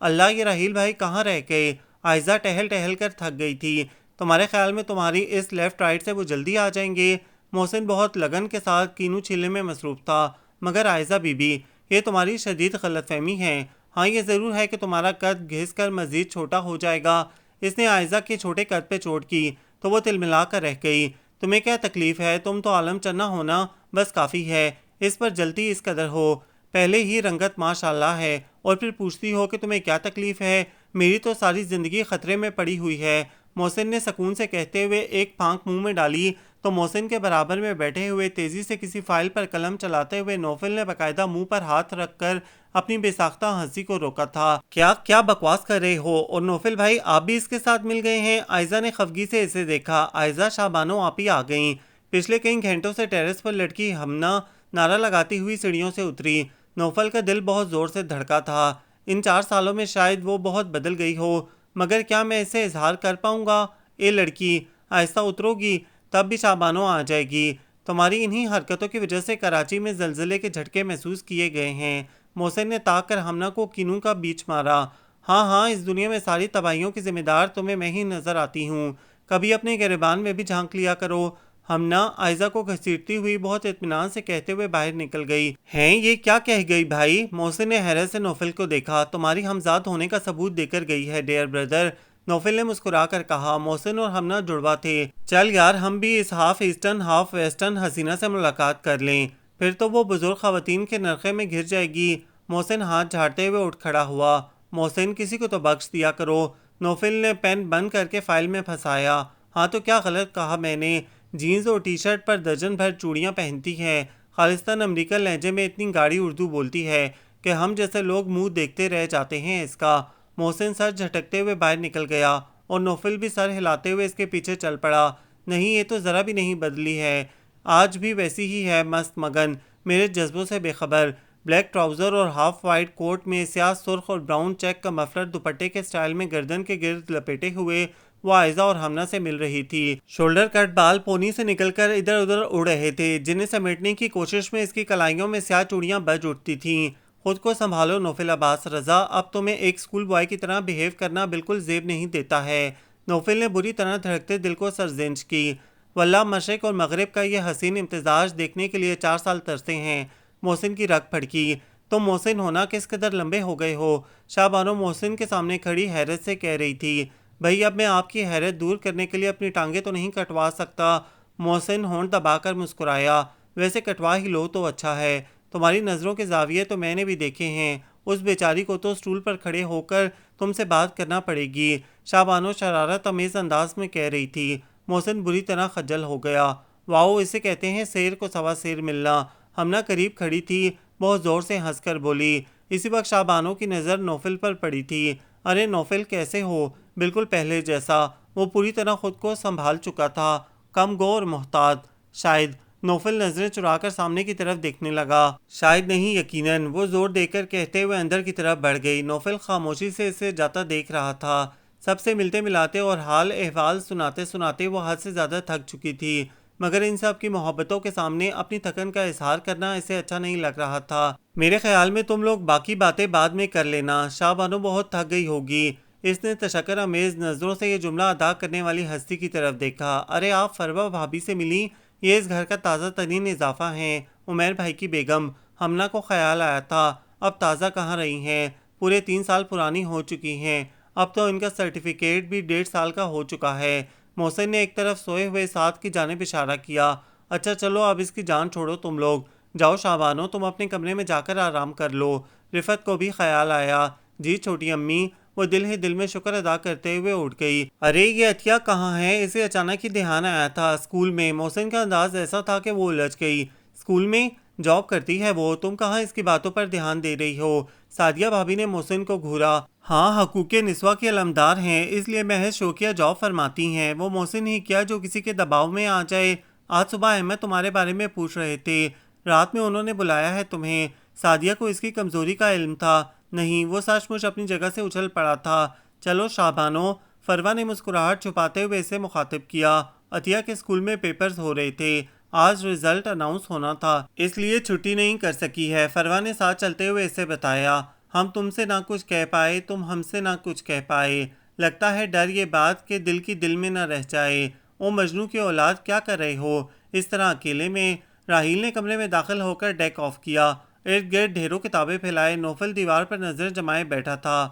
اللہ یہ راحیل بھائی کہاں رہ گئے؟ عائزہ ٹہل ٹہل کر تھک گئی تھی، تمہارے خیال میں تمہاری اس لیفٹ رائٹ سے وہ جلدی آ جائیں گے؟ محسن بہت لگن کے ساتھ کینو چھیلنے میں مصروف تھا۔ مگر عائزہ بی بی، یہ تمہاری شدید غلط فہمی ہے۔ ہاں یہ ضرور ہے کہ تمہارا قد گھس کر مزید چھوٹا ہو جائے گا۔ اس نے عائزہ کے چھوٹے قد پہ چوٹ کی تو وہ تلملا کر رہ گئی۔ تمہیں کیا تکلیف ہے؟ تم تو عالم چنا ہونا بس کافی ہے، اس پر جلتی اس قدر ہو، پہلے ہی رنگت ماشاء اللہ ہے اور پھر پوچھتی ہو کہ تمہیں کیا تکلیف ہے؟ میری تو ساری زندگی خطرے میں پڑی ہوئی ہے۔ محسن نے سکون سے کہتے ہوئے ایک پھانک منہ میں ڈالی تو محسن کے برابر میں بیٹھے ہوئے تیزی سے کسی فائل پر قلم چلاتے ہوئے نوفل نے باقاعدہ منہ پر ہاتھ رکھ کر اپنی بے ساختہ ہنسی کو روکا تھا۔ کیا بکواس کر رہے ہو؟ اور نوفل بھائی آپ بھی اس کے ساتھ مل گئے ہیں؟ عائزہ نے خفگی سے اسے دیکھا۔ عائزہ شاہ بانو آپ ہی آ گئیں۔ پچھلے کئی گھنٹوں سے ٹیرس پر لڑکی ہمنا نعرہ لگاتی ہوئی سیڑھیوں سے اتری۔ نوفل کا دل بہت زور سے دھڑکا تھا۔ ان 4 سالوں میں شاید وہ بہت بدل گئی ہو، مگر کیا میں اسے اظہار کر پاؤں گا؟ اے لڑکی، آہستہ اترو گی تب بھی شاہ بانو آ جائے گی۔ تمہاری انہی حرکتوں کی وجہ سے کراچی میں زلزلے کے جھٹکے محسوس کیے گئے ہیں۔ محسن نے تاک کر ہمنا کو کینو کا بیچ مارا۔ ہاں اس دنیا میں ساری تباہیوں کی ذمہ دار تمہیں میں ہی نظر آتی ہوں، کبھی اپنے گریبان میں بھی جھانک لیا کرو۔ ہمنا عائزہ کو گھسیٹتی ہوئی بہت اطمینان سے کہتے ہوئے باہر نکل گئی۔ ہیں یہ کیا کہہ گئی بھائی؟ محسن نے حیرت سے نوفل کو دیکھا۔ تمہاری ہمزاد ہونے کا ثبوت دے کر گئی ہے ڈیئر بردر، نوفل نے مسکرا کر کہا۔ محسن اور ہمنا جڑوا تھے۔ چل یار ہم بھی اس ہاف ایسٹرن ہاف ویسٹرن حسینہ سے ملاقات کر لیں، پھر تو وہ بزرگ خواتین کے نرخے میں گر جائے گی۔ محسن ہاتھ جھاڑتے ہوئے اٹھ کھڑا ہوا۔ محسن کسی کو تو بخش دیا کرو۔ نوفل نے پین بند کر کے فائل میں پھنسایا۔ ہاں تو کیا غلط کہا میں نے؟ جینز اور ٹی شرٹ پر درجن بھر چوڑیاں پہنتی ہے، خالصتاً امریکن لہجے میں اتنی گاڑی اردو بولتی ہے کہ ہم جیسے لوگ منہ دیکھتے رہ جاتے ہیں اس کا۔ محسن سر جھٹکتے ہوئے باہر نکل گیا اور نوفل بھی سر ہلاتے ہوئے اس کے پیچھے چل پڑا۔ نہیں یہ تو ذرا بھی نہیں بدلی ہے، آج بھی ویسی ہی ہے، مست مگن، میرے جذبوں سے بے خبر۔ بلیک ٹراؤزر اور ہاف وائٹ کوٹ میں سیاہ سرخ اور براؤن چیک کا مفلر دوپٹے کے سٹائل میں گردن کے گرد لپیٹے ہوئے وہ عائزہ اور ہمنا سے مل رہی تھی۔ شولڈر کٹ بال پونی سے نکل کر ادھر ادھر اڑ رہے تھے، جنہیں سمیٹنے کی کوشش میں اس کی کلائیوں میں سیاہ چوڑیاں بج اٹھتی تھیں۔ خود کو سنبھالو نوفل عباس رضا، اب تمہیں ایک اسکول بوائے کی طرح بیہیو کرنا بالکل زیب نہیں دیتا ہے۔ نوفل نے بری طرح دھڑکتے دل کو سرزنش کی۔ واللہ مشرق اور مغرب کا یہ حسین امتزاج دیکھنے کے لیے 4 سال ترسے ہیں۔ محسن کی رگ پھڑکی۔ تم محسن ہونا کس قدر لمبے ہو گئے ہو؟ شاہ بانو محسن کے سامنے کھڑی حیرت سے کہہ رہی تھی۔ بھئی اب میں آپ کی حیرت دور کرنے کے لیے اپنی ٹانگیں تو نہیں کٹوا سکتا۔ محسن ہونٹ دبا کر مسکرایا۔ ویسے کٹوا ہی لو تو اچھا ہے، تمہاری نظروں کے زاویے تو میں نے بھی دیکھے ہیں، اس بیچاری کو تو سٹول پر کھڑے ہو کر تم سے بات کرنا پڑے گی، شاہ بانو شرارت آمیز انداز میں کہہ رہی تھی۔ محسن بری طرح خجل ہو گیا۔ واؤ، اسے کہتے ہیں شیر کو سوا شیر ملنا۔ ہمنا قریب کھڑی تھی، بہت زور سے ہنس کر بولی۔ اسی وقت شاہ بانو کی نظر نوفل پر پڑی تھی۔ ارے نوفل کیسے ہو؟ بالکل پہلے جیسا۔ وہ پوری طرح خود کو سنبھال چکا تھا، کم گو اور محتاط۔ شاید۔ نوفل نظریں چرا کر سامنے کی طرف دیکھنے لگا۔ شاید نہیں، یقیناً، وہ زور دے کر کہتے ہوئے اندر کی طرف بڑھ گئی۔ نوفل خاموشی سے اسے جاتا دیکھ رہا تھا۔ سب سے ملتے ملاتے اور حال احوال سناتے سناتے وہ حد سے زیادہ تھک چکی تھی، مگر ان سب کی محبتوں کے سامنے اپنی تھکن کا اظہار کرنا اسے اچھا نہیں لگ رہا تھا۔ میرے خیال میں تم لوگ باقی باتیں بعد میں کر لینا، شاہ بانو بہت تھک گئی ہوگی۔ اس نے تشکر آمیز نظروں سے یہ جملہ ادا کرنے والی ہستی کی طرف دیکھا۔ ارے آپ فروا بھابھی سے ملی؟ یہ اس گھر کا تازہ ترین اضافہ ہیں، عمیر بھائی کی بیگم۔ ہمنا کو خیال آیا تھا اب تازہ کہاں رہی ہیں، پورے 3 سال پرانی ہو چکی ہیں، اب تو ان کا سرٹیفکیٹ بھی 1.5 سال کا ہو چکا ہے۔ محسن نے ایک طرف سوئے ہوئے ساتھ کی جانب اشارہ کیا۔ اچھا چلو اب اس کی جان چھوڑو تم لوگ، جاؤ شاہ بانو تم اپنے کمرے میں جا کر آرام کر لو۔ رفت کو بھی خیال آیا۔ جی چھوٹی امی، وہ دل ہی دل میں شکر ادا کرتے ہوئے اٹھ گئی۔ ارے یہ عطیہ کہاں ہے؟ اسے اچانک ہی دھیان آیا تھا۔ اسکول میں۔ محسن کا انداز ایسا تھا کہ وہ الجھ گئی۔ اسکول میں؟ جاب کرتی ہے وہ، تم کہاں اس کی باتوں پر دھیان دے رہی ہو؟ سعدیہ بھابھی نے محسن کو گھورا۔ ہاں حقوق نسواں کی علمدار ہیں، اس لیے محض شوقیہ جاب فرماتی ہیں۔ وہ محسن ہی کیا جو کسی کے دباؤ میں آ جائے؟ آج صبح احمد تمہارے بارے میں پوچھ رہے تھے، رات میں انہوں نے بلایا ہے تمہیں۔ سعدیہ کو اس کی کمزوری کا علم تھا؟ نہیں، وہ سچ مچ اپنی جگہ سے اچھل پڑا تھا۔ چلو شاہ بانو، فروا نے مسکراہٹ چھپاتے ہوئے اسے مخاطب کیا۔ عطیہ کے اسکول میں پیپرز ہو رہے تھے، آج رزلٹ اناؤنس ہونا تھا، اس لیے چھٹی نہیں کر سکی ہے، فروا نے ساتھ چلتے ہوئے اسے بتایا۔ ہم تم سے نہ کچھ کہہ پائے، تم ہم سے نہ کچھ کہہ پائے، لگتا ہے ڈر یہ بات کہ دل کی دل میں نہ رہ جائے۔ او مجنوں کی اولاد، کیا کر رہے ہو اس طرح اکیلے میں؟ راحیل نے کمرے میں داخل ہو کر ڈیک آف کیا۔ ارد گرد ڈھیروں کتابیں پھیلائے نوفل دیوار پر نظر جمائے بیٹھا تھا۔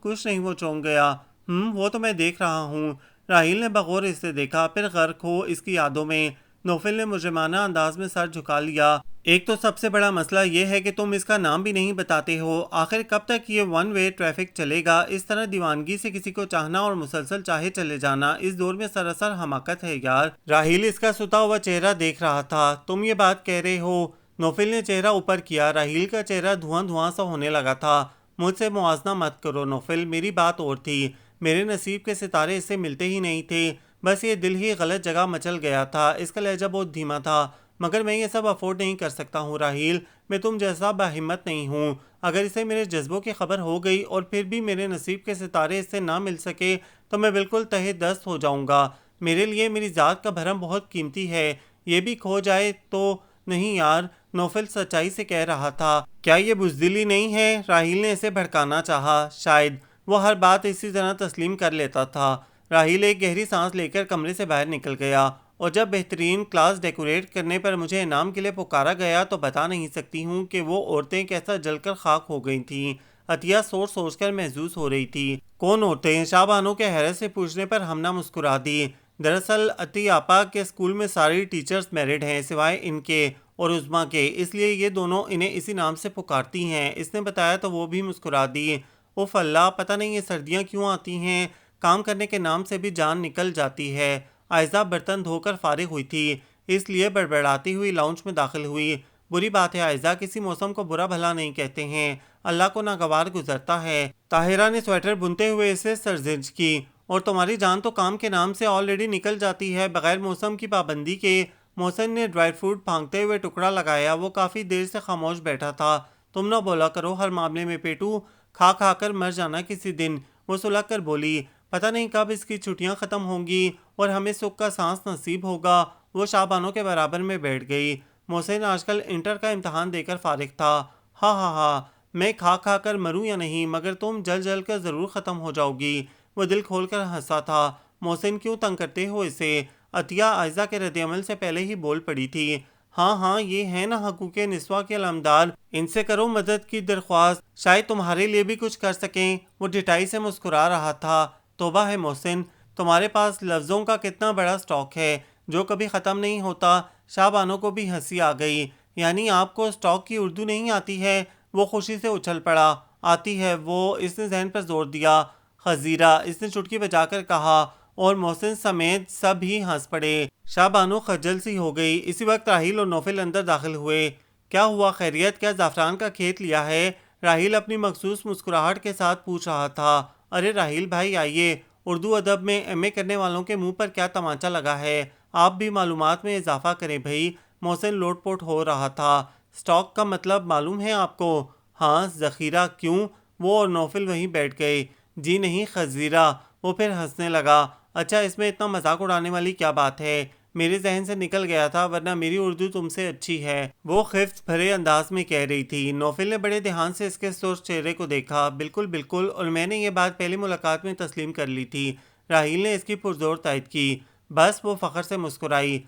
کچھ نہیں، وہ چونک گیا۔ وہ تو میں دیکھ رہا ہوں۔ راحیل نے بغور اس سے دیکھا، پھر غرق ہو اس کی یادوں میں نوفل نے مجرمانہ انداز میں سر جھکا لیا۔ ایک تو سب سے بڑا مسئلہ یہ ہے کہ تم اس کا نام بھی نہیں بتاتے ہو۔ آخر کب تک یہ ون وے ٹریفک چلے گا؟ اس طرح دیوانگی سے کسی کو چاہنا اور مسلسل چاہے چلے جانا اس دور میں سراسر حماقت ہے یار۔ راحیل اس کا ستا ہوا چہرہ دیکھ رہا تھا۔ تم یہ بات کہہ رہے ہو؟ نوفل نے چہرہ اوپر کیا۔ راحیل کا چہرہ دھواں دھواں سا ہونے لگا تھا۔ مجھ سے موازنہ مت کرو نوفل، میری بات اور تھی۔ میرے نصیب کے ستارے اس سے ملتے ہی نہیں تھے، بس یہ دل ہی غلط جگہ مچل گیا تھا۔ اس کا لہجہ بہت دھیما تھا۔ مگر میں یہ سب افورڈ نہیں کر سکتا ہوں راحیل، میں تم جیسا باہمت نہیں ہوں۔ اگر اسے میرے جذبوں کی خبر ہو گئی اور پھر بھی میرے نصیب کے ستارے اس سے نہ مل سکے تو میں بالکل تہہ دست ہو جاؤں گا۔ میرے لیے میری ذات کا بھرم بہت قیمتی ہے، یہ بھی کھو جائے تو نہیں یار، نوفل سچائی سے کہہ رہا تھا۔ کیا یہ بزدلی نہیں ہے؟ راحیل نے اسے بھڑکانا چاہا، شاید وہ ہر بات اسی طرح تسلیم کر لیتا تھا۔ راحیل ایک گہری سانس لے کر کمرے سے باہر نکل گیا، اور جب بہترین کلاس ڈیکوریٹ کرنے پر مجھے انعام کے لیے پکارا گیا تو بتا نہیں سکتی ہوں کہ وہ عورتیں کیسا جل کر خاک ہو گئی تھیں۔ عطیہ سوچ سوچ کر محظوظ ہو رہی تھی۔ کون عورتیں؟ شاہ بانو کے حیرت سے پوچھنے پر ہمنا مسکرا دی۔ دراصل عطی آپا کے اسکول میں ساری ٹیچرز میرڈ ہیں سوائے ان کے اور عظما کے، اس لیے یہ دونوں انہیں اسی نام سے پکارتی ہیں، اس نے بتایا تو وہ بھی مسکرا دی۔ اوف اللہ، پتہ نہیں یہ سردیاں کیوں آتی ہیں، کام کرنے کے نام سے بھی جان نکل جاتی ہے۔ عائزہ برتن دھو کر فارغ ہوئی تھی، اس لیے بڑبڑاتی ہوئی لاؤنج میں داخل ہوئی۔ بری بات ہے عائزہ، کسی موسم کو برا بھلا نہیں کہتے ہیں، اللہ کو ناگوار گزرتا ہے۔ طاہرہ نے سویٹر بنتے ہوئے اسے سرزنش کی۔ اور تمہاری جان تو کام کے نام سے آلریڈی نکل جاتی ہے بغیر موسم کی پابندی کے۔ محسن نے ڈرائی فروٹ پھانکتے ہوئے ٹکڑا لگایا۔ وہ کافی دیر سے خاموش بیٹھا تھا۔ تم نہ بولا کرو ہر معاملے میں پیٹو، کھا کھا کر مر جانا کسی دن۔ وہ سلگ کر بولی، پتہ نہیں کب اس کی چھٹیاں ختم ہوں گی اور ہمیں سکھ کا سانس نصیب ہوگا۔ وہ شاہ بانو کے برابر میں بیٹھ گئی۔ محسن آج کل انٹر کا امتحان دے کر فارغ تھا۔ ہاں ہاں ہاں، میں کھا کھا کر مروں یا نہیں، مگر تم جل جل کر ضرور ختم ہو جاؤ گی۔ وہ دل کھول کر ہنسا تھا۔ محسن کیوں تنگ کرتے ہو اسے؟ عطیہ عائزہ کے رد عمل سے پہلے ہی بول پڑی تھی۔ ہاں ہاں، یہ ہے نا حقوق نسواں کے علمدار، ان سے کرو مدد کی درخواست، شاید تمہارے لیے بھی کچھ کر سکیں۔ وہ ڈٹائی سے مسکرا رہا تھا۔ توبہ ہے محسن، تمہارے پاس لفظوں کا کتنا بڑا سٹاک ہے جو کبھی ختم نہیں ہوتا۔ شاہ بانو کو بھی ہنسی آ گئی۔ یعنی آپ کو سٹاک کی اردو نہیں آتی ہے؟ وہ خوشی سے اچھل پڑا۔ آتی ہے وہ، اس نے ذہن پر زور دیا۔ خزیرہ، اس نے چٹکی بجا کر کہا، اور محسن سمیت سب ہی ہنس پڑے۔ شاہ بانو خجل سی ہو گئی۔ اسی وقت راحیل اور نوفل اندر داخل ہوئے۔ کیا ہوا خیریت؟ کیا زعفران کا کھیت لیا ہے؟ راحیل اپنی مخصوص مسکراہٹ کے ساتھ پوچھ رہا تھا۔ ارے راحیل بھائی آئیے، اردو ادب میں ایم اے کرنے والوں کے منہ پر کیا تمانچہ لگا ہے، آپ بھی معلومات میں اضافہ کریں بھائی۔ محسن لوٹ پوٹ ہو رہا تھا۔ سٹاک کا مطلب معلوم ہے آپ کو؟ ہاں، ذخیرہ۔ کیوں؟ وہ اور نوفل وہیں بیٹھ گئے۔ جی نہیں، خزیرہ۔ وہ پھر ہنسنے لگا۔ اچھا، اس میں اتنا مذاق اڑانے والی کیا بات ہے؟ میرے ذہن سے نکل گیا تھا، ورنہ میری اردو تم سے اچھی ہے، وہ خفت بھرے انداز میں کہہ رہی تھی۔ نوفل نے بڑے دھیان سے اس کے سرخ چہرے کو دیکھا۔ بالکل بالکل، اور میں نے یہ بات پہلی ملاقات میں تسلیم کر لی تھی۔ راحیل نے اس کی پرزور تائید کی۔ بس، وہ فخر سے مسکرائی۔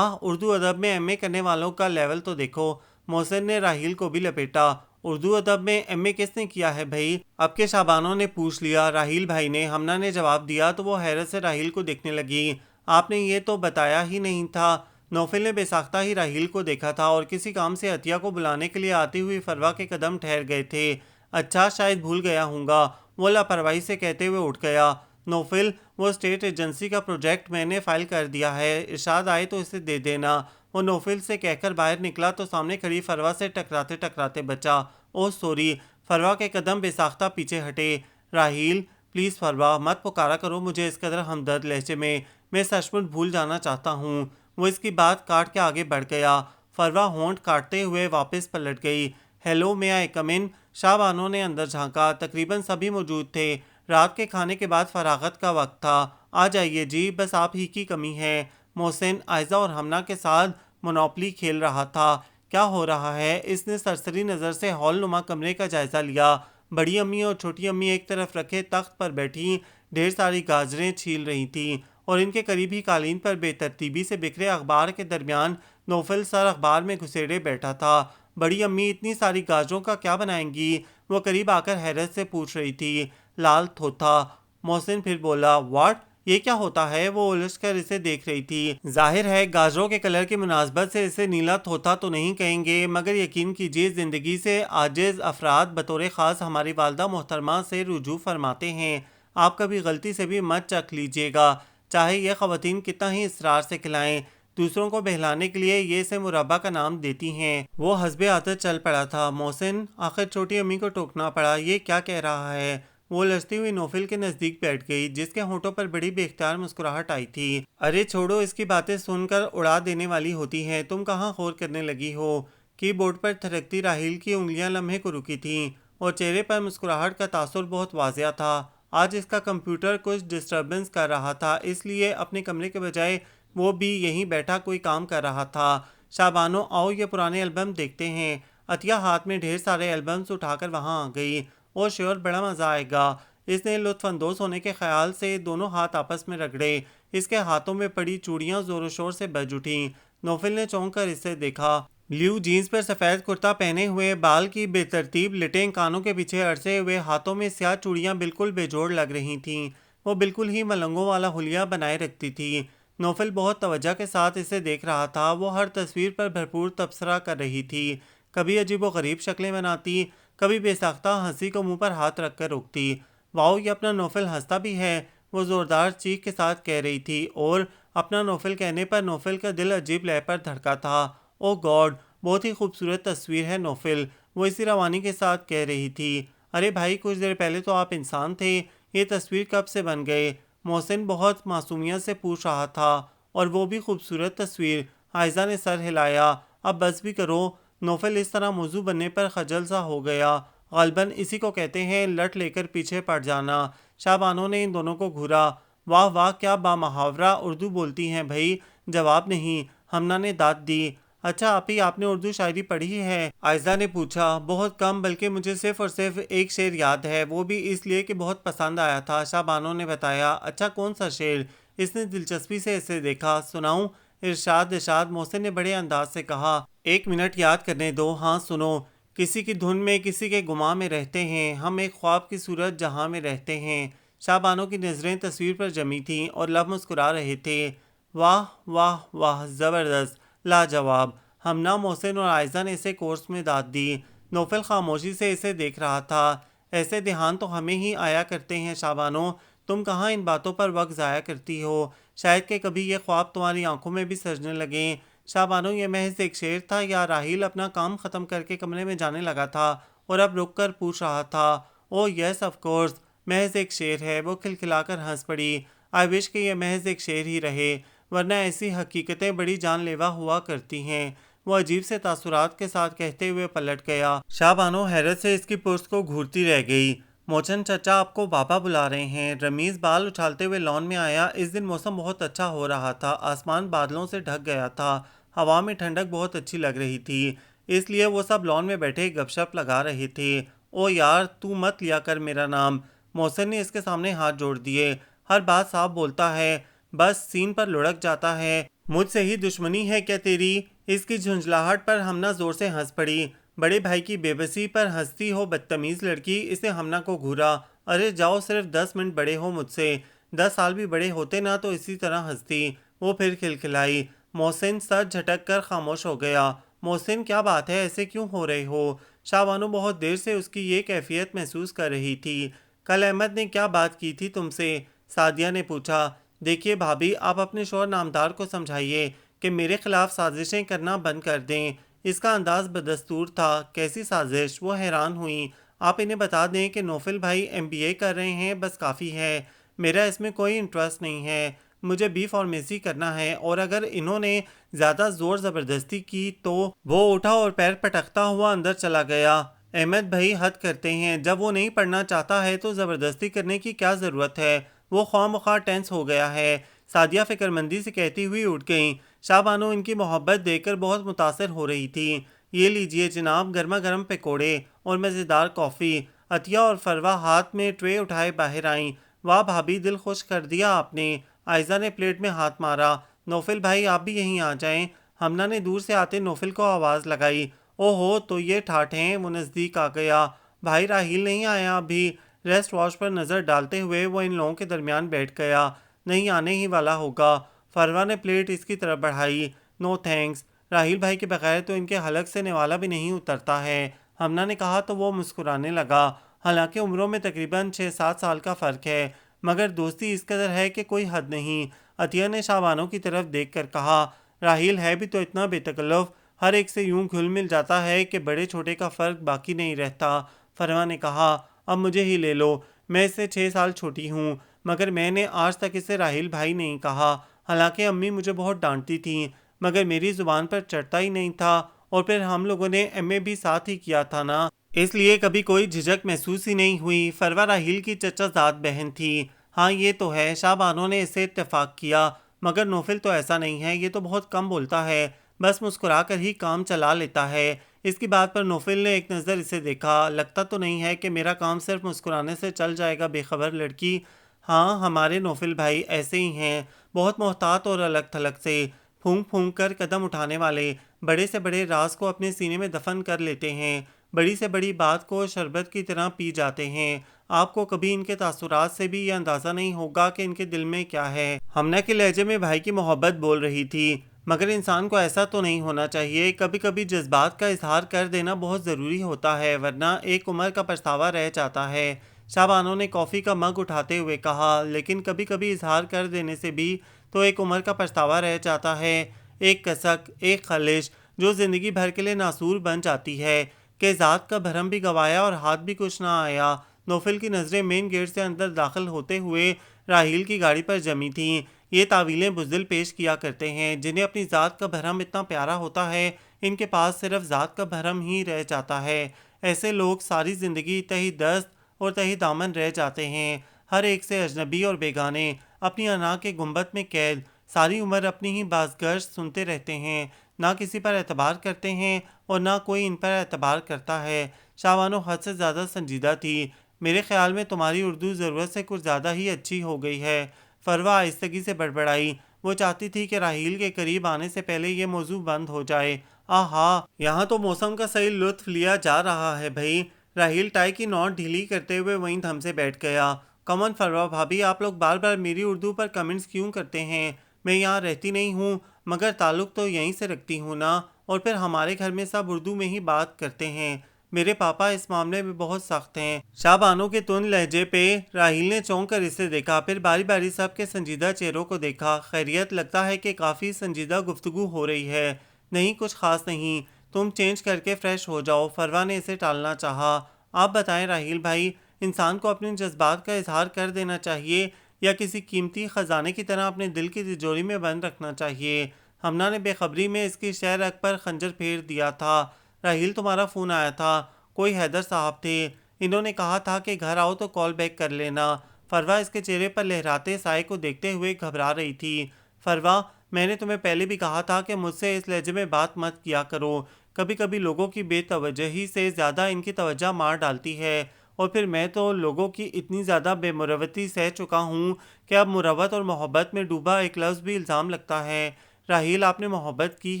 اردو ادب میں ایم اے کرنے والوں کا لیول تو دیکھو۔ محسن نے راحیل کو بھی لپیٹا۔ اردو ادب میں ایم اے کس نے کیا ہے بھائی؟ اب کے شاہ بانو نے پوچھ لیا۔ راحیل بھائی نے، ہمنا نے جواب دیا تو وہ حیرت سے راحیل کو دیکھنے لگی۔ آپ نے یہ تو بتایا ہی نہیں تھا۔ نوفل نے بے ساختہ ہی راحیل کو دیکھا تھا اور کسی کام سے عطیہ کو بلانے کے لیے آتی ہوئی فروا کے قدم ٹھہر گئے تھے۔ اچھا، شاید بھول گیا ہوں گا، وہ لاپرواہی سے کہتے ہوئے اٹھ گیا۔ نوفل، وہ اسٹیٹ ایجنسی کا پروجیکٹ میں نے فائل کر دیا ہے، ارشاد آئے تو اسے دے دینا۔ وہ نوفل سے کہہ کر باہر نکلا تو سامنے کھڑی فروا سے ٹکراتے ٹکراتے بچا۔ اوہ سوری۔ فروا کے قدم بے ساختہ پیچھے ہٹے۔ راحیل، پلیز فروا، مت پکارا کرو مجھے اس قدر ہمدرد لہجے میں سچ مچ بھول جانا چاہتا ہوں۔ وہ اس کی بات کاٹ کے آگے بڑھ گیا۔ فروا ہونٹ کاٹتے ہوئے واپس پلٹ گئی۔ ہیلو، میں آئی کم ان؟ شاہ بانو نے اندر جھانکا۔ تقریباً سبھی موجود تھے۔ رات کے کھانے کے بعد فراغت کا وقت تھا۔ آ جائیے جی، بس آپ ہی کی کمی ہے۔ محسن عائزہ اور ہمنا کے ساتھ مونوپلی کھیل رہا تھا۔ کیا ہو رہا ہے؟ اس نے سرسری نظر سے ہال نما کمرے کا جائزہ لیا۔ بڑی امی اور چھوٹی امی ایک طرف رکھے تخت پر بیٹھی ڈھیر ساری گاجریں چھیل رہی تھیں اور ان کے قریبی قالین پر بے ترتیبی سے بکھرے اخبار کے درمیان نوفل سر اخبار میں گھسیڑے بیٹھا تھا۔ بڑی امی اتنی ساری گاجروں کا کیا بنائیں گی؟ وہ قریب آ کر حیرت سے پوچھ رہی تھی۔ لال تھوتھا۔ محسن پھر بولا، واٹ؟ یہ کیا ہوتا ہے؟ وہ الجھ کر اسے دیکھ رہی تھی۔ ظاہر ہے گاجروں کے کلر کی مناسبت سے اسے نیلا تھوتھا تو نہیں کہیں گے، مگر یقین کیجیے زندگی سے عاجز افراد بطور خاص ہماری والدہ محترمہ سے رجوع فرماتے ہیں، آپ کبھی غلطی سے بھی مت چکھ لیجیے گا، چاہے یہ خواتین کتنا ہی اصرار سے کھلائیں، دوسروں کو بہلانے کے لیے یہ اسے مربع کا نام دیتی ہیں۔ وہ حسب عادت چل پڑا تھا۔ محسن آخر چھوٹی امی کو ٹوکنا پڑا، یہ کیا کہہ رہا ہے؟ وہ لجتی ہوئی نوفل کے نزدیک بیٹھ گئی جس کے ہونٹوں پر بڑی بے اختیار مسکراہٹ آئی تھی۔ ارے چھوڑو، اس کی باتیں سن کر اڑا دینے والی ہوتی ہیں، تم کہاں غور کرنے لگی ہو؟ کی بورڈ پر تھرکتی راحیل کی انگلیاں لمحے کو رکی تھیں اور چہرے پر مسکراہٹ کا تاثر بہت واضح تھا۔ آج اس کا کمپیوٹر کچھ ڈسٹربنس کر رہا تھا، اس لیے اپنے کمرے کے بجائے وہ بھی یہیں بیٹھا کوئی کام کر رہا تھا۔ شابانو، آؤ یہ پرانے البم دیکھتے ہیں۔ عطیہ ہاتھ میں ڈھیر سارے البمز اٹھا کر وہاں آ گئی۔ اور شیور بڑا مزہ آئے گا۔ اس نے لطف اندوز ہونے کے خیال سے دونوں ہاتھ آپس میں رگڑے۔ اس کے ہاتھوں میں پڑی چوڑیاں زور و شور سے بج اٹھیں۔ نوفل نے چونک کر اسے دیکھا۔ بلیو جینز پر سفید کرتا پہنے ہوئے، بال کی بے ترتیب لٹیں کانوں کے پیچھے اڑسے ہوئے، ہاتھوں میں سیاہ چوڑیاں بالکل بے جوڑ لگ رہی تھیں۔ وہ بالکل ہی ملنگوں والا حلیہ بنائے رکھتی تھی۔ نوفل بہت توجہ کے ساتھ اسے دیکھ رہا تھا۔ وہ ہر تصویر پر بھرپور تبصرہ کر رہی تھی، کبھی عجیب و غریب شکلیں بناتی، کبھی بے ساختہ ہنسی کو منہ پر ہاتھ رکھ کر روکتی۔ واؤ، یہ اپنا نوفل ہنستا بھی ہے، وہ زوردار چیخ کے ساتھ کہہ رہی تھی، اور اپنا نوفل کہنے پر نوفل کا دل عجیب لے پر دھڑکا تھا۔ او گاڈ، بہت ہی خوبصورت تصویر ہے نوفل، وہ اسی روانی کے ساتھ کہہ رہی تھی۔ ارے بھائی، کچھ دیر پہلے تو آپ انسان تھے، یہ تصویر کب سے بن گئے؟ محسن بہت معصومیت سے پوچھ رہا تھا۔ اور وہ بھی خوبصورت تصویر؟ عائزہ نے سر ہلایا۔ اب بس بھی کرو۔ نوفل اس طرح موضوع بننے پر خجل سا ہو گیا۔ غالباً اسی کو کہتے ہیں لٹ لے کر پیچھے پڑ جانا۔ شابانو نے ان دونوں کو گھورا۔ واہ واہ، کیا بامحاورہ اردو بولتی ہیں بھائی۔ جواب نہیں۔ ہمنا نے داد دی۔ اچھا آپی، آپ نے اردو شاعری پڑھی ہے؟ عائزہ نے پوچھا۔ بہت کم، بلکہ مجھے صرف اور صرف ایک شعر یاد ہے، وہ بھی اس لیے کہ بہت پسند آیا تھا، شابانو نے بتایا۔ اچھا، کون سا شعر؟ اس نے دلچسپی سے اسے دیکھا۔ سناؤں؟ ارشاد محسن نے بڑے انداز سے کہا۔ ایک منٹ یاد کرنے دو۔ ہاں سنو۔ کسی کی دھن میں، کسی کے گماں میں رہتے ہیں، ہم ایک خواب کی صورت جہاں میں رہتے ہیں۔ شابانو کی نظریں تصویر پر جمی تھیں اور لب مسکرا رہے تھے۔ واہ واہ واہ، زبردست، لاجواب۔ ہمنا، محسن اور عائزہ نے اسے کورس میں داد دی۔ نوفل خاموشی سے اسے دیکھ رہا تھا۔ ایسے دھیان تو ہمیں ہی آیا کرتے ہیں شابانو، تم کہاں ان باتوں پر وقت ضائع کرتی ہو؟ شاید کہ کبھی یہ خواب تمہاری آنکھوں میں بھی سجنے لگیں۔ شابانو، یہ محض ایک شعر تھا یا راحیل اپنا کام ختم کر کے کمرے میں جانے لگا تھا اور اب رک کر پوچھ رہا تھا؟ او یس آف کورس، محض ایک شعر ہے۔ وہ کھلکھلا کر ہنس پڑی۔ آئی وش کہ یہ محض ایک شعر ہی رہے، ورنہ ایسی حقیقتیں بڑی جان لیوا ہوا کرتی ہیں۔ وہ عجیب سے تاثرات کے ساتھ کہتے ہوئے پلٹ گیا۔ شابانو حیرت سے اس کی پرس کو گھورتی رہ گئی۔ موچن چچا آپ کو بابا بلا رہے ہیں۔ رمیز بال اچھالتے ہوئے لان میں آیا۔ اس دن موسم بہت اچھا ہو رہا تھا، آسمان بادلوں سے ڈھک گیا تھا، ہوا میں ٹھنڈک بہت اچھی لگ رہی تھی، اس لیے وہ سب لان میں بیٹھے گپ شپ لگا رہے تھے۔ او یار، تو مت لیا کر میرا نام۔ محسن نے اس کے سامنے ہاتھ جوڑ دیے۔ ہر بات صاف بولتا ہے، بس سین پر لڑک جاتا ہے۔ مجھ سے ہی دشمنی ہے کیا تیری؟ اس کی جھنجھلاہٹ پر ہمنا زور سے ہنس پڑی۔ بڑے بھائی کی بے بسی پر ہنستی ہو بدتمیز لڑکی، اس نے ہمنا کو گھورا۔ ارے جاؤ، صرف 10 منٹ بڑے ہو مجھ سے، 10 سال بھی بڑے ہوتے نا تو اسی طرح ہنستی۔ وہ پھر کھلکھلائی۔ محسن سر جھٹک کر خاموش ہو گیا۔ محسن، کیا بات ہے، ایسے کیوں ہو رہے ہو؟ شابانو بہت دیر سے اس کی یہ کیفیت محسوس کر رہی تھی۔ کل احمد نے کیا بات کی تھی تم سے؟ سعدیہ نے پوچھا۔ دیکھیے بھابھی، آپ اپنے شوہر نامدار کو سمجھائیے کہ میرے خلاف سازشیں کرنا بند کر دیں۔ اس کا انداز بدستور تھا۔ کیسی سازش؟ وہ حیران ہوئیں۔ آپ انہیں بتا دیں کہ نوفل بھائی MBA کر رہے ہیں، بس کافی ہے، میرا اس میں کوئی انٹرسٹ نہیں ہے، مجھے B فارمیسی کرنا ہے، اور اگر انہوں نے زیادہ زور زبردستی کی تو… وہ اٹھا اور پیر پٹکتا ہوا اندر چلا گیا۔ احمد بھائی حد کرتے ہیں، جب وہ نہیں پڑھنا چاہتا ہے تو زبردستی کرنے کی کیا ضرورت ہے؟ وہ خواہ مخواہ ٹینس ہو گیا ہے۔ سعدیہ فکر مندی سے کہتی ہوئی اٹھ گئیں۔ شابانو ان کی محبت دیکھ کر بہت متاثر ہو رہی تھی۔ یہ لیجئے جناب، گرما گرم پکوڑے اور مزیدار کافی۔ عطیہ اور فروا ہاتھ میں ٹرے اٹھائے باہر آئیں۔ واہ بھابھی، دل خوش کر دیا آپ نے۔ عائزہ نے پلیٹ میں ہاتھ مارا۔ نوفل بھائی آپ بھی یہیں آ جائیں۔ ہمنا نے دور سے آتے نوفل کو آواز لگائی۔ او ہو، تو یہ ٹھاٹھ ہیں۔ وہ نزدیک آ گیا۔ بھائی راحیل نہیں آیا ابھی؟ ریسٹ واش پر نظر ڈالتے ہوئے وہ ان لوگوں کے درمیان بیٹھ گیا۔ نہیں، آنے ہی والا ہوگا۔ فروا نے پلیٹ اس کی طرف بڑھائی۔ نو تھینکس، راحیل بھائی کے بغیر تو ان کے حلق سے نوالا بھی نہیں اترتا ہے، ہمنا نے کہا تو وہ مسکرانے لگا۔ حالانکہ عمروں میں تقریباً 6-7 سال کا فرق ہے، مگر دوستی اس قدر ہے کہ کوئی حد نہیں۔ عطیہ نے شاہ بانو کی طرف دیکھ کر کہا، راحیل ہے بھی تو اتنا بے تکلف، ہر ایک سے یوں گھل مل جاتا ہے کہ بڑے چھوٹے کا فرق باقی نہیں رہتا۔ فروا نے کہا، اب مجھے ہی لے لو، میں اس سے 6 سال چھوٹی ہوں، مگر میں نے آج تک اسے راحیل بھائی نہیں کہا۔ حالانکہ امی مجھے بہت ڈانٹتی تھیں، مگر میری زبان پر چڑھتا ہی نہیں تھا، اور پھر ہم لوگوں نے ایم اے بھی ساتھ ہی کیا تھا نا، اس لیے کبھی کوئی جھجک محسوس ہی نہیں ہوئی۔ فروا راحیل کی چچا زاد بہن تھی۔ ہاں یہ تو ہے، شاہ بانو نے اس سے اتفاق کیا، مگر نوفل تو ایسا نہیں ہے، یہ تو بہت کم بولتا ہے، بس مسکرا کر ہی کام چلا لیتا ہے۔ اس کی بات پر نوفل نے ایک نظر اسے دیکھا۔ لگتا تو نہیں ہے کہ میرا کام صرف مسکرانے سے چل جائے گا بے خبر لڑکی۔ ہاں ہمارے نوفل بھائی ایسے ہی ہیں، بہت محتاط اور الگ تھلگ سے، پھونک پھونک کر قدم اٹھانے والے، بڑے سے بڑے راز کو اپنے سینے میں دفن کر لیتے ہیں، بڑی سے بڑی بات کو شربت کی طرح پی جاتے ہیں۔ آپ کو کبھی ان کے تاثرات سے بھی یہ اندازہ نہیں ہوگا کہ ان کے دل میں کیا ہے۔ ہمنا کے لہجے میں بھائی کی محبت بول رہی تھی، مگر انسان کو ایسا تو نہیں ہونا چاہیے، کبھی کبھی جذبات کا اظہار کر دینا بہت ضروری ہوتا ہے، ورنہ ایک عمر کا پچھتاوا رہ جاتا ہے۔ شاہ بانو نے کافی کا مگ اٹھاتے ہوئے کہا، لیکن کبھی کبھی اظہار کر دینے سے بھی تو ایک عمر کا پچھتاوا رہ جاتا ہے، ایک کسک، ایک خلش جو زندگی بھر کے لیے ناسور بن جاتی ہے، کہ ذات کا بھرم بھی گوایا اور ہاتھ بھی کچھ نہ آیا۔ نوفل کی نظریں مین گیٹ سے اندر داخل ہوتے ہوئے راحیل کی گاڑی پر جمی تھیں۔ یہ تعویلیں بزدل پیش کیا کرتے ہیں، جنہیں اپنی ذات کا بھرم اتنا پیارا ہوتا ہے، ان کے پاس صرف ذات کا بھرم ہی رہ جاتا ہے۔ ایسے لوگ ساری زندگی تہی دست اور تہی دامن رہ جاتے ہیں، ہر ایک سے اجنبی اور بیگانے، اپنی انا کے گنبد میں قید، ساری عمر اپنی ہی بازگشت سنتے رہتے ہیں، نہ کسی پر اعتبار کرتے ہیں اور نہ کوئی ان پر اعتبار کرتا ہے۔ شاہ بانو حد سے زیادہ سنجیدہ تھی۔ میرے خیال میں تمہاری اردو ضرورت سے کچھ زیادہ ہی اچھی ہو گئی ہے، فروا آہستگی سے بڑبڑائی۔ وہ چاہتی تھی کہ راحیل کے قریب آنے سے پہلے یہ موضوع بند ہو جائے۔ آہا، یہاں تو موسم کا صحیح لطف لیا جا رہا ہے بھائی۔ راحیل ٹائی کی نوٹ ڈھیلی کرتے ہوئے وہیں دھم سے بیٹھ گیا۔ کمن فروا بھابھی، آپ لوگ بار بار میری اردو پر کمنٹس کیوں کرتے ہیں؟ میں یہاں رہتی نہیں ہوں، مگر تعلق تو یہیں سے رکھتی ہوں نا، اور پھر ہمارے گھر میں سب اردو میں ہی بات کرتے ہیں۔ میرے پاپا اس معاملے میں بہت سخت ہیں۔ شاہ بانو کے تند لہجے پہ راحیل نے چونک کر اسے دیکھا، پھر باری باری سب کے سنجیدہ چہروں کو دیکھا۔ خیریت، لگتا ہے کہ کافی سنجیدہ گفتگو ہو رہی ہے۔ نہیں، کچھ خاص نہیں، تم چینج کر کے فریش ہو جاؤ۔ فروا نے اسے ٹالنا چاہا۔ آپ بتائیں راحیل بھائی، انسان کو اپنے جذبات کا اظہار کر دینا چاہیے یا کسی قیمتی خزانے کی طرح اپنے دل کی تجوری میں بند رکھنا چاہیے؟ ہمنا نے بے خبری میں اس کی شہ رگ پر خنجر پھیر دیا تھا۔ راحیل، تمہارا فون آیا تھا، کوئی حیدر صاحب تھے، انہوں نے کہا تھا کہ گھر آؤ تو کال بیک کر لینا۔ فروا اس کے چہرے پر لہراتے سائے کو دیکھتے ہوئے گھبرا رہی تھی۔ فروا، میں نے تمہیں پہلے بھی کہا تھا کہ مجھ سے اس لہجے میں بات مت کیا کرو، کبھی کبھی لوگوں کی بے توجہی سے زیادہ ان کی توجہ مار ڈالتی ہے، اور پھر میں تو لوگوں کی اتنی زیادہ بے مروتی سہ چکا ہوں کہ اب مروت اور محبت میں ڈوبا ایک لفظ بھی الزام لگتا ہے۔ راحیل، آپ نے محبت کی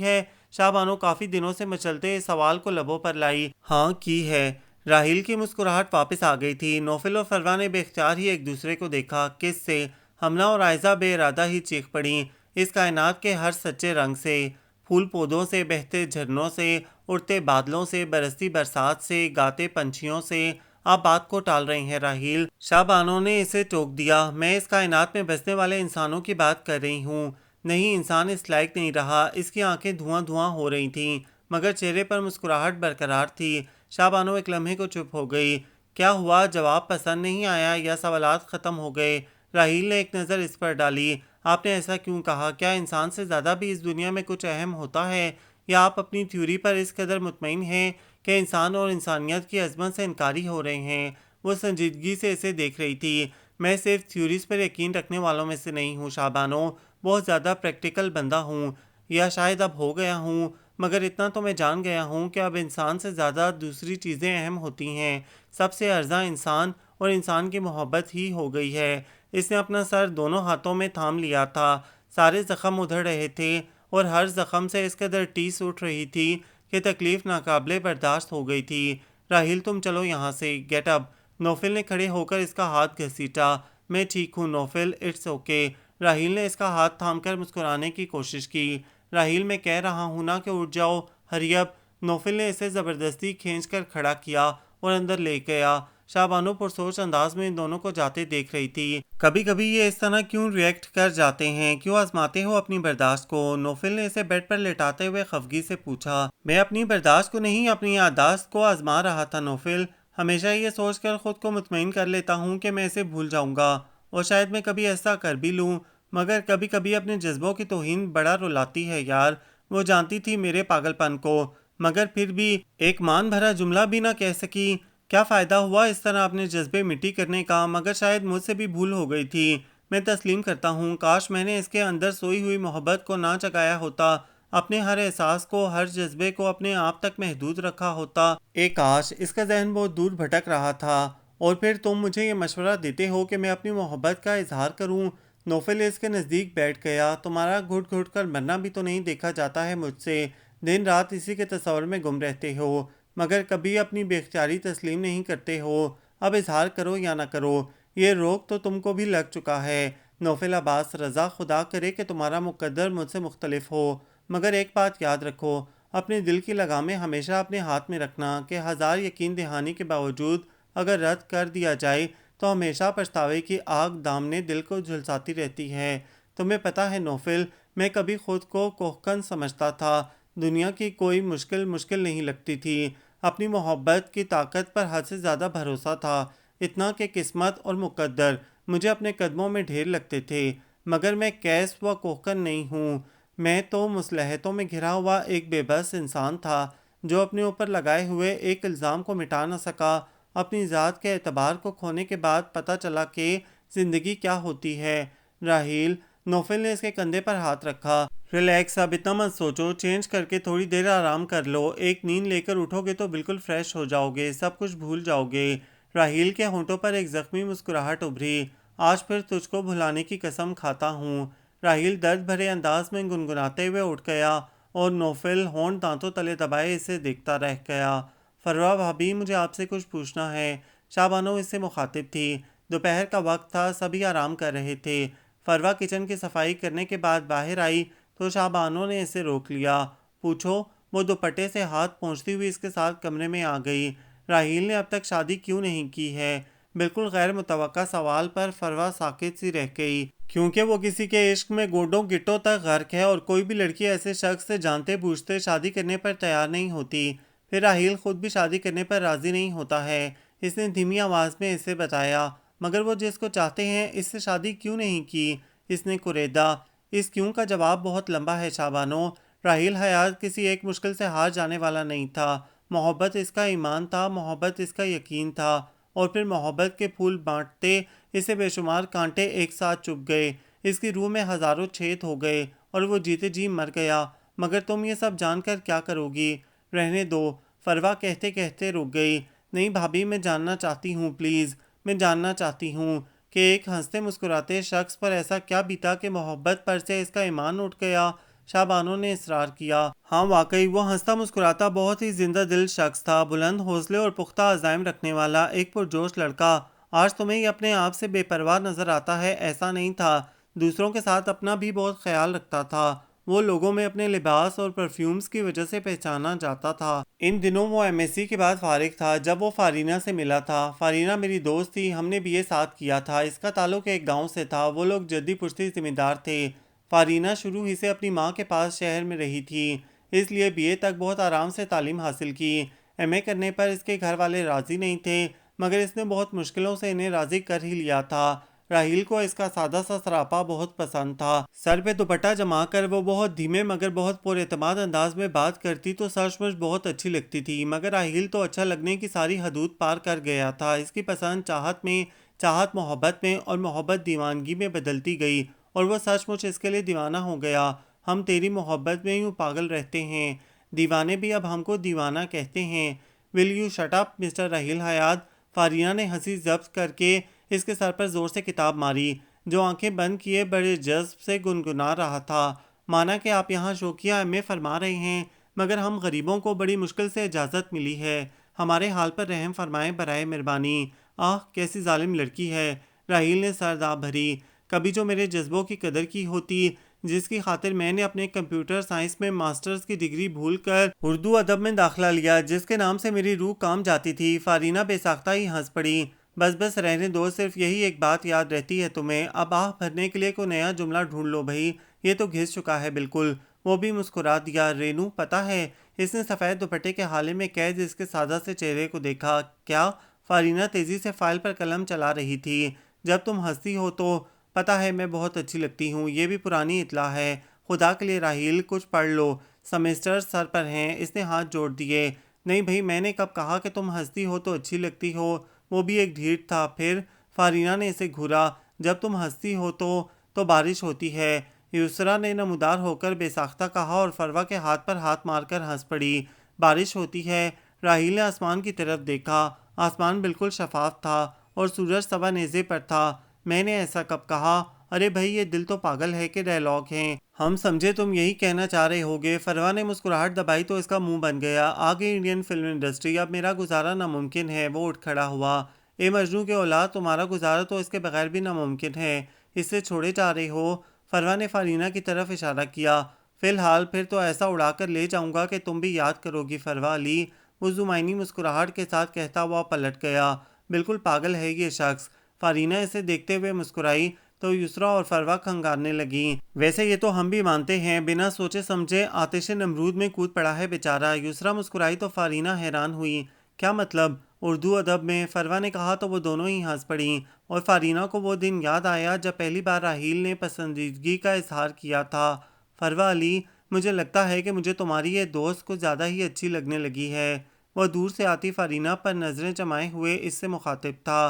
ہے؟ شاہ بانو کافی دنوں سے مچلتے اس سوال کو لبوں پر لائی۔ ہاں کی ہے۔ راحیل کی مسکراہٹ واپس آ گئی تھی۔ نوفل اور فروا نے بے اختیار ہی ایک دوسرے کو دیکھا۔ کس سے؟ ہمنا اور عائزہ بے ارادہ ہی چیخ پڑیں۔ اس کائنات کے ہر سچے رنگ سے، پھول پودوں سے، بہتے جھرنوں سے، اڑتے بادلوں سے، برستی برسات سے، گاتے پنچھیوں سے۔ آپ بات کو ٹال رہی ہیں راحیل۔ شاہ بانو نے اسے ٹوک دیا۔ میں اس کائنات میں بسنے والے انسانوں کی بات کر رہی ہوں۔ نہیں، انسان اس لائق نہیں رہا۔ اس کی آنکھیں دھواں دھواں ہو رہی تھیں، مگر چہرے پر مسکراہٹ برقرار تھی۔ شاہ بانو ایک لمحے کو چپ ہو گئی۔ کیا ہوا؟ جواب پسند نہیں آیا یا سوالات ختم ہو گئے؟ راحیل نے ایک نظر اس پر ڈالی۔ آپ نے ایسا کیوں کہا؟ کیا انسان سے زیادہ بھی اس دنیا میں کچھ اہم ہوتا ہے، یا آپ اپنی تھیوری پر اس قدر مطمئن ہیں کہ انسان اور انسانیت کی عظمت سے انکاری ہو رہے ہیں؟ وہ سنجیدگی سے اسے دیکھ رہی تھی۔ میں صرف تھیوریز پر یقین رکھنے والوں میں سے نہیں ہوں شاہ بانو، بہت زیادہ پریکٹیکل بندہ ہوں، یا شاید اب ہو گیا ہوں۔ مگر اتنا تو میں جان گیا ہوں کہ اب انسان سے زیادہ دوسری چیزیں اہم ہوتی ہیں۔ سب سے ارزاں انسان اور انسان کی محبت ہی ہو گئی ہے۔ اس نے اپنا سر دونوں ہاتھوں میں تھام لیا تھا۔ سارے زخم ادھڑ رہے تھے اور ہر زخم سے اس قدر ٹیس اٹھ رہی تھی کہ تکلیف ناقابل برداشت ہو گئی تھی۔ راحیل تم چلو یہاں سے، گیٹ اپ۔ نوفل نے کھڑے ہو کر اس کا ہاتھ گھسیٹا۔ میں ٹھیک ہوں نوفل، اٹس اوکے۔ راحیل نے اس کا ہاتھ تھام کر مسکرانے کی کوشش کی۔ راحیل میں کہہ رہا ہوں نا کہ اٹھ جاؤ، ہری اپ۔ نوفل نے اسے زبردستی کھینچ کر کھڑا کیا اور اندر لے گیا۔ شاہ بانو پرسوچ انداز میں ان دونوں کو جاتے دیکھ رہی تھی۔ کبھی کبھی یہ اس طرح کیوں ریئیکٹ کر جاتے ہیں؟ کیوں آزماتے ہو اپنی برداشت کو؟ نوفل نے اسے بیڈ پر لٹاتے ہوئے خفگی سے پوچھا۔ میں اپنی برداشت کو نہیں، اپنی یادداشت کو آزما رہا تھا نوفل۔ ہمیشہ یہ سوچ کر خود کو مطمئن کر لیتا ہوں کہ میں اسے بھول جاؤں گا، اور شاید میں کبھی ایسا کر بھی لوں، مگر کبھی کبھی اپنے جذبوں کی توہین بڑا رلاتی ہے یار۔ وہ جانتی تھی میرے پاگل پن کو، مگر پھر بھی ایک مان بھرا جملہ بھی نہ کہہ سکی۔ کیا فائدہ ہوا اس طرح اپنے جذبے مٹی کرنے کا؟ مگر شاید مجھ سے بھی بھول ہو گئی تھی۔ میں تسلیم کرتا ہوں، کاش میں نے اس کے اندر سوئی ہوئی محبت کو نہ جگایا ہوتا، اپنے ہر احساس کو، ہر جذبے کو اپنے آپ تک محدود رکھا ہوتا۔ ایک کاش اس کا ذہن بہت دور بھٹک رہا تھا، اور پھر تم مجھے یہ مشورہ دیتے ہو کہ میں اپنی محبت کا اظہار کروں۔ نوفل اس کے نزدیک بیٹھ گیا۔ تمہارا گھٹ گھٹ کر مرنا بھی تو نہیں دیکھا جاتا ہے مجھ سے، دن رات اسی کے تصور میں گم رہتے ہو، مگر کبھی اپنی بے اختیاری تسلیم نہیں کرتے ہو۔ اب اظہار کرو یا نہ کرو، یہ روگ تو تم کو بھی لگ چکا ہے۔ نوفل عباس رضا، خدا کرے کہ تمہارا مقدر مجھ سے مختلف ہو، مگر ایک بات یاد رکھو، اپنے دل کی لگامیں ہمیشہ اپنے ہاتھ میں رکھنا، کہ ہزار یقین دہانی کے باوجود اگر رد کر دیا جائے تو ہمیشہ پچھتاوے کی آگ دامنے دل کو جھلساتی رہتی ہے۔ تمہیں پتہ ہے نوفل، میں کبھی خود کو کوہکن سمجھتا تھا، دنیا کی کوئی مشکل نہیں لگتی تھی، اپنی محبت کی طاقت پر حد سے زیادہ بھروسہ تھا، اتنا کہ قسمت اور مقدر مجھے اپنے قدموں میں ڈھیر لگتے تھے، مگر میں کیس و کوہکن نہیں ہوں۔ میں تو مصلحتوں میں گھرا ہوا ایک بے بس انسان تھا، جو اپنے اوپر لگائے ہوئے ایک الزام کو مٹا نہ سکا۔ اپنی ذات کے اعتبار کو کھونے کے بعد پتہ چلا کہ زندگی کیا ہوتی ہے۔ راحیل، نوفل نے اس کے کندھے پر ہاتھ رکھا۔ ریلیکس، اب اتنا مت سوچو، چینج کر کے تھوڑی دیر آرام کر لو، ایک نیند لے کر اٹھو گے تو بالکل فریش ہو جاؤ گے، سب کچھ بھول جاؤ گے۔ راحیل کے ہونٹوں پر ایک زخمی مسکراہٹ ابھری۔ آج پھر تجھ کو بھلانے کی قسم کھاتا ہوں۔ راحیل درد بھرے انداز میں گنگناتے ہوئے اٹھ گیا، اور نوفل ہونٹ دانتوں تلے دبائے اسے دیکھتا رہ گیا۔ فروہ بھابی، مجھے آپ سے کچھ پوچھنا ہے۔ شاہ بانو اس سے مخاطب تھی۔ دوپہر کا وقت تھا، سبھی آرام کر رہے تھے۔ فروہ کچن کی صفائی کرنے کے بعد باہر آئی تو شاہ بانو نے اسے روک لیا۔ پوچھو؟ وہ دوپٹے سے ہاتھ پہنچتی ہوئی اس کے ساتھ کمرے میں آ گئی۔ راحیل نے اب تک شادی کیوں نہیں کی ہے؟ بالکل غیر متوقع سوال پر فروہ ساکت سی رہ گئی، کیونکہ وہ کسی کے عشق میں گوڈوں گٹوں تک غرق ہے، اور کوئی بھی لڑکی ایسے شخص سے جانتے بوجھتے شادی کرنے پر تیار نہیں ہوتی۔ پھر راحیل خود بھی شادی کرنے پر راضی نہیں ہوتا ہے، اس نے دھیمی آواز میں اسے بتایا۔ مگر وہ جس کو چاہتے ہیں اس سے شادی کیوں نہیں کی؟ اس نے کوریدا۔ اس کیوں کا جواب بہت لمبا ہے شاہ بانو۔ راحیل حیات کسی ایک مشکل سے ہار جانے والا نہیں تھا۔ محبت اس کا ایمان تھا، محبت اس کا یقین تھا، اور پھر محبت کے پھول بانٹتے اسے بے شمار کانٹے ایک ساتھ چبھ گئے، اس کی روح میں ہزاروں چھید ہو گئے، اور وہ جیتے جی مر گیا۔ مگر تم یہ سب جان کر کیا کرو گی؟ رہنے دو، فروہ کہتے کہتے رک گئی۔ نہیں بھابی، میں جاننا چاہتی ہوں، پلیز، میں جاننا چاہتی ہوں کہ ایک ہنستے مسکراتے شخص پر ایسا کیا بیتا کہ محبت پر سے اس کا ایمان اٹھ گیا؟ شاہ بانو نے اصرار کیا۔ ہاں واقعی وہ ہنستا مسکراتا بہت ہی زندہ دل شخص تھا، بلند حوصلے اور پختہ عزائم رکھنے والا ایک پرجوش لڑکا۔ آج تمہیں یہ اپنے آپ سے بے پرواہ نظر آتا ہے، ایسا نہیں تھا۔ دوسروں کے ساتھ اپنا بھی بہت خیال رکھتا تھا، وہ لوگوں میں اپنے لباس اور پرفیومز کی وجہ سے پہچانا جاتا تھا۔ ان دنوں وہ ایم ایس سی کے بعد فارغ تھا جب وہ فارینہ سے ملا تھا۔ فارینہ میری دوست تھی، ہم نے بی اے ساتھ کیا تھا، اس کا تعلق ایک گاؤں سے تھا، وہ لوگ جدی پشتی ذمہ دار تھے۔ فارینہ شروع ہی سے اپنی ماں کے پاس شہر میں رہی تھی، اس لیے بی اے تک بہت آرام سے تعلیم حاصل کی۔ ایم اے کرنے پر اس کے گھر والے راضی نہیں تھے، مگر اس نے بہت مشکلوں سے انہیں راضی کر ہی لیا تھا۔ راحیل کو اس کا سادہ سا سراپا بہت پسند تھا۔ سر پہ دوپٹہ جما کر وہ بہت دھیمے مگر بہت پر اعتماد انداز میں بات کرتی تو سچ مچ بہت اچھی لگتی تھی، مگر راحیل تو اچھا لگنے کی ساری حدود پار کر گیا تھا۔ اس کی پسند چاہت میں، چاہت محبت میں، اور محبت دیوانگی میں بدلتی گئی، اور وہ سچ مچ اس کے لیے دیوانہ ہو گیا۔ ہم تیری محبت میں یوں پاگل رہتے ہیں۔ دیوانے بھی اب ہم کو دیوانہ کہتے ہیں۔ Will you shut up mister Raheel Hayat? Fareena نے ہنسی ضبط کر کے اس کے سر پر زور سے کتاب ماری، جو آنکھیں بند کیے بڑے جذب سے گنگنا رہا تھا۔ مانا کہ آپ یہاں شوقیہ ایم فرما رہے ہیں، مگر ہم غریبوں کو بڑی مشکل سے اجازت ملی ہے، ہمارے حال پر رحم فرمائیں برائے مہربانی۔ آہ کیسی ظالم لڑکی ہے، راحیل نے سر داب بھری۔ کبھی جو میرے جذبوں کی قدر کی ہوتی، جس کی خاطر میں نے اپنے کمپیوٹر سائنس میں ماسٹرز کی ڈگری بھول کر اردو ادب میں داخلہ لیا، جس کے نام سے میری روح کام جاتی تھی۔ فارینہ بے ساختہ ہی ہنس پڑی۔ بس بس رہنے دو، صرف یہی ایک بات یاد رہتی ہے تمہیں، اب آہ بھرنے کے لیے کوئی نیا جملہ ڈھونڈ لو بھائی، یہ تو گھس چکا ہے بالکل۔ وہ بھی مسکرا دیا۔ رینو پتہ ہے، اس نے سفید دوپٹے کے حالے میں قید اس کے سادہ سے چہرے کو دیکھا۔ کیا؟ فارینہ تیزی سے فائل پر قلم چلا رہی تھی۔ جب تم ہنستی ہو تو پتہ ہے میں بہت اچھی لگتی ہوں، یہ بھی پرانی اطلاع ہے۔ خدا کے لیے راحیل کچھ پڑھ لو، سیمسٹر سر پر ہیں۔ اس نے ہاتھ جوڑ دیے۔ نہیں بھائی، میں نے کب کہا کہ تم ہنستی ہو تو اچھی لگتی ہو؟ وہ بھی ایک ڈھیٹ تھا۔ پھر فارینہ نے اسے گھورا۔ جب تم ہنستی ہو تو بارش ہوتی ہے، یسرا نے نمودار ہو کر بے ساختہ کہا اور فروا کے ہاتھ پر ہاتھ مار کر ہنس پڑی۔ بارش ہوتی ہے؟ راحیل نے آسمان کی طرف دیکھا۔ آسمان بالکل شفاف تھا اور سورج سوا نیزے پر تھا۔ میں نے ایسا کب کہا؟ ارے بھائی، یہ دل تو پاگل ہے کہ ڈائلاگ ہیں، ہم سمجھے تم یہی کہنا چاہ رہے ہوگے۔ فروا نے مسکراہٹ دبائی تو اس کا منہ بن گیا۔ آگے انڈین فلم انڈسٹری، اب میرا گزارا ناممکن ہے۔ وہ اٹھ کھڑا ہوا۔ اے مجنوں کے اولاد، تمہارا گزارا تو اس کے بغیر بھی ناممکن ہے، اس سے چھوڑے جا رہے ہو؟ فروا نے فارینہ کی طرف اشارہ کیا۔ فی الحال پھر تو ایسا اڑا کر لے جاؤں گا کہ تم بھی یاد کرو گی فروا علی، وہ زمینی مسکراہٹ کے ساتھ کہتا ہوا پلٹ گیا۔ بالکل پاگل ہے یہ شخص۔ فارینہ اسے دیکھتے ہوئے مسکرائی تو یسرا اور فروا کھنگارنے لگیں۔ ویسے یہ تو ہم بھی مانتے ہیں، بنا سوچے سمجھے آتش نمرود میں کود پڑا ہے بیچارہ۔ یسرا مسکرائی تو فارینہ حیران ہوئی۔ کیا مطلب؟ اردو ادب میں؟ فروا نے کہا تو وہ دونوں ہی ہنس پڑیں، اور فارینہ کو وہ دن یاد آیا جب پہلی بار راحیل نے پسندیدگی کا اظہار کیا تھا۔ فروا علی، مجھے لگتا ہے کہ مجھے تمہاری یہ دوست کچھ زیادہ ہی اچھی لگنے لگی ہے۔ وہ دور سے آتی فارینہ پر نظریں جمائے ہوئے اس سے مخاطب تھا۔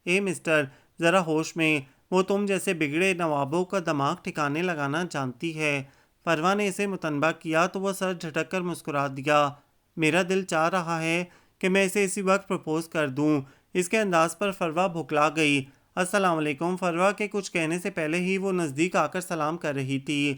اے مسٹر، ذرا ہوش میں، وہ تم جیسے بگڑے نوابوں کا دماغ ٹھکانے لگانا جانتی ہے۔ فروا نے اسے متنبہ کیا تو وہ سر جھٹک کر مسکرا دیا۔ میرا دل چاہ رہا ہے کہ میں اسے اسی وقت پرپوز کر دوں۔ اس کے انداز پر فروا بھکلا گئی۔ السلام علیکم۔ فروا کے کچھ کہنے سے پہلے ہی وہ نزدیک آ کر سلام کر رہی تھی۔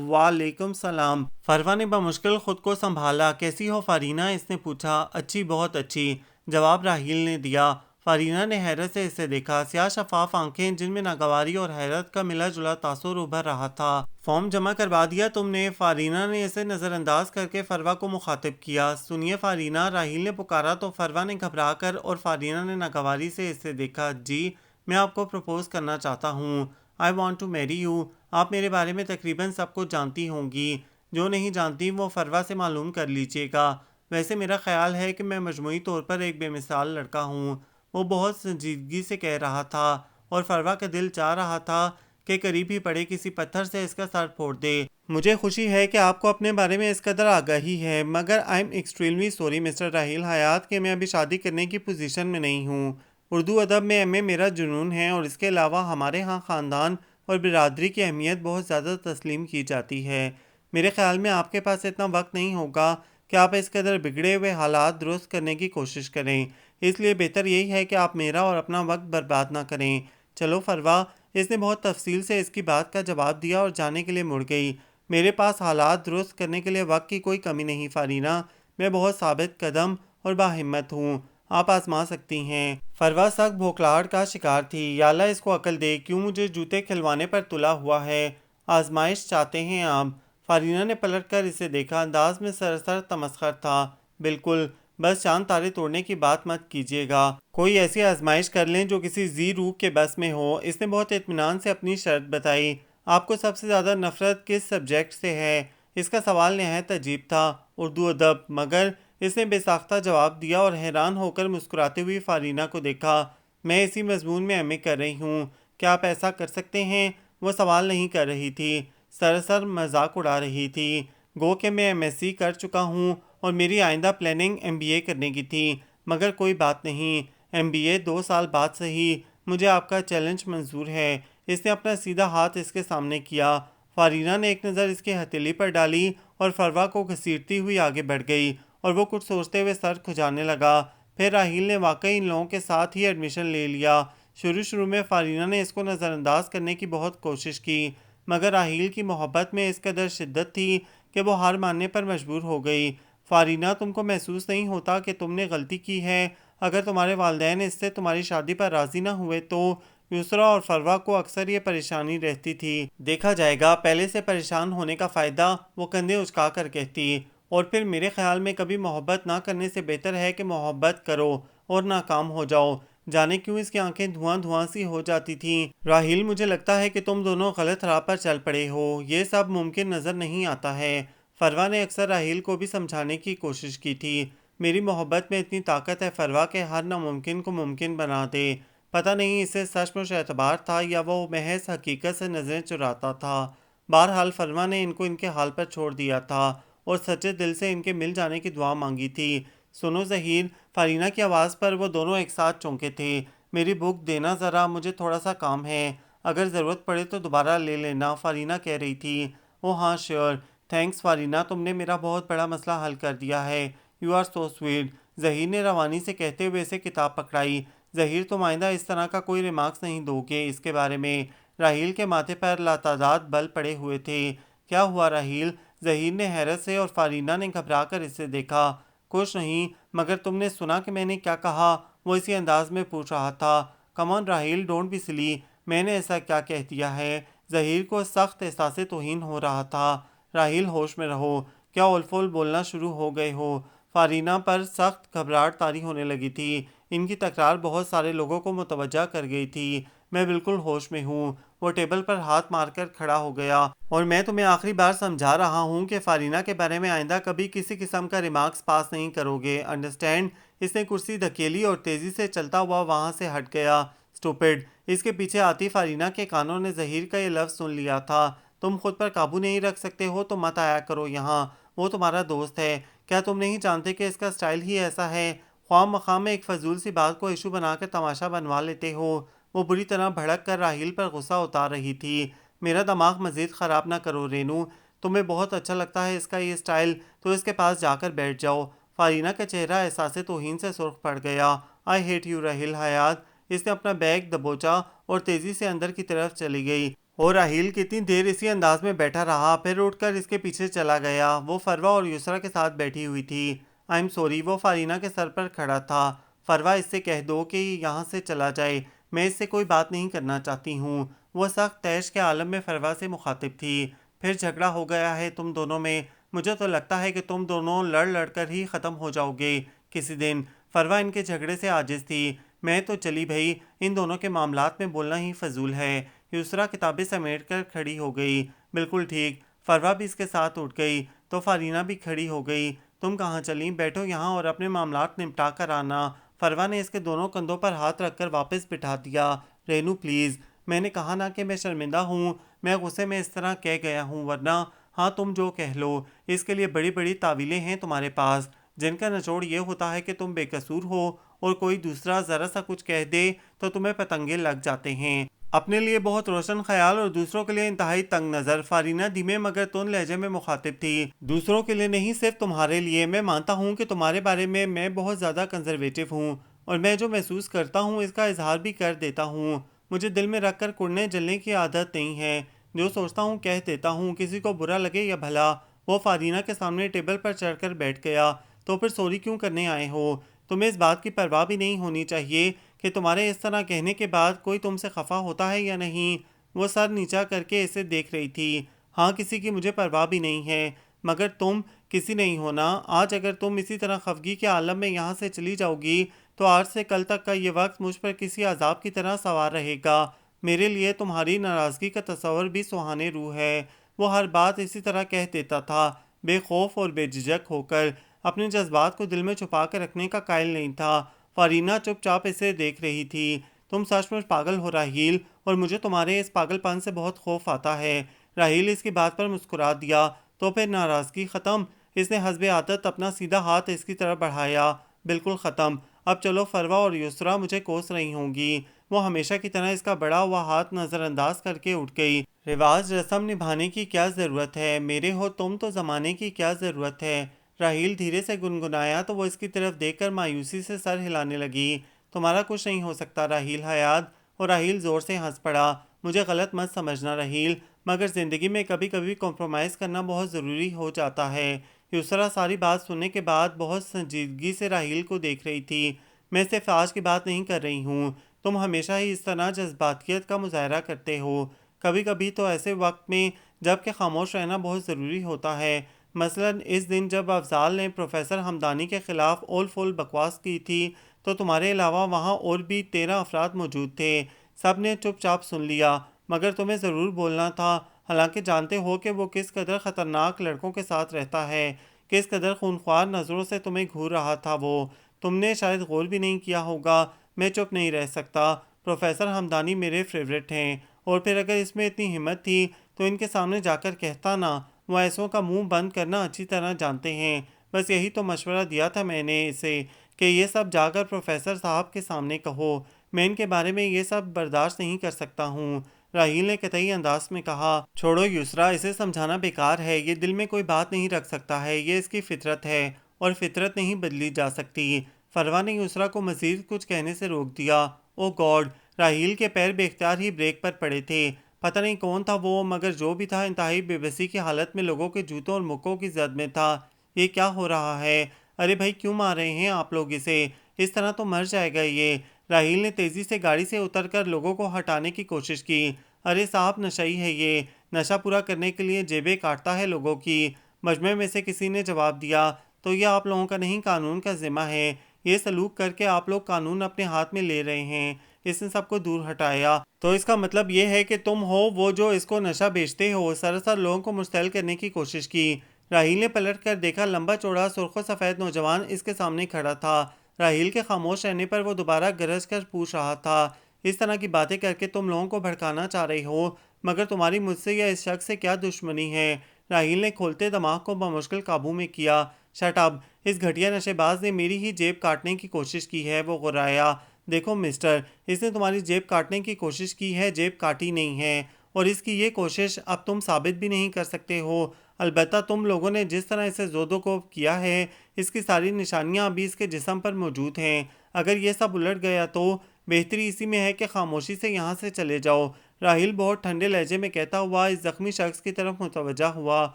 وعلیکم السلام۔ فروا نے بمشکل خود کو سنبھالا۔ کیسی ہو فارینہ؟ اس نے پوچھا۔ اچھی، بہت اچھی، جواب راحیل نے دیا۔ فارینہ نے حیرت سے اسے دیکھا۔ سیاہ شفاف آنکھیں جن میں ناگواری اور حیرت کا ملا جلا تاثر ابھر رہا تھا۔ فارم جمع کروا دیا تم نے؟ فارینہ نے اسے نظر انداز کر کے فروا کو مخاطب کیا۔ سنیے فارینہ، راحیل نے پکارا تو فروا نے گھبرا کر اور فارینہ نے ناگواری سے اسے دیکھا۔ جی، میں آپ کو پرپوز کرنا چاہتا ہوں۔ I want to marry you۔ آپ میرے بارے میں تقریباً سب کچھ جانتی ہوں گی، جو نہیں جانتی وہ فروا سے معلوم کر لیجیے گا۔ ویسے میرا خیال ہے کہ میں مجموعی طور پر ایک بے مثال لڑکا ہوں، وہ بہت سنجیدگی سے کہہ رہا تھا، اور فروا کا دل چاہ رہا تھا کہ قریب ہی پڑے کسی پتھر سے اس کا سر پھوڑ دے۔ مجھے خوشی ہے کہ آپ کو اپنے بارے میں اس قدر آگاہی ہے، مگر I'm extremely sorry mister Raheel حیات کہ میں ابھی شادی کرنے کی پوزیشن میں نہیں ہوں۔ اردو ادب میں ایم اے میرا جنون ہے، اور اس کے علاوہ ہمارے ہاں خاندان اور برادری کی اہمیت بہت زیادہ تسلیم کی جاتی ہے۔ میرے خیال میں آپ کے پاس اتنا وقت نہیں ہوگا کہ آپ اس قدر بگڑے ہوئے حالات درست کرنے کی کوشش کریں، اس لیے بہتر یہی ہے کہ آپ میرا اور اپنا وقت برباد نہ کریں۔ چلو فروا، اس نے بہت تفصیل سے اس کی بات کا جواب دیا اور جانے کے لیے مڑ گئی۔ میرے پاس حالات درست کرنے کے لیے وقت کی کوئی کمی نہیں فارینہ، میں بہت ثابت قدم اور باہمت ہوں، آپ آزما سکتی ہیں۔ فروا سخت بھوکلاہٹ کا شکار تھی۔ یا اللہ اس کو عقل دے، کیوں مجھے جوتے کھلوانے پر تلا ہوا ہے؟ آزمائش چاہتے ہیں آپ؟ فارینہ نے پلٹ کر اسے دیکھا، انداز میں سراسر تمسخر تھا۔ بالکل، بس چاند تارے توڑنے کی بات مت کیجیے گا، کوئی ایسی آزمائش کر لیں جو کسی ذی روح کے بس میں ہو۔ اس نے بہت اطمینان سے اپنی شرط بتائی۔ آپ کو سب سے زیادہ نفرت کس سبجیکٹ سے ہے؟ اس کا سوال نہایت عجیب تھا۔ اردو ادب، مگر اس نے بے ساختہ جواب دیا اور حیران ہو کر مسکراتی ہوئی فارینہ کو دیکھا۔ میں اسی مضمون میں ایم اے کر رہی ہوں، کیا آپ ایسا کر سکتے ہیں؟ وہ سوال نہیں کر رہی تھی، سراسر مذاق اڑا رہی تھی۔ گو کہ میں ایم ایس سی کر چکا ہوں اور میری آئندہ پلاننگ ایم بی اے کرنے کی تھی، مگر کوئی بات نہیں، ایم بی اے 2 سال بعد صحیح، مجھے آپ کا چیلنج منظور ہے۔ اس نے اپنا سیدھا ہاتھ اس کے سامنے کیا۔ فارینہ نے ایک نظر اس کی ہتھیلی پر ڈالی اور فروا کو گھسیٹتی ہوئی آگے بڑھ گئی اور وہ کچھ سوچتے ہوئے سر کھجانے لگا۔ پھر راحیل نے واقعی ان لوگوں کے ساتھ ہی ایڈمیشن لے لیا۔ شروع میں فارینہ نے اس کو نظر انداز کرنے کی بہت کوشش کی، مگر راحیل کی محبت میں اس قدر شدت تھی کہ وہ ہار ماننے پر مجبور ہو گئی۔ فارینہ، تم کو محسوس نہیں ہوتا کہ تم نے غلطی کی ہے؟ اگر تمہارے والدین اس سے تمہاری شادی پر راضی نہ ہوئے تو یسرا اور فروا کو اکثر یہ پریشانی رہتی تھی۔ دیکھا جائے گا، پہلے سے پریشان ہونے کا فائدہ، وہ کندھے اچکا کر کہتی، اور پھر میرے خیال میں کبھی محبت نہ کرنے سے بہتر ہے کہ محبت کرو اور ناکام ہو جاؤ۔ جانے کیوں اس کی آنکھیں دھواں دھواں سی ہو جاتی تھیں۔ راحیل، مجھے لگتا ہے کہ تم دونوں غلط راہ پر چل پڑے ہو، یہ سب ممکن نظر نہیں آتا ہے۔ فروا نے اکثر راحیل کو بھی سمجھانے کی کوشش کی تھی، میری محبت میں اتنی طاقت ہے فروا کہ ہر ناممکن کو ممکن بنا دے۔ پتہ نہیں اسے سچ مچ اعتبار تھا یا وہ محض حقیقت سے نظریں چراتا تھا۔ بہرحال فروا نے ان کو ان کے حال پر چھوڑ دیا تھا اور سچے دل سے ان کے مل جانے کی دعا مانگی تھی۔ سنو ظہیر، فارینہ کی آواز پر وہ دونوں ایک ساتھ چونکے تھے۔ میری بک دینا ذرا، مجھے تھوڑا سا کام ہے، اگر ضرورت پڑے تو دوبارہ لے لینا، فارینہ کہہ رہی تھی۔ او ہاں شیور، تھینکس فارینہ، تم نے میرا بہت بڑا مسئلہ حل کر دیا ہے، you are so sweet. Zaheer نے روانی سے کہتے ہوئے اسے کتاب پکڑائی۔ ظہیر، تم آئندہ اس طرح کا کوئی ریمارکس نہیں دو گے اس کے بارے میں۔ راحیل کے ماتھے پر لاتعداد بل پڑے ہوئے تھے۔ کیا ہوا راحیل؟ ظہیر نے حیرت سے اور فارینہ نے گھبرا کر اسے دیکھا۔ کچھ نہیں، مگر تم نے سنا کہ میں نے کیا کہا؟ وہ اسی انداز میں پوچھ رہا تھا۔ کم آن راحیل، ڈونٹ بی سلی، میں نے ایسا کیا کہہ دیا ہے؟ ظہیر کو سخت احساس توہین ہو رہا تھا۔ راحیل، ہوش میں رہو، کیا اول فول بولنا شروع ہو گئے ہو؟ فارینہ پر سخت گھبراہٹ طاری ہونے لگی تھی۔ ان کی تکرار بہت سارے لوگوں کو متوجہ کر گئی تھی۔ میں بالکل ہوش میں ہوں۔ وہ ٹیبل پر ہاتھ مار کر کھڑا ہو گیا۔ اور میں تمہیں آخری بار سمجھا رہا ہوں کہ فارینہ کے بارے میں آئندہ کبھی کسی قسم کا ریمارکس پاس نہیں کرو گے، انڈرسٹینڈ؟ اس نے کرسی دھکیلی اور تیزی سے چلتا ہوا وہاں سے ہٹ گیا۔ اسٹوپڈ! اس کے پیچھے آتی فارینہ کے کانوں نے ظہیر کا یہ لفظ سن لیا تھا۔ تم خود پر قابو نہیں رکھ سکتے ہو تو مت آیا کرو یہاں، وہ تمہارا دوست ہے۔ کیا تم نہیں جانتے کہ اس کا سٹائل ہی ایسا ہے؟ خواہ مخواہ میں ایک فضول سی بات کو ایشو بنا کر تماشا بنوا لیتے ہو۔ وہ بری طرح بھڑک کر راحیل پر غصہ اتار رہی تھی۔ میرا دماغ مزید خراب نہ کرو رینو، تمہیں بہت اچھا لگتا ہے اس کا یہ سٹائل، تو اس کے پاس جا کر بیٹھ جاؤ۔ فارینہ کا چہرہ احساس توہین سے سرخ پڑ گیا۔ آئی ہیٹ یو راحیل حیات۔ اس نے اپنا بیگ دبوچا اور تیزی سے اندر کی طرف چلی گئی، اور راحیل کتنی دیر اسی انداز میں بیٹھا رہا، پھر اٹھ کر اس کے پیچھے چلا گیا۔ وہ فروا اور یسرا کے ساتھ بیٹھی ہوئی تھی۔ آئی ایم سوری، وہ فارینہ کے سر پر کھڑا تھا۔ فروا، اس سے کہہ دو کہ یہاں سے چلا جائے، میں اس سے کوئی بات نہیں کرنا چاہتی ہوں۔ وہ سخت طیش کے عالم میں فروا سے مخاطب تھی۔ پھر جھگڑا ہو گیا ہے تم دونوں میں؟ مجھے تو لگتا ہے کہ تم دونوں لڑ لڑ کر ہی ختم ہو جاؤ گے کسی دن۔ فروا ان کے جھگڑے سے عاجز تھی۔ میں تو چلی بھائی، ان دونوں کے معاملات میں بولنا ہی فضول ہے۔ یسرا کتابیں سمیٹ کر کھڑی ہو گئی۔ بالکل ٹھیک۔ فروا بھی اس کے ساتھ اٹھ گئی تو فارینہ بھی کھڑی ہو گئی۔ تم کہاں چلیں؟ بیٹھو یہاں اور اپنے معاملات نمٹا کر آنا۔ فروا نے اس کے دونوں کندھوں پر ہاتھ رکھ کر واپس بٹھا دیا۔ رینو پلیز، میں نے کہا نا کہ میں شرمندہ ہوں، میں غصے میں اس طرح کہہ گیا ہوں، ورنہ ہاں تم جو کہہ لو، اس کے لیے بڑی بڑی تعویلیں ہیں تمہارے پاس، جن کا نچوڑ یہ ہوتا ہے کہ تم بے قصور ہو اور کوئی دوسرا ذرا سا کچھ کہہ دے تو تمہیں پتنگے لگ جاتے ہیں۔ اپنے لیے بہت روشن خیال اور دوسروں کے لیے انتہائی تنگ نظر۔ فارینہ دھیمے مگر تند لہجے میں مخاطب تھی۔ دوسروں کے لیے نہیں، صرف تمہارے لیے۔ میں مانتا ہوں کہ تمہارے بارے میں بہت زیادہ کنزرویٹو ہوں، اور میں جو محسوس کرتا ہوں اس کا اظہار بھی کر دیتا ہوں۔ مجھے دل میں رکھ کر کڑنے جلنے کی عادت نہیں ہے، جو سوچتا ہوں کہہ دیتا ہوں، کسی کو برا لگے یا بھلا۔ وہ فارینہ کے سامنے ٹیبل پر چڑھ کر بیٹھ گیا۔ تو پھر سوری کیوں کرنے آئے ہو؟ تمہیں اس بات کی پرواہ بھی نہیں ہونی چاہیے کہ تمہارے اس طرح کہنے کے بعد کوئی تم سے خفا ہوتا ہے یا نہیں۔ وہ سر نیچا کر کے اسے دیکھ رہی تھی۔ ہاں، کسی کی مجھے پرواہ بھی نہیں ہے، مگر تم کسی نہیں ہونا۔ آج اگر تم اسی طرح خفگی کے عالم میں یہاں سے چلی جاؤ گی تو آج سے کل تک کا یہ وقت مجھ پر کسی عذاب کی طرح سوار رہے گا۔ میرے لیے تمہاری ناراضگی کا تصور بھی سہانے روح ہے۔ وہ ہر بات اسی طرح کہہ دیتا تھا، بے خوف اور بے جھجک ہو کر، اپنے جذبات کو دل میں چھپا کر رکھنے کا قائل نہیں تھا۔ فارینہ چپ چاپ اسے دیکھ رہی تھی۔ تم سچ مچ پاگل ہو راحیل، اور مجھے تمہارے اس پاگل پن سے بہت خوف آتا ہے۔ راحیل اس کی بات پر مسکرا دیا۔ تو پھر ناراضگی ختم؟ اس نے حسب عادت اپنا سیدھا ہاتھ اس کی طرف بڑھایا۔ بالکل ختم۔ اب چلو، فروا اور یسرا مجھے کوس رہی ہوں گی۔ وہ ہمیشہ کی طرح اس کا بڑا ہوا ہاتھ نظر انداز کر کے اٹھ گئی۔ رواج رسم نبھانے کی کیا ضرورت ہے، میرے ہو تم تو زمانے کی کیا ضرورت ہے۔ راہیل دھیرے سے گنگنایا تو وہ اس کی طرف دیکھ کر مایوسی سے سر ہلانے لگی۔ تمہارا کچھ نہیں ہو سکتا راہیل حیات۔ اور راہیل زور سے ہنس پڑا۔ مجھے غلط مت سمجھنا راہیل، مگر زندگی میں کبھی کبھی کمپرومائز کرنا بہت ضروری ہو جاتا ہے۔ یسرا ساری بات سننے کے بعد بہت سنجیدگی سے راہیل کو دیکھ رہی تھی۔ میں صرف آج کی بات نہیں کر رہی ہوں، تم ہمیشہ ہی اس طرح جذباتیت کا مظاہرہ کرتے ہو۔ کبھی کبھی تو ایسے وقت میں جب کہ خاموش رہنا بہت ضروری ہوتا ہے۔ مثلاً اس دن جب افضال نے پروفیسر حمدانی کے خلاف اول فول بکواس کی تھی تو تمہارے علاوہ وہاں اور بھی 13 افراد موجود تھے۔ سب نے چپ چاپ سن لیا، مگر تمہیں ضرور بولنا تھا، حالانکہ جانتے ہو کہ وہ کس قدر خطرناک لڑکوں کے ساتھ رہتا ہے، کس قدر خونخوار نظروں سے تمہیں گھور رہا تھا وہ۔ تم نے شاید غور بھی نہیں کیا ہوگا۔ میں چپ نہیں رہ سکتا۔ پروفیسر حمدانی میرے فیورٹ ہیں، اور پھر اگر اس میں اتنی ہمت تھی تو ان کے سامنے جا کر کہتا نا۔ وہ ایسوں کا منہ بند کرنا اچھی طرح جانتے ہیں۔ بس یہی تو مشورہ دیا تھا میں نے اسے کہ یہ سب جا کر پروفیسر صاحب کے سامنے کہو۔ میں ان کے بارے میں یہ سب برداشت نہیں کر سکتا ہوں۔ راہیل نے قطعی انداز میں کہا۔ چھوڑو یسرا، اسے سمجھانا بیکار ہے۔ یہ دل میں کوئی بات نہیں رکھ سکتا ہے، یہ اس کی فطرت ہے، اور فطرت نہیں بدلی جا سکتی۔ فروا نے یسرا کو مزید کچھ کہنے سے روک دیا۔ او گاڈ! راہیل کے پیر بے اختیار ہی بریک پر پڑے تھے۔ پتہ نہیں کون تھا وہ، مگر جو بھی تھا انتہائی بے بسی کی حالت میں لوگوں کے جوتوں اور مکوں کی زد میں تھا۔ یہ کیا ہو رہا ہے؟ ارے بھائی کیوں مار رہے ہیں آپ لوگ اسے؟ اس طرح تو مر جائے گا یہ۔ راہیل نے تیزی سے گاڑی سے اتر کر لوگوں کو ہٹانے کی کوشش کی۔ ارے صاحب نشئی ہے یہ، نشہ پورا کرنے کے لیے جیبیں کاٹتا ہے لوگوں کی۔ مجمع میں سے کسی نے جواب دیا۔ تو یہ آپ لوگوں کا نہیں، قانون کا ذمہ ہے۔ یہ سلوک کر کے آپ لوگ قانون اپنے ہاتھ میں لے رہے ہیں۔ اس نے سب کو دور ہٹایا۔ تو اس کا مطلب یہ ہے کہ تم ہو وہ جو اس کو نشہ بیچتے ہو۔ سراسر لوگوں کو مستعل کرنے کی کوشش کی۔ راہیل نے پلٹ کر دیکھا، لمبا چوڑا سرخ و سفید نوجوان اس کے سامنے کھڑا تھا۔ راہیل کے خاموش رہنے پر وہ دوبارہ گرج کر پوچھ رہا تھا، اس طرح کی باتیں کر کے تم لوگوں کو بھڑکانا چاہ رہے ہو، مگر تمہاری مجھ سے یا اس شخص سے کیا دشمنی ہے؟ راہیل نے کھولتے دماغ کو بمشکل قابو میں کیا۔ Shut up! اس گھٹیا نشے باز نے میری ہی جیب کاٹنے کی کوشش کی ہے، وہ غرایا۔ دیکھو مسٹر، اس نے تمہاری جیب کاٹنے کی کوشش کی ہے، جیب کاٹی نہیں ہے، اور اس کی یہ کوشش اب تم ثابت بھی نہیں کر سکتے ہو۔ البتہ تم لوگوں نے جس طرح اسے زود و کوب کیا ہے، اس کی ساری نشانیاں ابھی اس کے جسم پر موجود ہیں۔ اگر یہ سب الٹ گیا تو بہتری اسی میں ہے کہ خاموشی سے یہاں سے چلے جاؤ۔ راہیل بہت ٹھنڈے لہجے میں کہتا ہوا اس زخمی شخص کی طرف متوجہ ہوا۔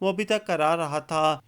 وہ ابھی تک کرا رہا تھا۔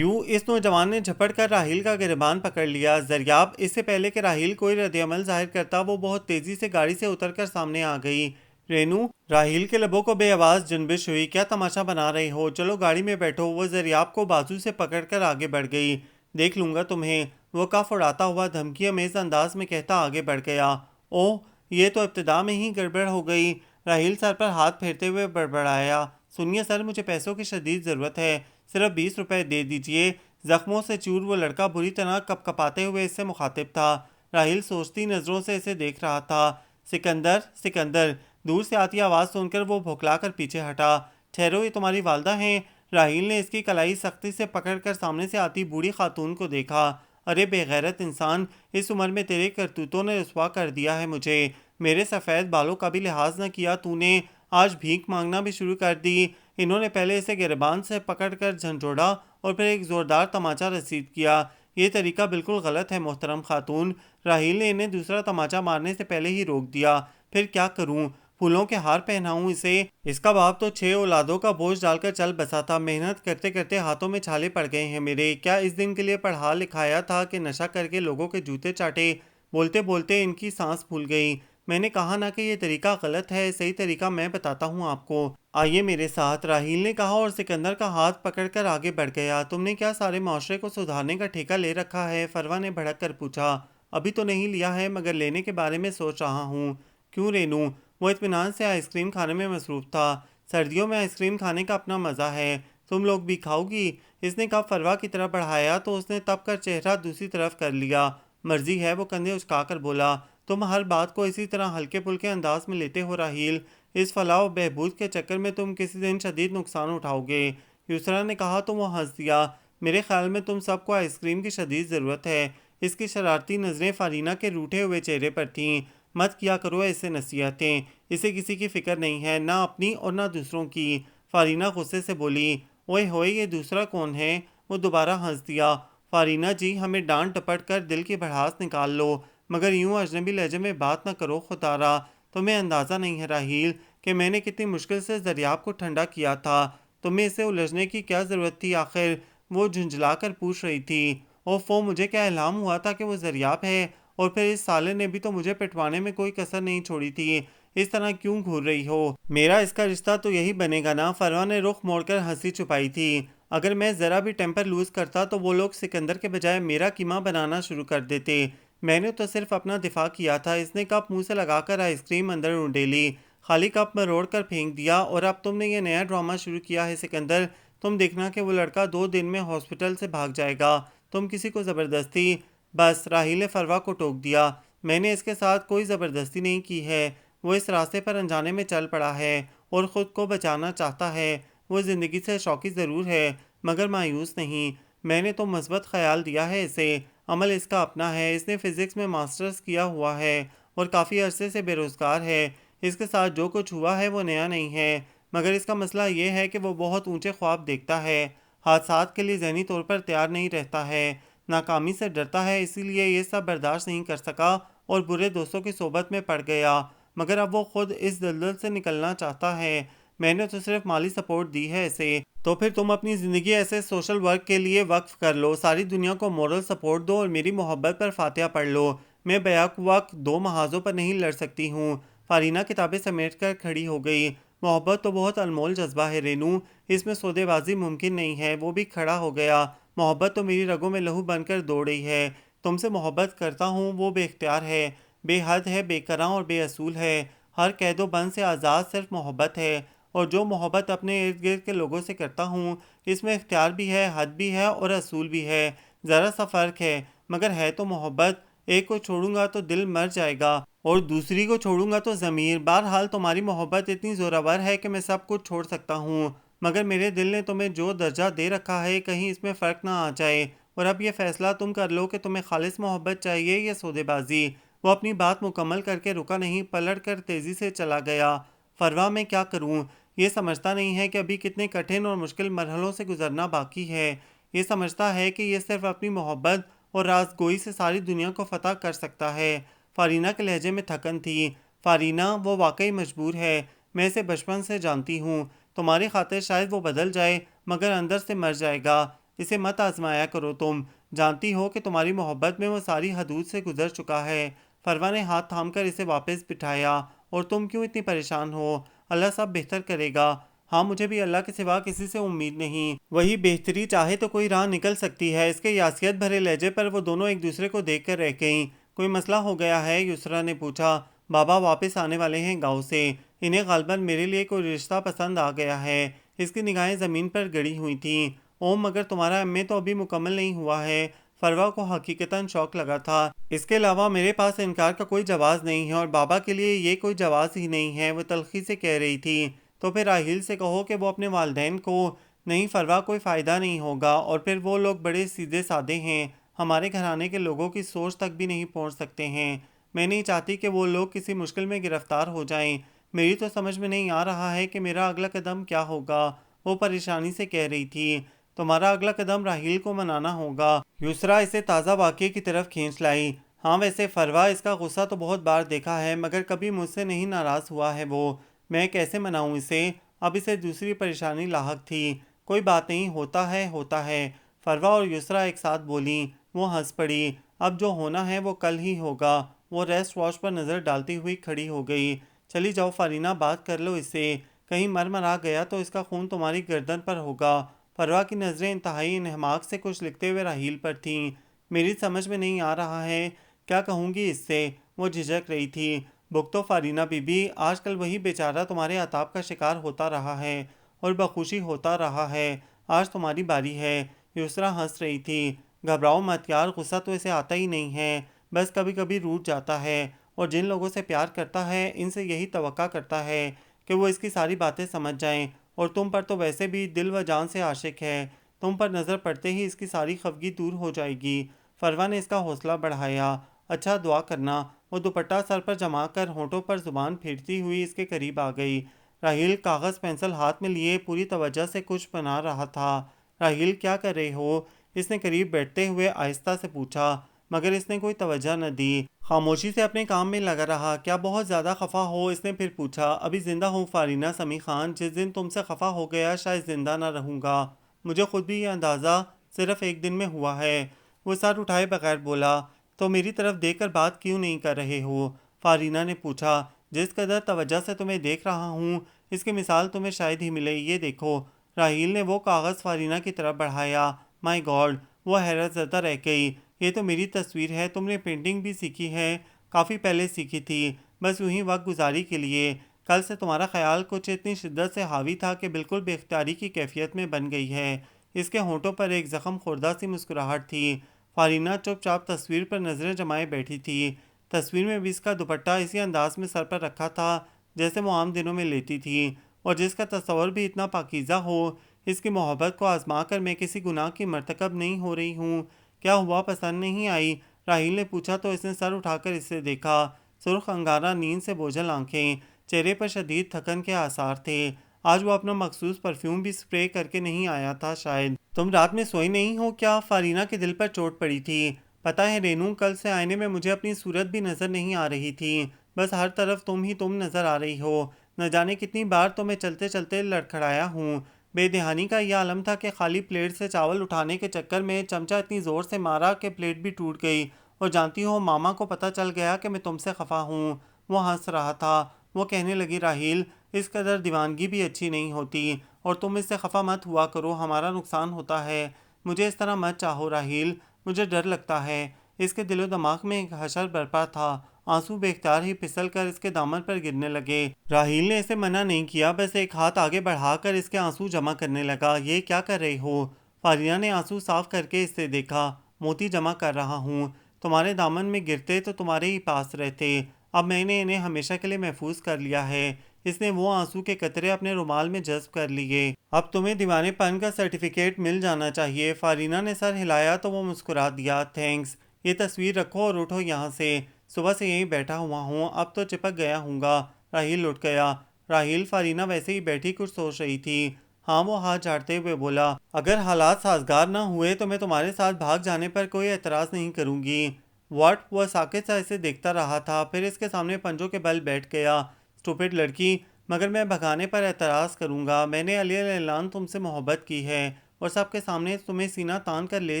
اس نوجوان نے جھپٹ کر راہیل کا گریبان پکڑ لیا۔ زریاب! اس سے پہلے کہ راہیل کوئی رد عمل ظاہر کرتا وہ بہت تیزی سے گاڑی سے اتر کر سامنے آ گئی۔ رینو! راہیل کے لبوں کو بے آواز جنبش ہوئی۔ کیا تماشا بنا رہے ہو؟ چلو گاڑی میں بیٹھو۔ وہ زریاب کو بازو سے پکڑ کر آگے بڑھ گئی۔ دیکھ لوں گا تمہیں، وہ کف اڑاتا ہوا دھمکی آمیز انداز میں کہتا آگے بڑھ گیا۔ اوہ! یہ تو ابتدا میں ہی گڑبڑ ہو گئی۔ راہیل سر پر ہاتھ پھیرتے ہوئے بڑبڑایا۔ سنیے سر، مجھے پیسوں کی شدید ضرورت ہے، صرف 20 روپے دے دیجئے۔ زخموں سے چور وہ لڑکا بری طرح کپ کپاتے ہوئے اس سے مخاطب تھا۔ راہیل سوچتی نظروں سے اسے دیکھ رہا تھا۔ سکندر! سکندر! دور سے آتی آواز سن کر وہ بھوکلا کر پیچھے ہٹا۔ ٹھہرو، یہ تمہاری والدہ ہیں؟ راہیل نے اس کی کلائی سختی سے پکڑ کر سامنے سے آتی بوڑھی خاتون کو دیکھا۔ ارے بے غیرت انسان، اس عمر میں تیرے کرتوتوں نے رسوا کر دیا ہے مجھے۔ میرے سفید بالوں کا بھی لحاظ نہ کیا تو نے، آج بھیک مانگنا بھی شروع کر دی۔ انہوں نے پہلے اسے گریبان سے پکڑ کر جھنجھوڑا اور پھر ایک زوردار تماچا رسید کیا۔ یہ طریقہ بالکل غلط ہے محترم خاتون۔ راہیل نے انہیں دوسرا تماچا مارنے سے پہلے ہی روک دیا۔ پھر کیا کروں؟ پھولوں کے ہار پہناؤں اسے؟ اس کا باپ تو 6 اولادوں کا بوجھ ڈال کر چل بسا تھا، محنت کرتے کرتے ہاتھوں میں چھالے پڑ گئے ہیں میرے۔ کیا اس دن کے لیے پڑھا لکھایا تھا کہ نشہ کر کے لوگوں کے جوتے چاٹے؟ بولتے بولتے ان کی سانس پھول گئی۔ میں نے کہا نا کہ یہ طریقہ غلط ہے، صحیح طریقہ میں بتاتا ہوں آپ کو۔ آئیے میرے ساتھ، راہیل نے کہا اور سکندر کا ہاتھ پکڑ کر آگے بڑھ گیا۔ تم نے کیا سارے معاشرے کو سدھارنے کا ٹھیکہ لے رکھا ہے؟ فروا نے بھڑک کر پوچھا۔ ابھی تو نہیں لیا ہے، مگر لینے کے بارے میں سوچ رہا ہوں۔ کیوں رینو؟ وہ اطمینان سے آئس کریم کھانے میں مصروف تھا۔ سردیوں میں آئس کریم کھانے کا اپنا مزہ ہے، تم لوگ بھی کھاؤ گی؟ اس نے کب فروا کی طرف بڑھایا تو اس نے تب کر چہرہ دوسری طرف کر لیا۔ مرضی ہے، وہ کندھے اچکا کر بولا۔ تم ہر بات کو اسی طرح ہلکے پھلکے انداز میں لیتے ہو راہیل، اس فلاح و بہبود کے چکر میں تم کسی دن شدید نقصان اٹھاؤ گے۔ یسرا نے کہا تو وہ ہنس دیا۔ میرے خیال میں تم سب کو آئس کریم کی شدید ضرورت ہے۔ اس کی شرارتی نظریں فارینہ کے روٹھے ہوئے چہرے پر تھیں۔ مت کیا کرو ایسے نصیحتیں، اسے کسی کی فکر نہیں ہے، نہ اپنی اور نہ دوسروں کی۔ فارینہ غصے سے بولی، اوئے ہوئے یہ دوسرا کون ہے؟ وہ دوبارہ ہنس دیا۔ فارینہ جی، ہمیں ڈانٹ ٹپٹ کر دل کی بھڑاس نکال لو، مگر یوں اجنبی لہجے میں بات نہ کرو خدارا۔ تمہیں اندازہ نہیں ہے راحیل کہ میں نے کتنی مشکل سے دریاب کو ٹھنڈا کیا تھا، تمہیں اسے الجھنے کی کیا ضرورت تھی آخر؟ وہ جھنجھلا کر پوچھ رہی تھی۔ اوفو، مجھے کیا الہام ہوا تھا کہ وہ دریاب ہے؟ اور پھر اس سالے نے بھی تو مجھے پٹوانے میں کوئی کسر نہیں چھوڑی تھی، اس طرح کیوں گھور رہی ہو؟ میرا اس کا رشتہ تو یہی بنے گا نا؟ فروا نے رخ موڑ کر ہنسی چھپائی تھی۔ اگر میں ذرا بھی ٹیمپر لوز کرتا تو وہ لوگ سکندر کے بجائے میرا کیما بنانا شروع کر دیتے۔ میں نے تو صرف اپنا دفاع کیا تھا۔ اس نے کپ منہ سے لگا کر آئس کریم اندر ڈیلی، خالی کپ مروڑ کر پھینک دیا، اور اب تم نے یہ نیا ڈرامہ شروع کیا ہے سکندر۔ تم دیکھنا کہ وہ لڑکا 2 دن میں ہاسپٹل سے بھاگ جائے گا، تم کسی کو زبردستی۔ بس، راحیل نے فروا کو ٹوک دیا، میں نے اس کے ساتھ کوئی زبردستی نہیں کی ہے، وہ اس راستے پر انجانے میں چل پڑا ہے اور خود کو بچانا چاہتا ہے۔ وہ زندگی سے شوقی ضرور ہے مگر مایوس نہیں۔ میں نے تو مثبت خیال دیا ہے اسے، عمل اس کا اپنا ہے، اس نے فزکس میں ماسٹرز کیا ہوا ہے اور کافی عرصے سے بے روزگار ہے۔ اس کے ساتھ جو کچھ ہوا ہے وہ نیا نہیں ہے، مگر اس کا مسئلہ یہ ہے کہ وہ بہت اونچے خواب دیکھتا ہے، حادثات کے لیے ذہنی طور پر تیار نہیں رہتا ہے، ناکامی سے ڈرتا ہے، اسی لیے یہ سب برداشت نہیں کر سکا اور برے دوستوں کی صحبت میں پڑ گیا، مگر اب وہ خود اس دلدل سے نکلنا چاہتا ہے۔ میں نے تو صرف مالی سپورٹ دی ہے اسے۔ تو پھر تم اپنی زندگی ایسے سوشل ورک کے لیے وقف کر لو، ساری دنیا کو مورل سپورٹ دو اور میری محبت پر فاتحہ پڑھ لو۔ میں بیک وقت 2 محاذوں پر نہیں لڑ سکتی ہوں۔ فارینہ کتابیں سمیٹ کر کھڑی ہو گئی۔ محبت تو بہت انمول جذبہ ہے رینو، اس میں سودے بازی ممکن نہیں ہے۔ وہ بھی کھڑا ہو گیا۔ محبت تو میری رگوں میں لہو بن کر دوڑ رہی ہے۔ تم سے محبت کرتا ہوں، وہ بے اختیار ہے، بے حد ہے، بے کراں اور بے اصول ہے۔ ہر قید و بند سے آزاد صرف محبت ہے، اور جو محبت اپنے ارد گرد کے لوگوں سے کرتا ہوں، اس میں اختیار بھی ہے، حد بھی ہے اور اصول بھی ہے۔ ذرا سا فرق ہے، مگر ہے تو محبت۔ ایک کو چھوڑوں گا تو دل مر جائے گا اور دوسری کو چھوڑوں گا تو ضمیر۔ بہرحال تمہاری محبت اتنی زورآور ہے کہ میں سب کچھ چھوڑ سکتا ہوں، مگر میرے دل نے تمہیں جو درجہ دے رکھا ہے کہیں اس میں فرق نہ آ جائے، اور اب یہ فیصلہ تم کر لو کہ تمہیں خالص محبت چاہیے یا سودے بازی۔ وہ اپنی بات مکمل کر کے رکا نہیں، پلٹ کر تیزی سے چلا گیا۔ فروا، میں کیا کروں؟ یہ سمجھتا نہیں ہے کہ ابھی کتنے کٹھن اور مشکل مرحلوں سے گزرنا باقی ہے۔ یہ سمجھتا ہے کہ یہ صرف اپنی محبت اور راز گوئی سے ساری دنیا کو فتح کر سکتا ہے۔ فارینہ کے لہجے میں تھکن تھی۔ فارینہ، وہ واقعی مجبور ہے، میں اسے بچپن سے جانتی ہوں، تمہاری خاطر شاید وہ بدل جائے مگر اندر سے مر جائے گا۔ اسے مت آزمایا کرو، تم جانتی ہو کہ تمہاری محبت میں وہ ساری حدود سے گزر چکا ہے۔ فروا نے ہاتھ تھام کر اسے واپس بٹھایا، اور تم کیوں اتنی پریشان ہو؟ اللہ سب بہتر کرے گا۔ ہاں، مجھے بھی اللہ کے سوا کسی سے امید نہیں، وہی بہتری چاہے تو کوئی راہ نکل سکتی ہے۔ اس کے یاسیت بھرے لہجے پر وہ دونوں ایک دوسرے کو دیکھ کر رہ گئیں۔ کوئی مسئلہ ہو گیا ہے؟ یسریٰ نے پوچھا۔ بابا واپس آنے والے ہیں گاؤں سے، انہیں غالباً میرے لیے کوئی رشتہ پسند آ گیا ہے۔ اس کی نگاہیں زمین پر گڑی ہوئی تھیں۔ اوم، مگر تمہارا ایم اے تو ابھی مکمل نہیں ہوا ہے۔ فروا کو حقیقتاً شوق لگا تھا۔ اس کے علاوہ میرے پاس انکار کا کوئی جواز نہیں ہے، اور بابا کے لیے یہ کوئی جواز ہی نہیں ہے، وہ تلخی سے کہہ رہی تھی۔ تو پھر راحیل سے کہو کہ وہ اپنے والدین کو۔ نہیں فروا، کوئی فائدہ نہیں ہوگا، اور پھر وہ لوگ بڑے سیدھے سادے ہیں، ہمارے گھرانے کے لوگوں کی سوچ تک بھی نہیں پہنچ سکتے ہیں۔ میں نہیں چاہتی کہ وہ لوگ کسی مشکل میں گرفتار ہو جائیں۔ میری تو سمجھ میں نہیں آ رہا ہے کہ میرا اگلا قدم کیا ہوگا، وہ پریشانی سے کہہ رہی تھی۔ تمہارا اگلا قدم راحیل کو منانا ہوگا۔ یسریٰ اسے تازہ واقعے کی طرف کھینچ لائی۔ ہاں ویسے فروا، اس کا غصہ تو بہت بار دیکھا ہے، مگر کبھی مجھ سے نہیں ناراض ہوا ہے وہ۔ میں کیسے مناؤں اسے؟ اب اسے دوسری پریشانی لاحق تھی۔ کوئی بات نہیں، ہوتا ہے ہوتا ہے۔ فروا اور یسریٰ ایک ساتھ بولیں۔ وہ ہنس پڑی۔ اب جو ہونا ہے وہ کل ہی ہوگا۔ وہ ریسٹ واچ پر نظر ڈالتی ہوئی کھڑی ہو گئی۔ چلی جاؤ فارینہ، بات کر لو اس سے، کہیں مرمرا گیا تو اس کا خون تمہاری گردن پر ہوگا۔ فروا کی نظریں انتہائی انہماک سے کچھ لکھتے ہوئے راحیل پر تھیں۔ میری سمجھ میں نہیں آ رہا ہے، کیا کہوں گی اس سے؟ وہ جھجک رہی تھی۔ بھگتو فارینہ بی بی، آج کل وہی بیچارہ تمہارے عطاب کا شکار ہوتا رہا ہے اور بخوشی ہوتا رہا ہے، آج تمہاری باری ہے۔ یسریٰ ہنس رہی تھی۔ گھبراؤ مت یار، غصہ تو اسے آتا ہی نہیں ہے، بس کبھی کبھی روٹھ جاتا ہے، اور جن لوگوں سے پیار کرتا ہے ان سے یہی توقع کرتا ہے کہ وہ اس کی ساری باتیں سمجھ جائیں، اور تم پر تو ویسے بھی دل و جان سے عاشق ہے، تم پر نظر پڑتے ہی اس کی ساری خفگی دور ہو جائے گی۔ فروا نے اس کا حوصلہ بڑھایا۔ اچھا، دعا کرنا، وہ دوپٹہ سر پر جما کر ہونٹوں پر زبان پھیرتی ہوئی اس کے قریب آ گئی۔ راہیل کاغذ پینسل ہاتھ میں لیے پوری توجہ سے کچھ بنا رہا تھا۔ راہیل کیا کر رہے ہو؟ اس نے قریب بیٹھتے ہوئے آہستہ سے پوچھا، مگر اس نے کوئی توجہ نہ دی، خاموشی سے اپنے کام میں لگا رہا۔ کیا بہت زیادہ خفا ہو؟ اس نے پھر پوچھا۔ ابھی زندہ ہوں فارینہ سمیع خان، جس دن تم سے خفا ہو گیا شاید زندہ نہ رہوں گا۔ مجھے خود بھی یہ اندازہ صرف ایک دن میں ہوا ہے۔ وہ سر اٹھائے بغیر بولا۔ تو میری طرف دیکھ کر بات کیوں نہیں کر رہے ہو؟ فارینہ نے پوچھا۔ جس قدر توجہ سے تمہیں دیکھ رہا ہوں اس کی مثال تمہیں شاید ہی ملے، یہ دیکھو۔ راہیل نے وہ کاغذ فارینہ کی طرف بڑھایا۔ مائی گاڈ! وہ حیرت زدہ رہ گئی۔ یہ تو میری تصویر ہے۔ تم نے پینٹنگ بھی سیکھی ہے؟ کافی پہلے سیکھی تھی، بس یوں ہی وقت گزاری کے لیے۔ کل سے تمہارا خیال کچھ اتنی شدت سے حاوی تھا کہ بالکل بے اختیاری کی کیفیت میں بن گئی ہے۔ اس کے ہونٹوں پر ایک زخم خوردہ سی مسکراہٹ تھی۔ فارینہ چپ چاپ تصویر پر نظریں جمائے بیٹھی تھی۔ تصویر میں بھی اس کا دوپٹہ اسی انداز میں سر پر رکھا تھا جیسے وہ عام دنوں میں لیتی تھی، اور جس کا تصور بھی اتنا پاکیزہ ہو۔ اس کی محبت کو آزما کر میں کسی گناہ کی مرتکب نہیں ہو رہی ہوں۔ کیا ہوا، پسند نہیں آئی؟ راہیل نے پوچھا تو اس نے سر اٹھا کر اسے دیکھا۔ سرخ انگارہ نیند سے بوجھل آنکھیں، چہرے پر شدید تھکن کے آثار تھے۔ آج وہ اپنا مخصوص پرفیوم بھی سپرے کر کے نہیں آیا تھا شاید۔ تم رات میں سوئی نہیں ہو کیا؟ فارینہ کے دل پر چوٹ پڑی تھی۔ پتہ ہے رینو، کل سے آئینے میں مجھے اپنی صورت بھی نظر نہیں آ رہی تھی، بس ہر طرف تم ہی تم نظر آ رہی ہو۔ نہ جانے کتنی بار تو میں چلتے چلتے لڑکھڑایا ہوں۔ بے دہانی کا یہ عالم تھا کہ خالی پلیٹ سے چاول اٹھانے کے چکر میں چمچہ اتنی زور سے مارا کہ پلیٹ بھی ٹوٹ گئی، اور جانتی ہو ماما کو پتہ چل گیا کہ میں تم سے خفا ہوں۔ وہ ہنس رہا تھا۔ وہ کہنے لگی، راہیل اس قدر دیوانگی بھی اچھی نہیں ہوتی، اور تم اس سے خفا مت ہوا کرو، ہمارا نقصان ہوتا ہے۔ مجھے اس طرح مت چاہو راہیل، مجھے ڈر لگتا ہے۔ اس کے دل و دماغ میں ایک حشر برپا تھا۔ آنسو بے اختیار ہی پھسل کر اس کے دامن پر گرنے لگے۔ راہیل نے اسے منع نہیں کیا، بس ایک ہاتھ آگے بڑھا کر اس کے آنسو جمع کرنے لگا۔ یہ کیا کر رہے ہو؟ فارینہ نے آنسو صاف کر کے اس سے دیکھا۔ موتی جمع کر رہا ہوں۔ تمہارے دامن میں گرتے تو تمہارے ہی پاس رہتے، اب میں نے انہیں ہمیشہ کے لیے محفوظ کر لیا ہے۔ اس نے وہ آنسو کے قطرے اپنے رومال میں جذب کر لیے۔ اب تمہیں دیوانے پن کا سرٹیفکیٹ مل جانا چاہیے۔ فارینہ نے سر ہلایا تو وہ مسکرا دیا۔ تھینکس۔ یہ تصویر رکھو اور اٹھو یہاں سے۔ صبح سے یہیں بیٹھا ہوا ہوں، اب تو چپک گیا ہوں گا۔ راہیل اٹھ گیا۔ راہیل، فارینہ ویسے ہی بیٹھی کچھ سوچ رہی تھی۔ ہاں، وہ ہاتھ جھاڑتے ہوئے بولا، اگر حالات سازگار نہ ہوئے تو میں تمہارے ساتھ بھاگ جانے پر کوئی اعتراض نہیں کروں گی۔ واٹ؟ وہ ساکت سا اسے دیکھتا رہا تھا، پھر اس کے سامنے پنجوں کے بل بیٹھ گیا۔ اسٹوپڈ لڑکی، مگر میں بھگانے پر اعتراض کروں گا۔ میں نے علی اعلان تم سے محبت کی ہے، اور سب کے سامنے تمہیں سینہ تان کر لے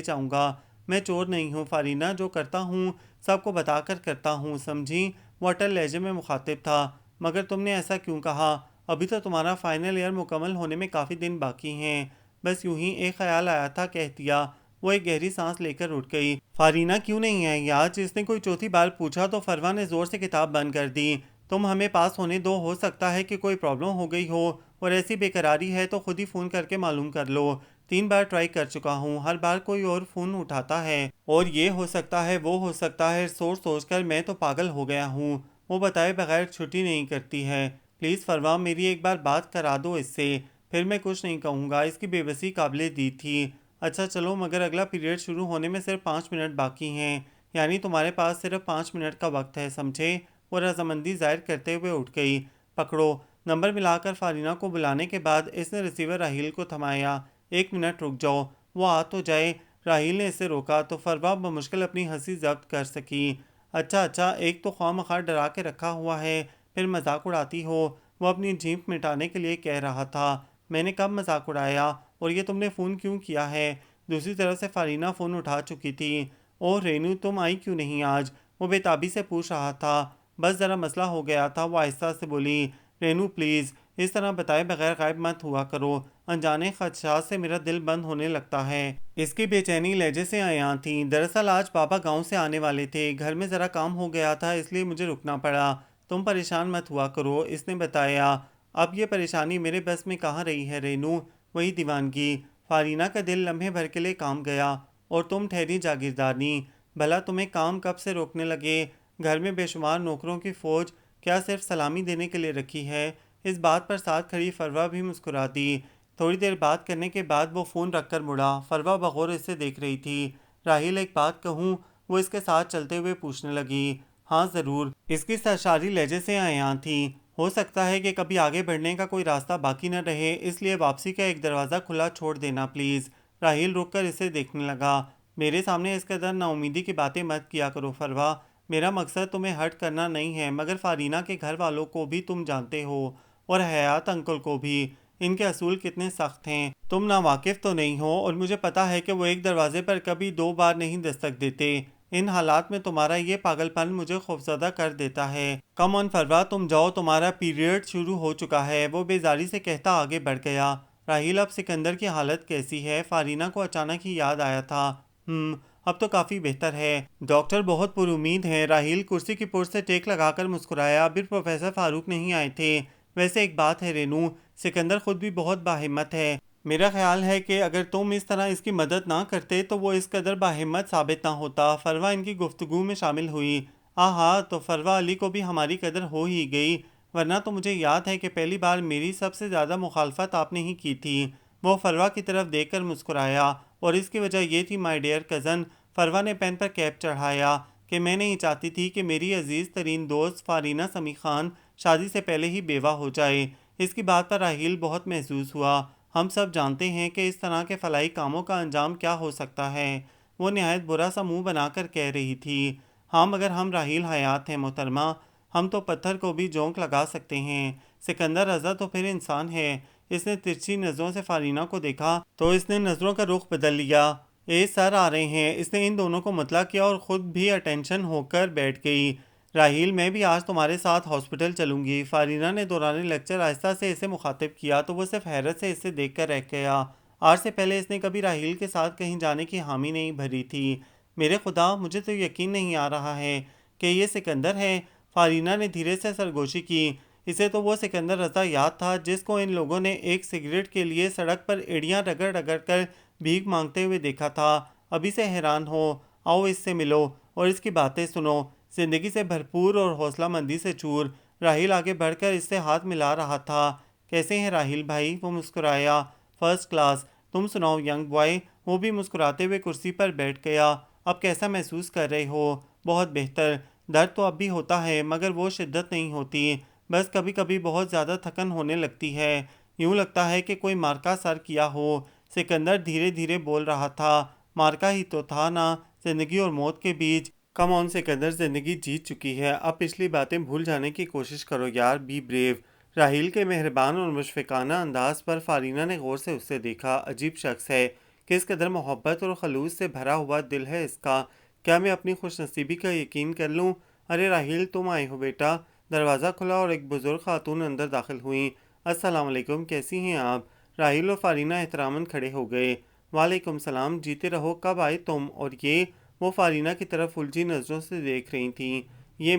جاؤں گا۔ میں چور نہیں ہوں فارینہ، جو کرتا ہوں سب کو بتا کر کرتا ہوں، سمجھی؟ وہ اٹل لہجے میں مخاطب تھا۔ مگر تم نے ایسا کیوں کہا؟ ابھی تو تمہارا فائنل ایئر مکمل ہونے میں کافی دن باقی ہیں۔ بس یوں ہی ایک خیال آیا تھا، کہہ دیا۔ وہ ایک گہری سانس لے کر اٹھ گئی۔ فارینہ کیوں نہیں آئی آج؟ اس نے کوئی چوتھی بار پوچھا تو فروا نے زور سے کتاب بند کر دی۔ تم ہمیں پاس ہونے دو، ہو سکتا ہے کہ کوئی پرابلم ہو گئی ہو، اور ایسی بے قراری ہے تو خود ہی فون کر کے معلوم کر لو۔ 3 بار ٹرائی کر چکا ہوں، ہر بار کوئی اور فون اٹھاتا ہے، اور یہ ہو سکتا ہے وہ ہو سکتا ہے، سوچ سوچ کر میں تو پاگل ہو گیا ہوں۔ وہ بتائے بغیر چھٹی نہیں کرتی ہے۔ پلیز فروا، میری ایک بار بات کرا دو اس سے، پھر میں کچھ نہیں کہوں گا۔ اس کی بے بسی قابل دید تھی۔ اچھا چلو، مگر اگلا پیریڈ شروع ہونے میں صرف 5 منٹ باقی ہیں، یعنی تمہارے پاس صرف 5 منٹ کا وقت ہے، سمجھے؟ وہ رضامندی ظاہر کرتے ہوئے اٹھ گئی۔ پکڑو۔ نمبر ملا کر فارینہ کو بلانے کے بعد اس نے ریسیور راہیل کو تھمایا۔ 1 منٹ رک جاؤ، وہ آ تو جائے۔ راہیل نے اسے روکا تو فروا بمشکل اپنی ہنسی ضبط کر سکی۔ اچھا، ایک تو خواہ مخواہ ڈرا کے رکھا ہوا ہے، پھر مذاق اڑاتی ہو۔ وہ اپنی جھیپ مٹانے کے لیے کہہ رہا تھا۔ میں نے کب مذاق اڑایا؟ اور یہ تم نے فون کیوں کیا ہے؟ دوسری طرف سے فارینہ فون اٹھا چکی تھی۔ اوہ رینو، تم آئی کیوں نہیں آج؟ وہ بے تابی سے پوچھ رہا تھا۔ بس ذرا مسئلہ ہو گیا تھا، وہ آہستہ سے بولی۔ رینو پلیز، اس طرح بتائے بغیر غائب مت ہوا کرو، انجانے خدشات سے میرا دل بند ہونے لگتا ہے۔ اس کی بے چینی لہجے سے عیاں تھی۔ دراصل آج بابا گاؤں سے آنے والے تھے، گھر میں ذرا کام ہو گیا تھا، اس لیے مجھے رکنا پڑا۔ تم پریشان مت ہوا کرو، اس نے بتایا۔ اب یہ پریشانی میرے بس میں کہاں رہی ہے رینو، وہی دیوانگی۔ فارینہ کا دل لمحے بھر کے لیے کام گیا۔ اور تم ٹھہری جاگیردارنی، بھلا تمہیں کام کب سے روکنے لگے؟ گھر میں بے شمار نوکروں کی فوج کیا صرف سلامی دینے کے لیے رکھی ہے؟ اس بات پر ساتھ کھڑی فروا بھی مسکرا دی۔ تھوڑی دیر بات کرنے کے بعد وہ فون رکھ کر مڑا۔ فروا بغور اسے دیکھ رہی تھی۔ راہیل، ایک بات کہوں؟ وہ اس کے ساتھ چلتے ہوئے پوچھنے لگی۔ ہاں ضرور، اس کی سرشاری لہجے سے عیاں تھی۔ ہو سکتا ہے کہ کبھی آگے بڑھنے کا کوئی راستہ باقی نہ رہے، اس لیے واپسی کا ایک دروازہ کھلا چھوڑ دینا پلیز۔ راحیل رک کر اسے دیکھنے لگا۔ میرے سامنے اس قدر نا امیدی کی باتیں مت کیا کرو فروا، میرا مقصد تمہیں ہرٹ کرنا نہیں ہے، مگر فارینہ کے گھر والوں کو بھی تم جانتے ہو، اور حیات انکل کو بھی، ان کے اصول کتنے سخت ہیں۔ تم نا واقف تو نہیں ہو، اور مجھے پتا ہے کہ وہ ایک دروازے پر کبھی 2 بار نہیں دستک دیتے۔ ان حالات میں تمہارا یہ پاگل پن مجھے خوفزدہ کر دیتا ہے۔ کم آن فروا، تم جاؤ، تمہارا پیریڈ شروع ہو چکا ہے، وہ بیزاری سے کہتا آگے بڑھ گیا۔ راحیل، اب سکندر کی حالت کیسی ہے؟ فارینہ کو اچانک ہی یاد آیا تھا۔ اب تو کافی بہتر ہے، ڈاکٹر بہت پر امید ہیں۔ راحیل کرسی کی پشت سے ٹیک لگا کر مسکرایا۔ ابھی پروفیسر فاروق نہیں آئے تھے۔ ویسے ایک بات ہے رینو، سکندر خود بھی بہت باہمت ہے۔ میرا خیال ہے کہ اگر تم اس طرح اس کی مدد نہ کرتے تو وہ اس قدر باہمت ثابت نہ ہوتا۔ فروا ان کی گفتگو میں شامل ہوئی۔ ہاں تو فروا، علی کو بھی ہماری قدر ہو ہی گئی، ورنہ تو مجھے یاد ہے کہ پہلی بار میری سب سے زیادہ مخالفت آپ نے ہی کی تھی۔ وہ فروا کی طرف دیکھ کر مسکرایا، اور اس کی وجہ یہ تھی مائی ڈیئر کزن، فروا نے پین پر کیپ چڑھایا، کہ میں نہیں چاہتی تھی کہ میری عزیز ترین دوست فارینہ سمیع خان شادی سے پہلے ہی بیوہ ہو جائے۔ اس کی بات پر راحیل بہت محظوظ ہوا۔ ہم سب جانتے ہیں کہ اس طرح کے فلاحی کاموں کا انجام کیا ہو سکتا ہے۔ وہ نہایت برا سا منہ بنا کر کہہ رہی تھی۔ ہاں مگر ہم راحیل حیات ہیں محترمہ، ہم تو پتھر کو بھی جونک لگا سکتے ہیں۔ سکندر رضا تو پھر انسان ہے۔ اس نے ترچھی نظروں سے فارینہ کو دیکھا تو اس نے نظروں کا رخ بدل لیا۔ سر آ رہے ہیں، اس نے ان دونوں کو مطلع کیا اور خود بھی اٹینشن ہو کر بیٹھ گئی۔ راحیل، میں بھی آج تمہارے ساتھ ہاسپٹل چلوں گی۔ فارینہ نے دوران لیکچر آہستہ سے اسے مخاطب کیا تو وہ صرف حیرت سے اسے دیکھ کر رہ گیا۔ آج سے پہلے اس نے کبھی راحیل کے ساتھ کہیں جانے کی حامی نہیں بھری تھی۔ میرے خدا، مجھے تو یقین نہیں آ رہا ہے کہ یہ سکندر ہے۔ فارینہ نے دھیرے سے سرگوشی کی۔ اسے تو وہ سکندر رضا یاد تھا جس کو ان لوگوں نے ایک سگریٹ کے لیے سڑک پر ایڑیاں رگڑ رگڑ کر بھیک مانگتے ہوئے دیکھا تھا۔ ابھی سے حیران ہو، آؤ اس سے ملو اور اس کی باتیں سنو، زندگی سے بھرپور اور حوصلہ مندی سے چور۔ راحیل آگے بڑھ کر اس سے ہاتھ ملا رہا تھا۔ کیسے ہیں راحیل بھائی؟ وہ مسکرایا۔ First class. تم سناؤ ینگ بوائے؟ وہ بھی مسکراتے ہوئے کرسی پر بیٹھ گیا۔ اب کیسا محسوس کر رہے ہو؟ بہت بہتر۔ درد تو اب بھی ہوتا ہے مگر وہ شدت نہیں ہوتی، بس کبھی کبھی بہت زیادہ تھکن ہونے لگتی ہے، یوں لگتا ہے کہ کوئی مارکا سر کیا ہو۔ سکندر دھیرے دھیرے بول رہا تھا۔ مارکا ہی تو تھا نا، زندگی اور موت کے بیچ۔ کم آن سکندر، زندگی جیت چکی ہے، اب پچھلی باتیں بھول جانے کی کوشش کرو یار، بی بریو۔ راحیل کے مہربان اور مشفقانہ انداز پر فارینہ نے غور سے اسے دیکھا۔ عجیب شخص ہے، کس قدر محبت اور خلوص سے بھرا ہوا دل ہے اس کا۔ کیا میں اپنی خوش نصیبی کا یقین کر لوں؟ ارے راحیل، تم آئے ہو بیٹا۔ دروازہ کھلا اور ایک بزرگ خاتون اندر داخل ہوئیں۔ السلام علیکم، کیسی ہیں آپ؟ راحیل اور فارینہ احتراماً کھڑے ہو گئے۔ وعلیکم السلام، جیتے رہو، کب آئے تم؟ اور یہ؟ وہ فارینہ کی طرف الجھی نظروں سے دیکھ رہی تھیں۔ یہ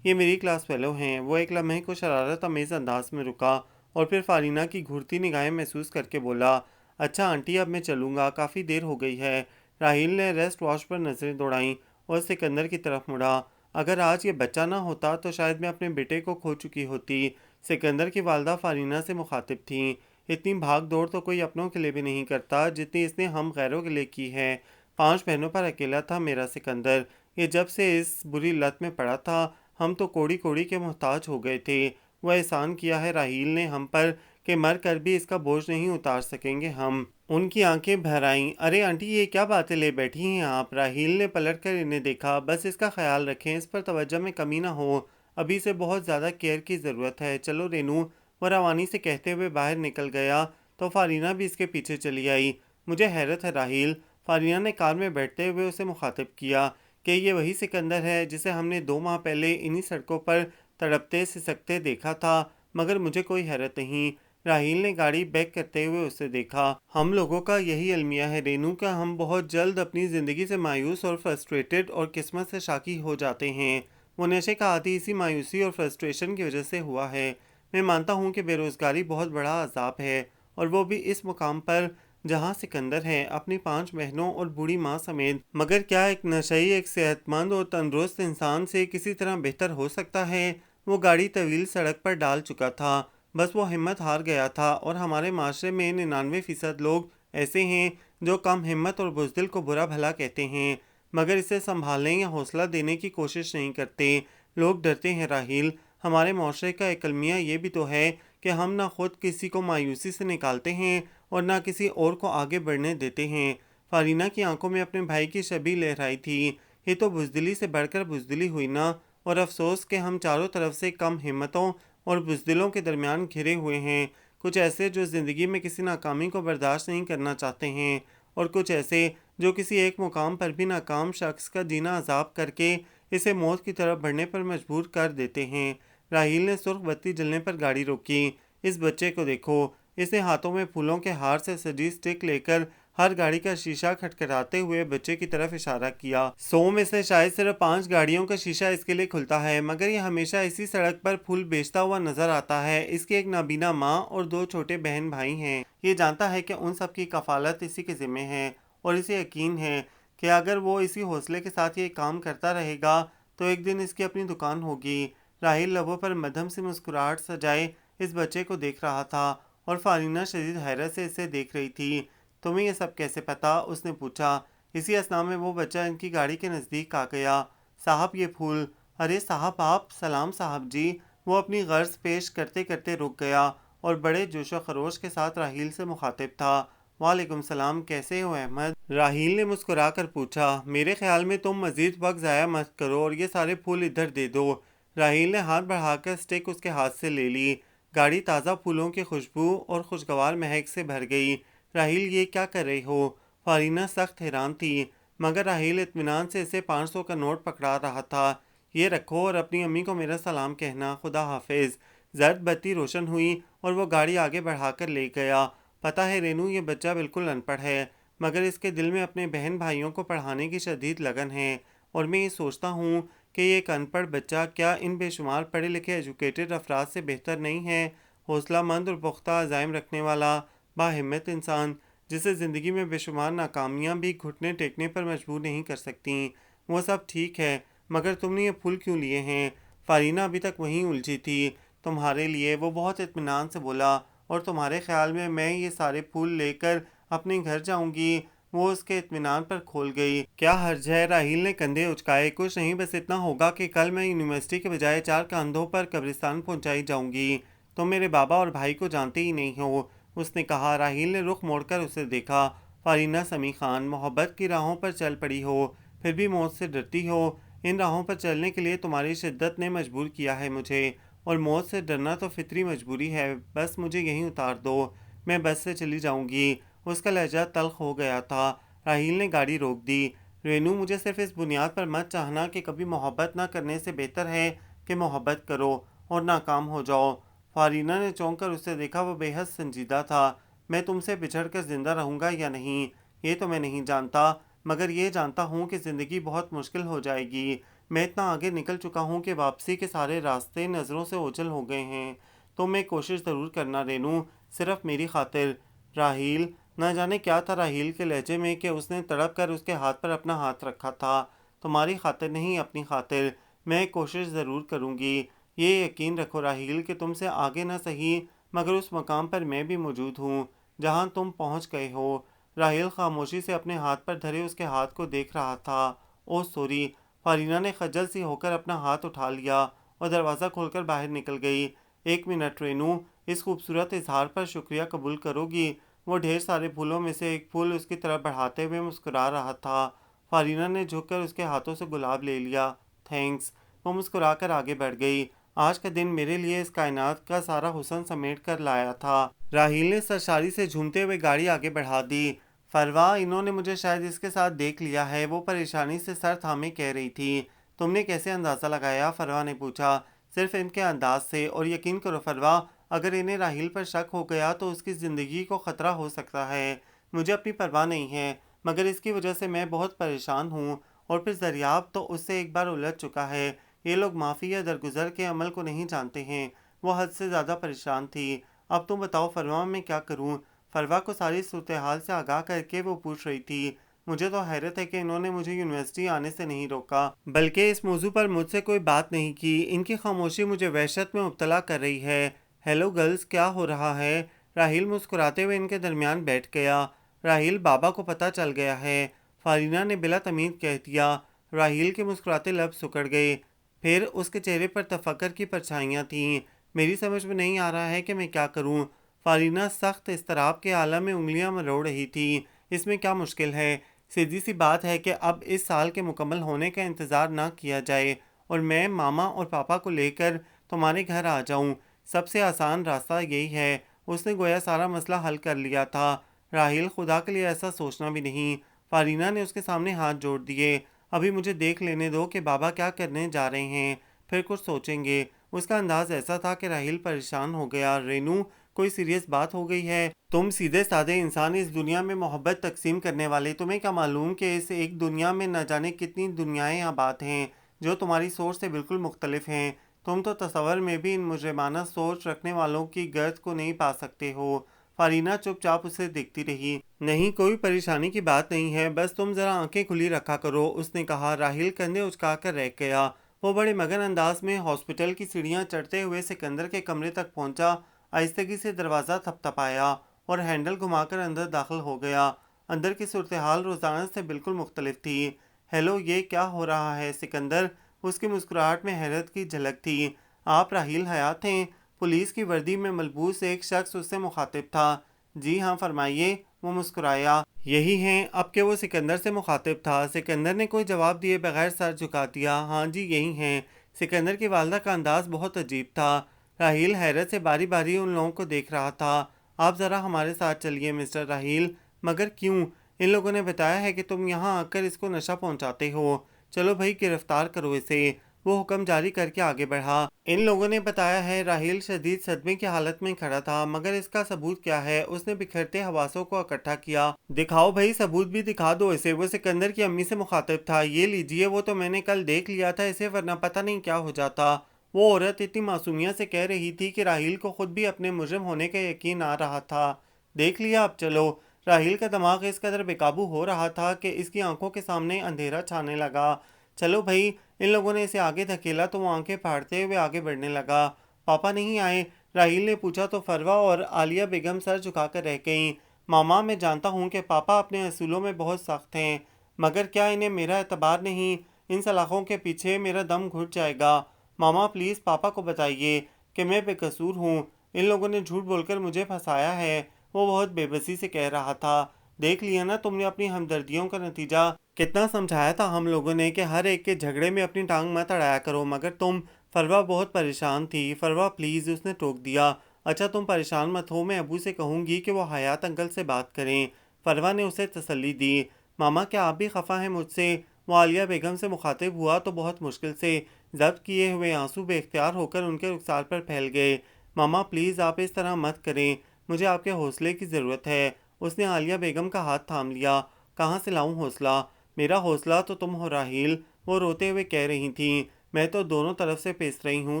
میری کلاس فیلو ہیں۔ وہ ایک لمحے کو شرارت آمیز انداز میں رکا اور پھر فارینہ کی گھورتی نگاہیں محسوس کر کے بولا، اچھا آنٹی، اب میں چلوں گا، کافی دیر ہو گئی ہے۔ راحیل نے ریسٹ واش پر نظریں دوڑائیں اور سکندر کی طرف مڑا۔ اگر آج یہ بچہ نہ ہوتا تو شاید میں اپنے بیٹے کو کھو چکی ہوتی۔ سکندر کی والدہ فارینہ سے مخاطب تھیں۔ اتنی بھاگ دوڑ تو کوئی اپنوں کے لیے بھی نہیں کرتا جتنی اس نے ہم غیروں کے لیے کی ہے۔ 5 بہنوں پر اکیلا تھا میرا سکندر۔ یہ جب سے اس بری لت میں پڑا تھا، ہم تو کوڑی کوڑی کے محتاج ہو گئے تھے۔ وہ احسان کیا ہے راحیل نے ہم پر کہ مر کر بھی اس کا بوجھ نہیں اتار سکیں گے ہم۔ ان کی آنکھیں بھر آئیں۔ ارے آنٹی، یہ کیا باتیں لے بیٹھی ہیں آپ؟ راحیل نے پلٹ کر انہیں دیکھا۔ بس اس کا خیال رکھیں، اس پر توجہ میں کمی نہ ہو، ابھی سے بہت زیادہ کیئر کی ضرورت ہے۔ چلو رینو، وہ روانی سے کہتے ہوئے باہر نکل گیا تو فارینہ بھی اس کے پیچھے چلی آئی۔ مجھے حیرت ہے راحیل، فارینہ نے کار میں بیٹھتے ہوئے اسے مخاطب کیا، کہ یہ وہی سکندر ہے جسے ہم نے 2 ماہ پہلے انہی سڑکوں پر تڑپتے سسکتے دیکھا تھا، مگر مجھے کوئی حیرت نہیں۔ راحیل نے گاڑی بیک کرتے ہوئے اسے دیکھا۔ ہم لوگوں کا یہی المیہ ہے رینو، کہ ہم بہت جلد اپنی زندگی سے مایوس اور فرسٹریٹڈ اور قسمت سے شاکی ہو جاتے ہیں۔ وہ نشے کا عادی اسی مایوسی اور فرسٹریشن کی وجہ سے ہوا ہے۔ میں مانتا ہوں کہ بے روزگاری بہت بڑا عذاب ہے، اور وہ بھی اس مقام پر جہاں سکندر ہے، اپنی 5 بہنوں اور بوڑھی ماں سمیت۔ مگر کیا ایک نشئی ایک صحت مند اور تندرست انسان سے کسی طرح بہتر ہو سکتا ہے؟ وہ گاڑی طویل سڑک پر ڈال چکا تھا، بس وہ ہمت ہار گیا تھا، اور ہمارے معاشرے میں 99% لوگ ایسے ہیں جو کم ہمت اور بزدل کو برا بھلا کہتے ہیں۔ مگر اسے سنبھالنے یا حوصلہ دینے کی کوشش نہیں کرتے۔ لوگ ڈرتے ہیں راحیل، ہمارے معاشرے کا ایک المیہ یہ بھی تو ہے کہ ہم نہ خود کسی کو مایوسی سے نکالتے ہیں اور نہ کسی اور کو آگے بڑھنے دیتے ہیں۔ فارینہ کی آنکھوں میں اپنے بھائی کی شبیہ لہرائی تھی۔ یہ تو بزدلی سے بڑھ کر بزدلی ہوئی نا، اور افسوس کہ ہم چاروں طرف سے کم ہمتوں اور بزدلوں کے درمیان گھرے ہوئے ہیں۔ کچھ ایسے جو زندگی میں کسی ناکامی کو برداشت نہیں کرنا چاہتے ہیں، اور کچھ ایسے جو کسی ایک مقام پر بھی ناکام شخص کا جینا عذاب کر کے اسے موت کی طرف بڑھنے پر مجبور کر دیتے ہیں۔ راحیل نے سرخ بتی جلنے پر گاڑی روکی۔ اس بچے کو دیکھو، اس نے ہاتھوں میں پھولوں کے ہار سے سجی سٹک لے کر ہر گاڑی کا شیشہ کھٹکھٹاتے ہوئے بچے کی طرف اشارہ کیا۔ 100 میں سے شاید صرف 5 گاڑیوں کا شیشہ اس کے لیے کھلتا ہے، مگر یہ ہمیشہ اسی سڑک پر پھول بیچتا ہوا نظر آتا ہے۔ اس کی ایک نابینا ماں اور 2 چھوٹے بہن بھائی ہیں۔ یہ جانتا ہے کہ ان سب کی کفالت اسی کے ذمہ ہے، اور اسے یقین ہے کہ اگر وہ اسی حوصلے کے ساتھ یہ کام کرتا رہے گا تو ایک دن اس کی اپنی دکان ہوگی۔ راحیل لبوں پر مدھم سی مسکراہٹ سجائے اس بچے کو دیکھ رہا تھا، اور فارینہ شدید حیرت سے اسے دیکھ رہی تھی۔ تمہیں یہ سب کیسے پتا؟ اس نے پوچھا۔ اسی اثنا میں وہ بچہ ان کی گاڑی کے نزدیک آ گیا۔ صاحب یہ پھول۔ ارے صاحب آپ، سلام صاحب جی۔ وہ اپنی غرض پیش کرتے کرتے رک گیا اور بڑے جوش و خروش کے ساتھ راحیل سے مخاطب تھا۔ وعلیکم السلام، کیسے ہو احمد؟ راحیل نے مسکرا کر پوچھا۔ میرے خیال میں تم مزید وقت ضائع مت کرو اور یہ سارے پھول ادھر دے دو۔ راحیل نے ہاتھ بڑھا کر سٹک اس کے ہاتھ سے لے لی۔ گاڑی تازہ پھولوں کی خوشبو اور خوشگوار مہک سے بھر گئی۔ راحیل یہ کیا کر رہی ہو؟ فارینہ سخت حیران تھی، مگر راحیل اطمینان سے اسے 500 کا نوٹ پکڑا رہا تھا۔ یہ رکھو اور اپنی امی کو میرا سلام کہنا، خدا حافظ۔ زرد بتی روشن ہوئی اور وہ گاڑی آگے بڑھا کر لے گیا۔ پتہ ہے رینو، یہ بچہ بالکل ان پڑھ ہے، مگر اس کے دل میں اپنے بہن بھائیوں کو پڑھانے کی شدید لگن ہے، اور میں یہ سوچتا ہوں کہ یہ ایک ان پڑھ بچہ کیا ان بے شمار پڑھے لکھے ایجوکیٹڈ افراد سے بہتر نہیں ہے؟ حوصلہ مند اور پختہ عزائم رکھنے والا باہمت انسان، جسے زندگی میں بے شمار ناکامیاں بھی گھٹنے ٹیکنے پر مجبور نہیں کر سکتیں۔ وہ سب ٹھیک ہے، مگر تم نے یہ پھول کیوں لیے ہیں؟ فارینہ ابھی تک وہیں الجھی تھی۔ تمہارے لیے، وہ بہت اطمینان سے بولا۔ اور تمہارے خیال میں میں یہ سارے پھول لے کر اپنے گھر جاؤں گی؟ وہ اس کے اطمینان پر کھول گئی۔ کیا حرج ہے؟ راحیل نے کندھے اچکائے۔ کچھ نہیں، بس اتنا ہوگا کہ کل میں یونیورسٹی کے بجائے 4 کاندھوں پر قبرستان پہنچائی جاؤں گی۔ تم میرے بابا اور بھائی کو جانتے ہی نہیں ہو، اس نے کہا۔ راحیل نے رخ موڑ کر اسے دیکھا۔ فارینہ سمیع خان، محبت کی راہوں پر چل پڑی ہو، پھر بھی موت سے ڈرتی ہو۔ ان راہوں پر چلنے کے لیے تمہاری شدت نے مجبور کیا ہے مجھے، اور موت سے ڈرنا تو فطری مجبوری ہے۔ بس مجھے یہیں اتار دو، میں بس سے چلی جاؤں گی۔ اس کا لہجہ تلخ ہو گیا تھا۔ راحیل نے گاڑی روک دی۔ رینو، مجھے صرف اس بنیاد پر مت چاہنا کہ کبھی محبت نہ کرنے سے بہتر ہے کہ محبت کرو اور ناکام ہو جاؤ۔ فارینہ نے چونک کر اسے دیکھا۔ وہ بے حد سنجیدہ تھا۔ میں تم سے بچھڑ کر زندہ رہوں گا یا نہیں، یہ تو میں نہیں جانتا، مگر یہ جانتا ہوں کہ زندگی بہت مشکل ہو جائے گی۔ میں اتنا آگے نکل چکا ہوں کہ واپسی کے سارے راستے نظروں سے اوجھل ہو گئے ہیں۔ تم ایک کوشش ضرور کرنا رینو، صرف میری خاطر۔ راحیل، نہ جانے کیا تھا راحیل کے لہجے میں کہ اس نے تڑپ کر اس کے ہاتھ پر اپنا ہاتھ رکھا تھا۔ تمہاری خاطر نہیں، اپنی خاطر میں ایک کوشش ضرور کروں گی۔ یہ یقین رکھو راحیل کہ تم سے آگے نہ سہی، مگر اس مقام پر میں بھی موجود ہوں جہاں تم پہنچ گئے ہو۔ راحیل خاموشی سے اپنے ہاتھ پر دھرے اس کے ہاتھ کو دیکھ رہا تھا۔ اوہ سوری۔ فارینہ نے خجل سی ہو کر اپنا ہاتھ اٹھا لیا اور دروازہ کھول کر باہر نکل گئی۔ 1 منٹ رینو، اس خوبصورت اظہار پر شکریہ قبول کرو گی؟ وہ ڈھیر سارے پھولوں میں سے ایک پھول اس کی طرف بڑھاتے ہوئے مسکرا رہا تھا۔ فارینہ نے جھک کر اس کے ہاتھوں سے گلاب لے لیا۔ تھینکس۔ وہ مسکرا کر آگے بڑھ گئی۔ آج کا دن میرے لیے اس کائنات کا سارا حسن سمیٹ کر لایا تھا۔ راحیل نے سرشاری سے جھومتے ہوئے گاڑی آگے بڑھا دی۔ فروا، انہوں نے مجھے شاید اس کے ساتھ دیکھ لیا ہے، وہ پریشانی سے سر تھامے کہہ رہی تھی۔ تم نے کیسے اندازہ لگایا؟ فروا نے پوچھا۔ صرف ان کے انداز سے، اور یقین کرو فروا، اگر انہیں راحیل پر شک ہو گیا تو اس کی زندگی کو خطرہ ہو سکتا ہے۔ مجھے اپنی پرواہ نہیں ہے، مگر اس کی وجہ سے میں بہت پریشان ہوں، اور پھر دریافت تو اس سے ایک بار الجھ چکا ہے۔ یہ لوگ معافی یا درگزر کے عمل کو نہیں جانتے ہیں۔ وہ حد سے زیادہ پریشان تھی۔ اب تم بتاؤ فروا، میں کیا کروں؟ فروا کو ساری صورتحال سے آگاہ کر کے وہ پوچھ رہی تھی۔ مجھے تو حیرت ہے کہ انہوں نے مجھے یونیورسٹی آنے سے نہیں روکا، بلکہ اس موضوع پر مجھ سے کوئی بات نہیں کی۔ ان کی خاموشی مجھے وحشت میں مبتلا کر رہی ہے۔ ہیلو گرلز، کیا ہو رہا ہے؟ راحیل مسکراتے ہوئے ان کے درمیان بیٹھ گیا۔ راحیل، بابا کو پتہ چل گیا ہے۔ فارینہ نے بلا تمیز کہہ دیا۔ راحیل کے مسکراتے لب سکڑ گئے، پھر اس کے چہرے پر تفکر کی پرچھائیاں تھیں۔ میری سمجھ میں نہیں آ رہا ہے کہ میں کیا کروں۔ فارینہ سخت اضطراب کے عالم میں انگلیاں مروڑ رہی تھی۔ اس میں کیا مشکل ہے؟ سیدھی سی بات ہے کہ اب اس سال کے مکمل ہونے کا انتظار نہ کیا جائے اور میں ماما اور پاپا کو لے کر تمہارے گھر آ جاؤں۔ سب سے آسان راستہ یہی ہے۔ اس نے گویا سارا مسئلہ حل کر لیا تھا۔ راحیل، خدا کے لیے ایسا سوچنا بھی نہیں۔ فارینہ نے اس کے سامنے ہاتھ جوڑ دیے۔ ابھی مجھے دیکھ لینے دو کہ بابا کیا کرنے جا رہے ہیں، پھر کچھ سوچیں گے۔ اس کا انداز ایسا تھا کہ راحیل پریشان ہو گیا۔ رینو، کوئی سیریس بات ہو گئی ہے؟ تم سیدھے سادے انسان، اس دنیا میں محبت تقسیم کرنے والے، تمہیں کیا معلوم کہ اس ایک دنیا میں نہ جانے کتنی دنیائیں آباد ہیں جو تمہاری سوچ سے بالکل مختلف ہیں۔ تم تو تصور میں بھی ان مجرمانہ سوچ رکھنے والوں کی گرد کو نہیں پا سکتے ہو۔ فارینہ چپ چاپ اسے دیکھتی رہی۔ نہیں، کوئی پریشانی کی بات نہیں ہے، بس تم ذرا آنکھیں کھلی رکھا کرو، اس نے کہا۔ راحیل کندھے اچکا کر رہ گیا۔ وہ بڑے مگن انداز میں ہاسپٹل کی سیڑھیاں چڑھتے ہوئے سکندر کے کمرے تک پہنچا، آہستگی سے دروازہ تھپتھپایا اور ہینڈل گھما کر اندر داخل ہو گیا۔ اندر کی صورتحال روزانہ سے بالکل مختلف تھی۔ ہیلو، یہ کیا ہو رہا ہے سکندر؟ اس کی مسکراہٹ میں حیرت کی جھلک تھی۔ آپ راحیل حیات ہیں؟ پولیس کی وردی میں ملبوس ایک شخص اس سے مخاطب تھا۔ جی ہاں، فرمائیے، وہ مسکرایا۔ یہی ہیں؟ اب کہ وہ سکندر سے مخاطب تھا، سکندر نے کوئی جواب دیے بغیر سر جھکا دیا۔ ہاں جی، یہی ہیں۔ سکندر کی والدہ کا انداز بہت عجیب تھا۔ راحیل حیرت سے باری باری ان لوگوں کو دیکھ رہا تھا۔ آپ ذرا ہمارے ساتھ چلیے مسٹر راحیل۔ مگر کیوں؟ ان لوگوں نے بتایا ہے کہ تم یہاں آ کر اس کو نشہ پہنچاتے ہو۔ چلو بھائی، گرفتار کرو اسے۔ وہ حکم جاری کر کے آگے بڑھا۔ ان لوگوں نے بتایا ہے۔ راحیل شدید صدمے کی حالت میں کھڑا تھا۔ مگر اس کا ثبوت کیا ہے؟ اس نے بکھرتے حواسوں کو اکٹھا کیا۔ دکھاؤ بھائی، ثبوت بھی دکھا دو اسے۔ وہ سکندر کی امی سے مخاطب تھا۔ یہ لیجئے، وہ تو میں نے کل دیکھ لیا تھا اسے، ورنہ پتہ نہیں کیا ہو جاتا۔ وہ عورت اتنی معصومیت سے کہہ رہی تھی کہ راحیل کو خود بھی اپنے مجرم ہونے کا یقین آ رہا تھا۔ دیکھ لیا، اب چلو۔ راحیل کا دماغ اس قدر بے قابو ہو رہا تھا کہ اس کی آنکھوں کے سامنے اندھیرا چھانے لگا۔ چلو بھائی۔ ان لوگوں نے اسے آگے دھکیلا تو وہ آنکھیں پھاڑتے ہوئے آگے بڑھنے لگا۔ پاپا نہیں آئے؟ راحیل نے پوچھا تو فروا اور عالیہ بیگم سر جھکا کر رہ گئیں۔ ماما، میں جانتا ہوں کہ پاپا اپنے اصولوں میں بہت سخت ہیں، مگر کیا انہیں میرا اعتبار نہیں؟ ان سلاخوں کے پیچھے میرا دم گھٹ جائے گا۔ ماما پلیز پاپا کو بتائیے کہ میں بے قصور ہوں، ان لوگوں نے جھوٹ بول کر مجھے پھنسایا ہے۔ وہ بہت بے بسی سے کہہ رہا تھا۔ دیکھ لیا نا تم نے اپنی ہمدردیوں کا نتیجہ؟ کتنا سمجھایا تھا ہم لوگوں نے کہ ہر ایک کے جھگڑے میں اپنی ٹانگ مت اڑایا کرو، مگر تم۔ فروا بہت پریشان تھی۔ فروا پلیز، اس نے ٹوک دیا۔ اچھا تم پریشان مت ہو، میں ابو سے کہوں گی کہ وہ حیات انکل سے بات کریں۔ فروا نے اسے تسلی دی۔ ماما، کیا آپ بھی خفا ہیں مجھ سے؟ وہ عالیہ بیگم سے مخاطب ہوا تو بہت مشکل سے ضبط کیے ہوئے آنسو بے اختیار ہو کر ان کے رخسار پر پھیل گئے۔ ماما پلیز، آپ اس طرح مت کریں، مجھے آپ کے حوصلے کی ضرورت ہے۔ اس نے عالیہ بیگم کا ہاتھ تھام لیا۔ کہاں سے لاؤں حوصلہ؟ میرا حوصلہ تو تم ہو راحیل، وہ روتے ہوئے کہہ رہی تھیں۔ میں تو دونوں طرف سے پیس رہی ہوں۔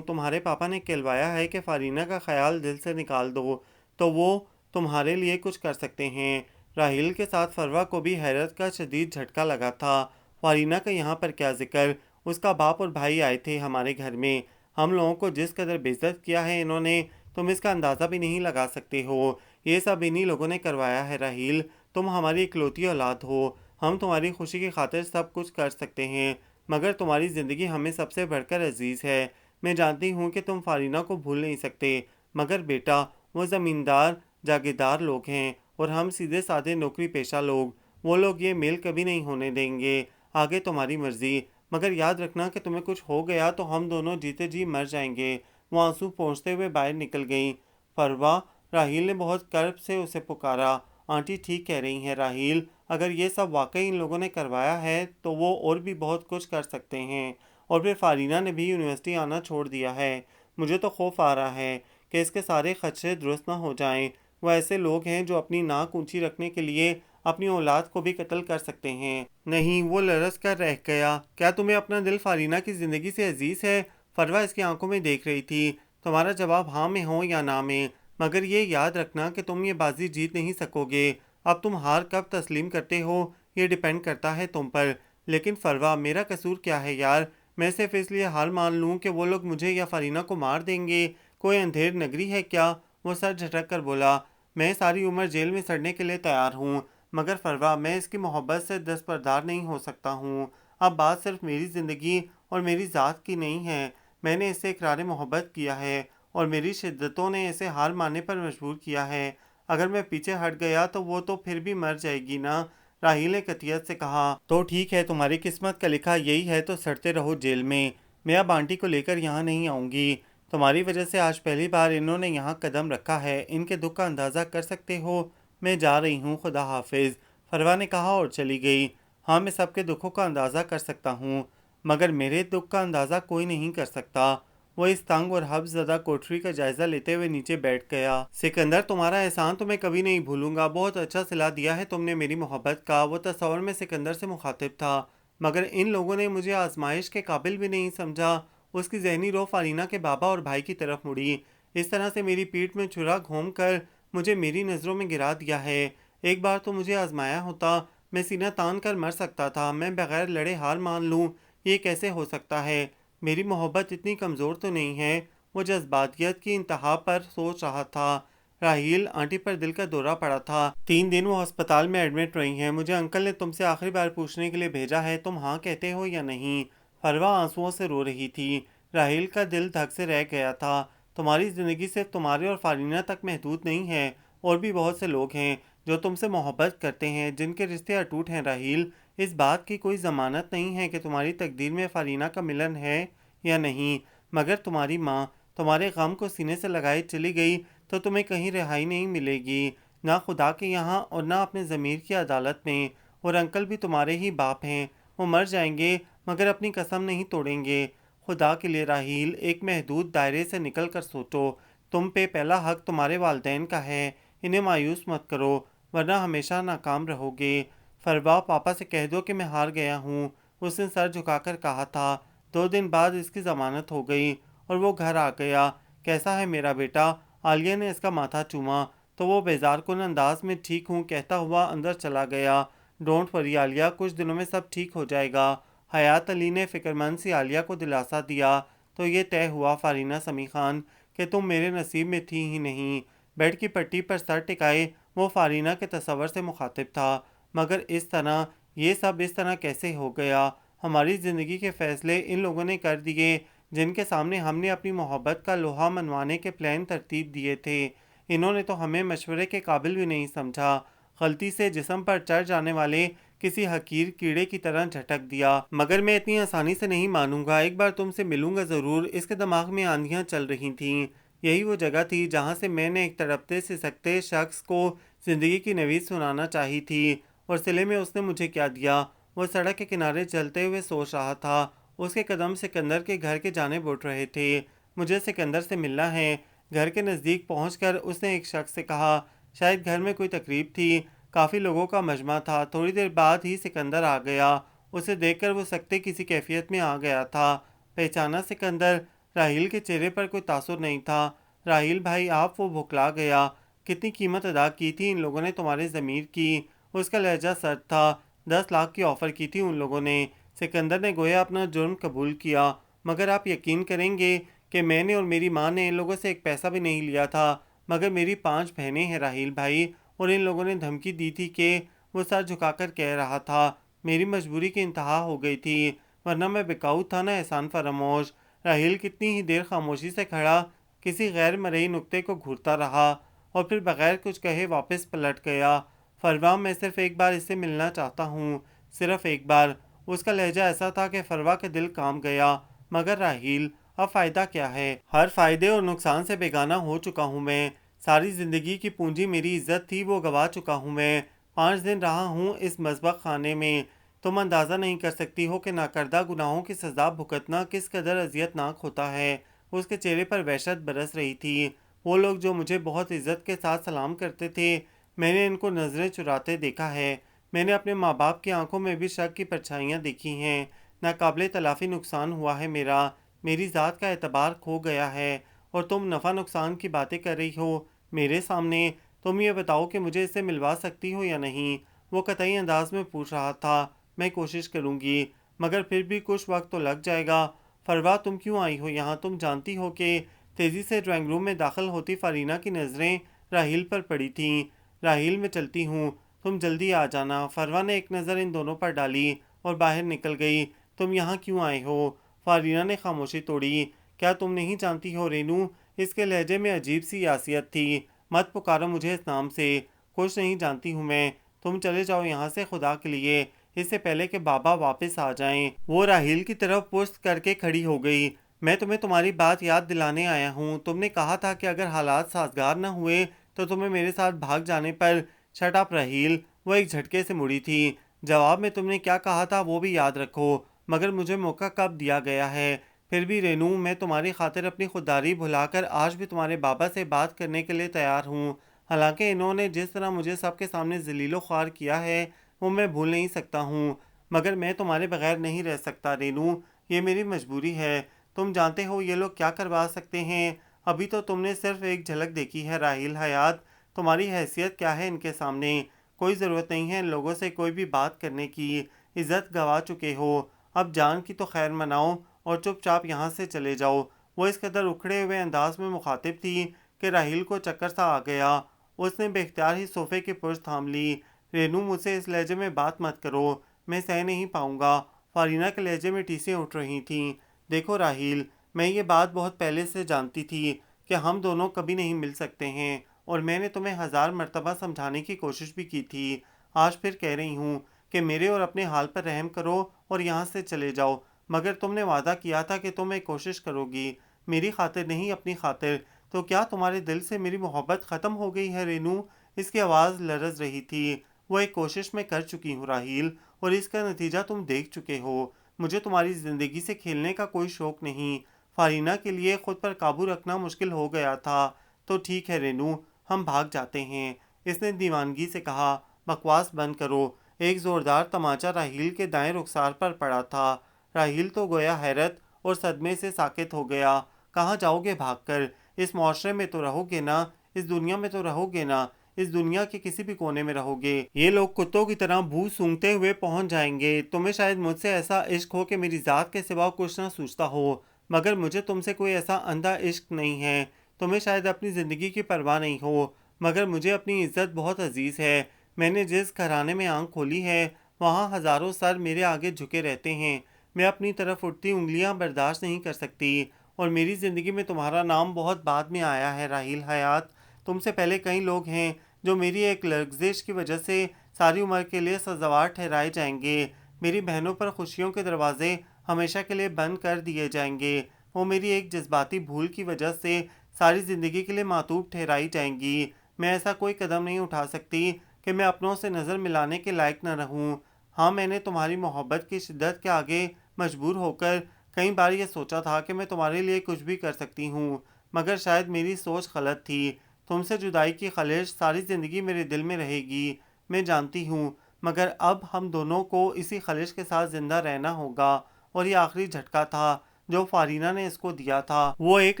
تمہارے پاپا نے کہلوایا ہے کہ فارینہ کا خیال دل سے نکال دو تو وہ تمہارے لیے کچھ کر سکتے ہیں۔ راحیل کے ساتھ فروا کو بھی حیرت کا شدید جھٹکا لگا تھا۔ فارینہ کا یہاں پر کیا ذکر؟ اس کا باپ اور بھائی آئے تھے ہمارے گھر میں۔ ہم لوگوں کو جس قدر بے عزت کیا ہے انہوں نے، تم اس کا اندازہ بھی نہیں لگا سکتے ہو۔ یہ سب انہی لوگوں نے کروایا ہے راحیل۔ تم ہماری اکلوتی اولاد ہو، ہم تمہاری خوشی کی خاطر سب کچھ کر سکتے ہیں، مگر تمہاری زندگی ہمیں سب سے بڑھ کر عزیز ہے۔ میں جانتی ہوں کہ تم فارینہ کو بھول نہیں سکتے، مگر بیٹا، وہ زمیندار جاگیردار لوگ ہیں اور ہم سیدھے سادے نوکری پیشہ لوگ، وہ لوگ یہ میل کبھی نہیں ہونے دیں گے۔ آگے تمہاری مرضی، مگر یاد رکھنا کہ تمہیں کچھ ہو گیا تو ہم دونوں جیتے جی مر جائیں گے۔ وہ آنسو پونچھتے ہوئے باہر نکل گئیں۔ فروا، راحیل نے بہت کرب سے اسے پکارا۔ آنٹی ٹھیک کہہ رہی ہیں راحیل، اگر یہ سب واقعی ان لوگوں نے کروایا ہے تو وہ اور بھی بہت کچھ کر سکتے ہیں۔ اور پھر فارینہ نے بھی یونیورسٹی آنا چھوڑ دیا ہے۔ مجھے تو خوف آ رہا ہے کہ اس کے سارے خدشے درست نہ ہو جائیں۔ وہ ایسے لوگ ہیں جو اپنی ناک اونچی رکھنے کے لیے اپنی اولاد کو بھی قتل کر سکتے ہیں۔ نہیں، وہ لرز کر رہ گیا۔ کیا تمہیں اپنا دل فارینہ کی زندگی سے عزیز ہے؟ فروا اس کی آنکھوں میں دیکھ رہی تھی۔ تمہارا جواب ہاں میں ہو یا نہ میں، مگر یہ یاد رکھنا کہ تم یہ بازی جیت نہیں سکو گے۔ اب تم ہار کب تسلیم کرتے ہو یہ ڈیپینڈ کرتا ہے تم پر۔ لیکن فروا، میرا قصور کیا ہے یار؟ میں صرف اس لیے ہار مان لوں کہ وہ لوگ مجھے یا فارینہ کو مار دیں گے؟ کوئی اندھیر نگری ہے کیا؟ وہ سر جھٹک کر بولا۔ میں ساری عمر جیل میں سڑنے کے لیے تیار ہوں، مگر فروا میں اس کی محبت سے دستبردار نہیں ہو سکتا ہوں۔ اب بات صرف میری زندگی اور میری ذات کی نہیں ہے، میں نے اسے اقرار محبت کیا ہے اور میری شدتوں نے اسے ہار ماننے پر مجبور کیا ہے۔ اگر میں پیچھے ہٹ گیا تو وہ تو پھر بھی مر جائے گی نا، راہیل نے قطعیت سے کہا۔ تو ٹھیک ہے، تمہاری قسمت کا لکھا یہی ہے تو سڑتے رہو جیل میں اب آنٹی کو لے کر یہاں نہیں آؤں گی، تمہاری وجہ سے آج پہلی بار انہوں نے یہاں قدم رکھا ہے، ان کے دکھ کا اندازہ کر سکتے ہو۔ میں جا رہی ہوں، خدا حافظ، فروا نے کہا اور چلی گئی۔ ہاں، میں سب کے دکھوں کا اندازہ کر سکتا ہوں، مگر میرے دکھ کا اندازہ کوئی نہیں کر سکتا۔ وہ اس تنگ اور حبس زدہ کوٹری کا جائزہ لیتے ہوئے نیچے بیٹھ گیا۔ سکندر، تمہارا احسان تو میں کبھی نہیں بھولوں گا، بہت اچھا صلہ دیا ہے تم نے میری محبت کا۔ وہ تصور میں سکندر سے مخاطب تھا، مگر ان لوگوں نے مجھے آزمائش کے قابل بھی نہیں سمجھا۔ اس کی ذہنی رو فارینہ کے بابا اور بھائی کی طرف مڑی۔ اس طرح سے میری پیٹھ میں چھرا گھوم کر مجھے میری نظروں میں گرا دیا ہے۔ ایک بار تو مجھے آزمایا ہوتا، میں سینہ تان کر مر سکتا تھا، میں بغیر لڑے ہار مان لوں، یہ کیسے ہو سکتا ہے؟ میری محبت اتنی کمزور تو نہیں ہے؟ وہ جذباتیت کی انتہا پر سوچ رہا تھا۔ راہیل آنٹی پر دل کا دورہ پڑا تھا، 3 دن وہ ہسپتال میں ایڈمٹ رہی ہیں۔ مجھے انکل نے تم سے آخری بار پوچھنے کے لیے بھیجا ہے، تم ہاں کہتے ہو یا نہیں؟ فروا آنسوؤں سے رو رہی تھی، راہیل کا دل دھک سے رہ گیا تھا۔ تمہاری زندگی صرف تمہارے اور فارینہ تک محدود نہیں ہے، اور بھی بہت سے لوگ ہیں جو تم سے محبت کرتے ہیں، جن کے رشتے اٹوٹ ہیں۔ راہیل، اس بات کی کوئی ضمانت نہیں ہے کہ تمہاری تقدیر میں فارینہ کا ملن ہے یا نہیں، مگر تمہاری ماں تمہارے غم کو سینے سے لگائے چلی گئی تو تمہیں کہیں رہائی نہیں ملے گی، نہ خدا کے یہاں اور نہ اپنے ضمیر کی عدالت میں۔ اور انکل بھی تمہارے ہی باپ ہیں، وہ مر جائیں گے مگر اپنی قسم نہیں توڑیں گے۔ خدا کے لیے راہیل، ایک محدود دائرے سے نکل کر سوچو، تم پہ پہلا حق تمہارے والدین کا ہے، انہیں مایوس مت کرو ورنہ ہمیشہ ناکام رہو گے۔ فروا، پاپا سے کہہ دو کہ میں ہار گیا ہوں، اس نے سر جھکا کر کہا تھا۔ 2 دن بعد اس کی ضمانت ہو گئی اور وہ گھر آ گیا۔ کیسا ہے میرا بیٹا؟ عالیہ نے اس کا ماتھا چوما تو وہ بیزار کن انداز میں ٹھیک ہوں کہتا ہوا اندر چلا گیا۔ ڈونٹ وری عالیہ، کچھ دنوں میں سب ٹھیک ہو جائے گا۔ حیات علی نے فکرمند سی عالیہ کو دلاسا دیا۔ تو یہ طے ہوا فارینہ سمیع خان کہ تم میرے نصیب میں تھی ہی نہیں۔ بیڈ کی پٹی پر سر ٹکائے وہ فارینہ کے تصور سے مخاطب تھا، مگر اس طرح یہ سب اس طرح کیسے ہو گیا؟ ہماری زندگی کے فیصلے ان لوگوں نے کر دیے جن کے سامنے ہم نے اپنی محبت کا لوہا منوانے کے پلان ترتیب دیے تھے۔ انہوں نے تو ہمیں مشورے کے قابل بھی نہیں سمجھا، غلطی سے جسم پر چڑھ جانے والے کسی حقیر کیڑے کی طرح جھٹک دیا۔ مگر میں اتنی آسانی سے نہیں مانوں گا، ایک بار تم سے ملوں گا ضرور۔ اس کے دماغ میں آندھیاں چل رہی تھیں، یہی وہ جگہ تھی جہاں سے میں نے ایک تڑپتے سسکتے شخص کو زندگی کی نوید سنانا چاہی تھی، اور صلے میں اس نے مجھے کیا دیا؟ وہ سڑک کے کنارے چلتے ہوئے سوچ رہا تھا، اس کے قدم سکندر کے گھر کے جانب اٹھ رہے تھے۔ مجھے سکندر سے ملنا ہے۔ گھر کے نزدیک پہنچ کر اس نے ایک شخص سے کہا، شاید گھر میں کوئی تقریب تھی، کافی لوگوں کا مجمع تھا۔ تھوڑی دیر بعد ہی سکندر آ گیا، اسے دیکھ کر وہ سکتے کسی کیفیت میں آ گیا تھا۔ پہچانا سکندر؟ راہیل کے چہرے پر کوئی تاثر نہیں تھا۔ راہیل بھائی آپ، وہ بھکلا گیا۔ کتنی قیمت ادا کی تھی ان لوگوں نے تمہارے ضمیر کی؟ اس کا لہجہ سرد تھا۔ 10 لاکھ کی آفر کی تھی ان لوگوں نے۔ سکندر نے گویا اپنا جرم قبول کیا، مگر آپ یقین کریں گے کہ میں نے اور میری ماں نے ان لوگوں سے ایک پیسہ بھی نہیں لیا تھا، مگر میری 5 بہنیں ہیں راہیل بھائی، اور ان لوگوں نے دھمکی دی تھی کہ… وہ سر جھکا کر کہہ رہا تھا، میری مجبوری کی انتہا ہو گئی تھی، ورنہ میں بکاؤ تھا نا احسان فراموش۔ راہیل کتنی ہی دیر خاموشی سے کھڑا کسی غیر مرئی نقطے کو گھورتا رہا اور پھر بغیر کچھ کہے واپس پلٹ گیا۔ فروا، میں صرف ایک بار اس سے ملنا چاہتا ہوں، صرف ایک بار۔ اس کا لہجہ ایسا تھا کہ فروا کے دل کانپ گیا۔ مگر راہیل، اب فائدہ کیا ہے؟ ہر فائدے اور نقصان سے بیگانہ ہو چکا ہوں میں، ساری زندگی کی پونجی میری عزت تھی وہ گوا چکا ہوں میں۔ 5 دن رہا ہوں اس مذبح خانے میں، تم اندازہ نہیں کر سکتی ہو کہ ناکردہ گناہوں کی سزا بھگتنا کس قدر اذیت ناک ہوتا ہے۔ اس کے چہرے پر وحشت برس رہی تھی۔ وہ لوگ جو مجھے بہت عزت کے ساتھ سلام کرتے تھے، میں نے ان کو نظریں چراتے دیکھا ہے۔ میں نے اپنے ماں باپ کی آنکھوں میں بھی شک کی پرچھائیاں دیکھی ہیں۔ ناقابل تلافی نقصان ہوا ہے میرا، میری ذات کا اعتبار کھو گیا ہے، اور تم نفع نقصان کی باتیں کر رہی ہو میرے سامنے۔ تم یہ بتاؤ کہ مجھے اس سے ملوا سکتی ہو یا نہیں؟ وہ قطعی انداز میں پوچھ رہا تھا۔ میں کوشش کروں گی، مگر پھر بھی کچھ وقت تو لگ جائے گا۔ فروا، تم کیوں آئی ہو یہاں؟ تم جانتی ہو کہ… تیزی سے ڈرائنگ روم میں داخل ہوتی فارینہ کی نظریں راہیل پر پڑی تھیں۔ راہیل، میں چلتی ہوں، تم جلدی آ جانا۔ فروا نے ایک نظر ان دونوں پر ڈالی اور باہر نکل گئی۔ تم یہاں کیوں آئے ہو؟ فارینا نے خاموشی توڑی۔ کیا تم نہیں جانتی ہو رینو؟ اس کے لہجے میں عجیب سی یاسیت تھی۔ مت پکارو مجھے اس نام سے، کچھ نہیں جانتی ہوں میں۔ تم چلے جاؤ یہاں سے خدا کے لیے، اس سے پہلے کہ بابا واپس آ جائیں۔ وہ راہیل کی طرف پشت کر کے کھڑی ہو گئی۔ میں تمہیں تمہاری بات یاد دلانے آیا ہوں۔ تم نے کہا تھا کہ اگر حالات سازگار نہ ہوئے تو تمہیں میرے ساتھ بھاگ جانے پر۔ شٹ اپ راہیل، وہ ایک جھٹکے سے مڑی تھی۔ جواب میں تم نے کیا کہا تھا وہ بھی یاد رکھو، مگر مجھے موقع کب دیا گیا ہے؟ پھر بھی رینو، میں تمہاری خاطر اپنی خودداری بھلا کر آج بھی تمہارے بابا سے بات کرنے کے لیے تیار ہوں۔ حالانکہ انہوں نے جس طرح مجھے سب کے سامنے ذلیل و خوار کیا ہے وہ میں بھول نہیں سکتا ہوں، مگر میں تمہارے بغیر نہیں رہ سکتا رینو، یہ میری مجبوری ہے۔ تم جانتے ہو یہ لوگ کیا کروا سکتے ہیں؟ ابھی تو تم نے صرف ایک جھلک دیکھی ہے راحیل حیات، تمہاری حیثیت کیا ہے ان کے سامنے؟ کوئی ضرورت نہیں ہے ان لوگوں سے کوئی بھی بات کرنے کی، عزت گوا چکے ہو۔ اب جان کی تو خیر مناؤ اور چپ چاپ یہاں سے چلے جاؤ۔ وہ اس قدر اکھڑے ہوئے انداز میں مخاطب تھی کہ راحیل کو چکر سا آ گیا۔ اس نے بے اختیار ہی صوفے کی پشت تھام لی۔ رینو، مجھ سے اس لہجے میں بات مت کرو، میں سہ نہیں پاؤں گا۔ فارینا کے لہجے میں ٹیسیں اٹھ رہی تھیں۔ دیکھو راحیل، میں یہ بات بہت پہلے سے جانتی تھی کہ ہم دونوں کبھی نہیں مل سکتے ہیں، اور میں نے تمہیں 1000 مرتبہ سمجھانے کی کوشش بھی کی تھی۔ آج پھر کہہ رہی ہوں کہ میرے اور اپنے حال پر رحم کرو اور یہاں سے چلے جاؤ، مگر تم نے وعدہ کیا تھا کہ تم ایک کوشش کرو گی، میری خاطر نہیں اپنی خاطر۔ تو کیا تمہارے دل سے میری محبت ختم ہو گئی ہے رینو؟ اس کی آواز لرز رہی تھی۔ وہ ایک کوشش میں کر چکی ہوں راحیل، اور اس کا نتیجہ تم دیکھ چکے ہو۔ مجھے تمہاری زندگی سے کھیلنے کا کوئی شوق نہیں۔ فارینا کے لیے خود پر قابو رکھنا مشکل ہو گیا تھا۔ تو ٹھیک ہے رینو، ہم بھاگ جاتے ہیں، اس نے دیوانگی سے کہا۔ بکواس بند کرو۔ ایک زوردار تماچا راحیل کے دائیں رخسار پر پڑا تھا۔ راحیل تو گویا حیرت اور صدمے سے ساکت ہو گیا۔ کہاں جاؤ گے بھاگ کر؟ اس معاشرے میں تو رہو گے نا، اس دنیا میں تو رہو گے نا، اس دنیا کے کسی بھی کونے میں رہو گے۔ یہ لوگ کتوں کی طرح بو سونگھتے ہوئے پہنچ جائیں گے۔ تمہیں شاید مجھ سے ایسا عشق ہو کہ میری ذات کے سوا کچھ نہ سوچتا ہو، مگر مجھے تم سے کوئی ایسا اندھا عشق نہیں ہے۔ تمہیں شاید اپنی زندگی کی پرواہ نہیں ہو، مگر مجھے اپنی عزت بہت عزیز ہے۔ میں نے جس گھرانے میں آنکھ کھولی ہے وہاں ہزاروں سر میرے آگے جھکے رہتے ہیں۔ میں اپنی طرف اٹھتی انگلیاں برداشت نہیں کر سکتی، اور میری زندگی میں تمہارا نام بہت بعد میں آیا ہے راحیل حیات۔ تم سے پہلے کئی لوگ ہیں جو میری ایک لرزش کی وجہ سے ساری عمر کے لیے سزاوار ٹھہرائے جائیں گے۔ میری بہنوں پر خوشیوں کے دروازے ہمیشہ کے لیے بند کر دیے جائیں گے۔ وہ میری ایک جذباتی بھول کی وجہ سے ساری زندگی کے لیے معطوف ٹھہرائی جائیں گی۔ میں ایسا کوئی قدم نہیں اٹھا سکتی کہ میں اپنوں سے نظر ملانے کے لائق نہ رہوں۔ ہاں، میں نے تمہاری محبت کی شدت کے آگے مجبور ہو کر کئی بار یہ سوچا تھا کہ میں تمہارے لیے کچھ بھی کر سکتی ہوں، مگر شاید میری سوچ غلط تھی۔ تم سے جدائی کی خلش ساری زندگی میرے دل میں رہے گی، میں جانتی ہوں، مگر اب ہم دونوں کو اسی خلش کے ساتھ زندہ رہنا ہوگا۔ اور یہ آخری جھٹکا تھا جو فارینا نے اس کو دیا تھا۔ وہ ایک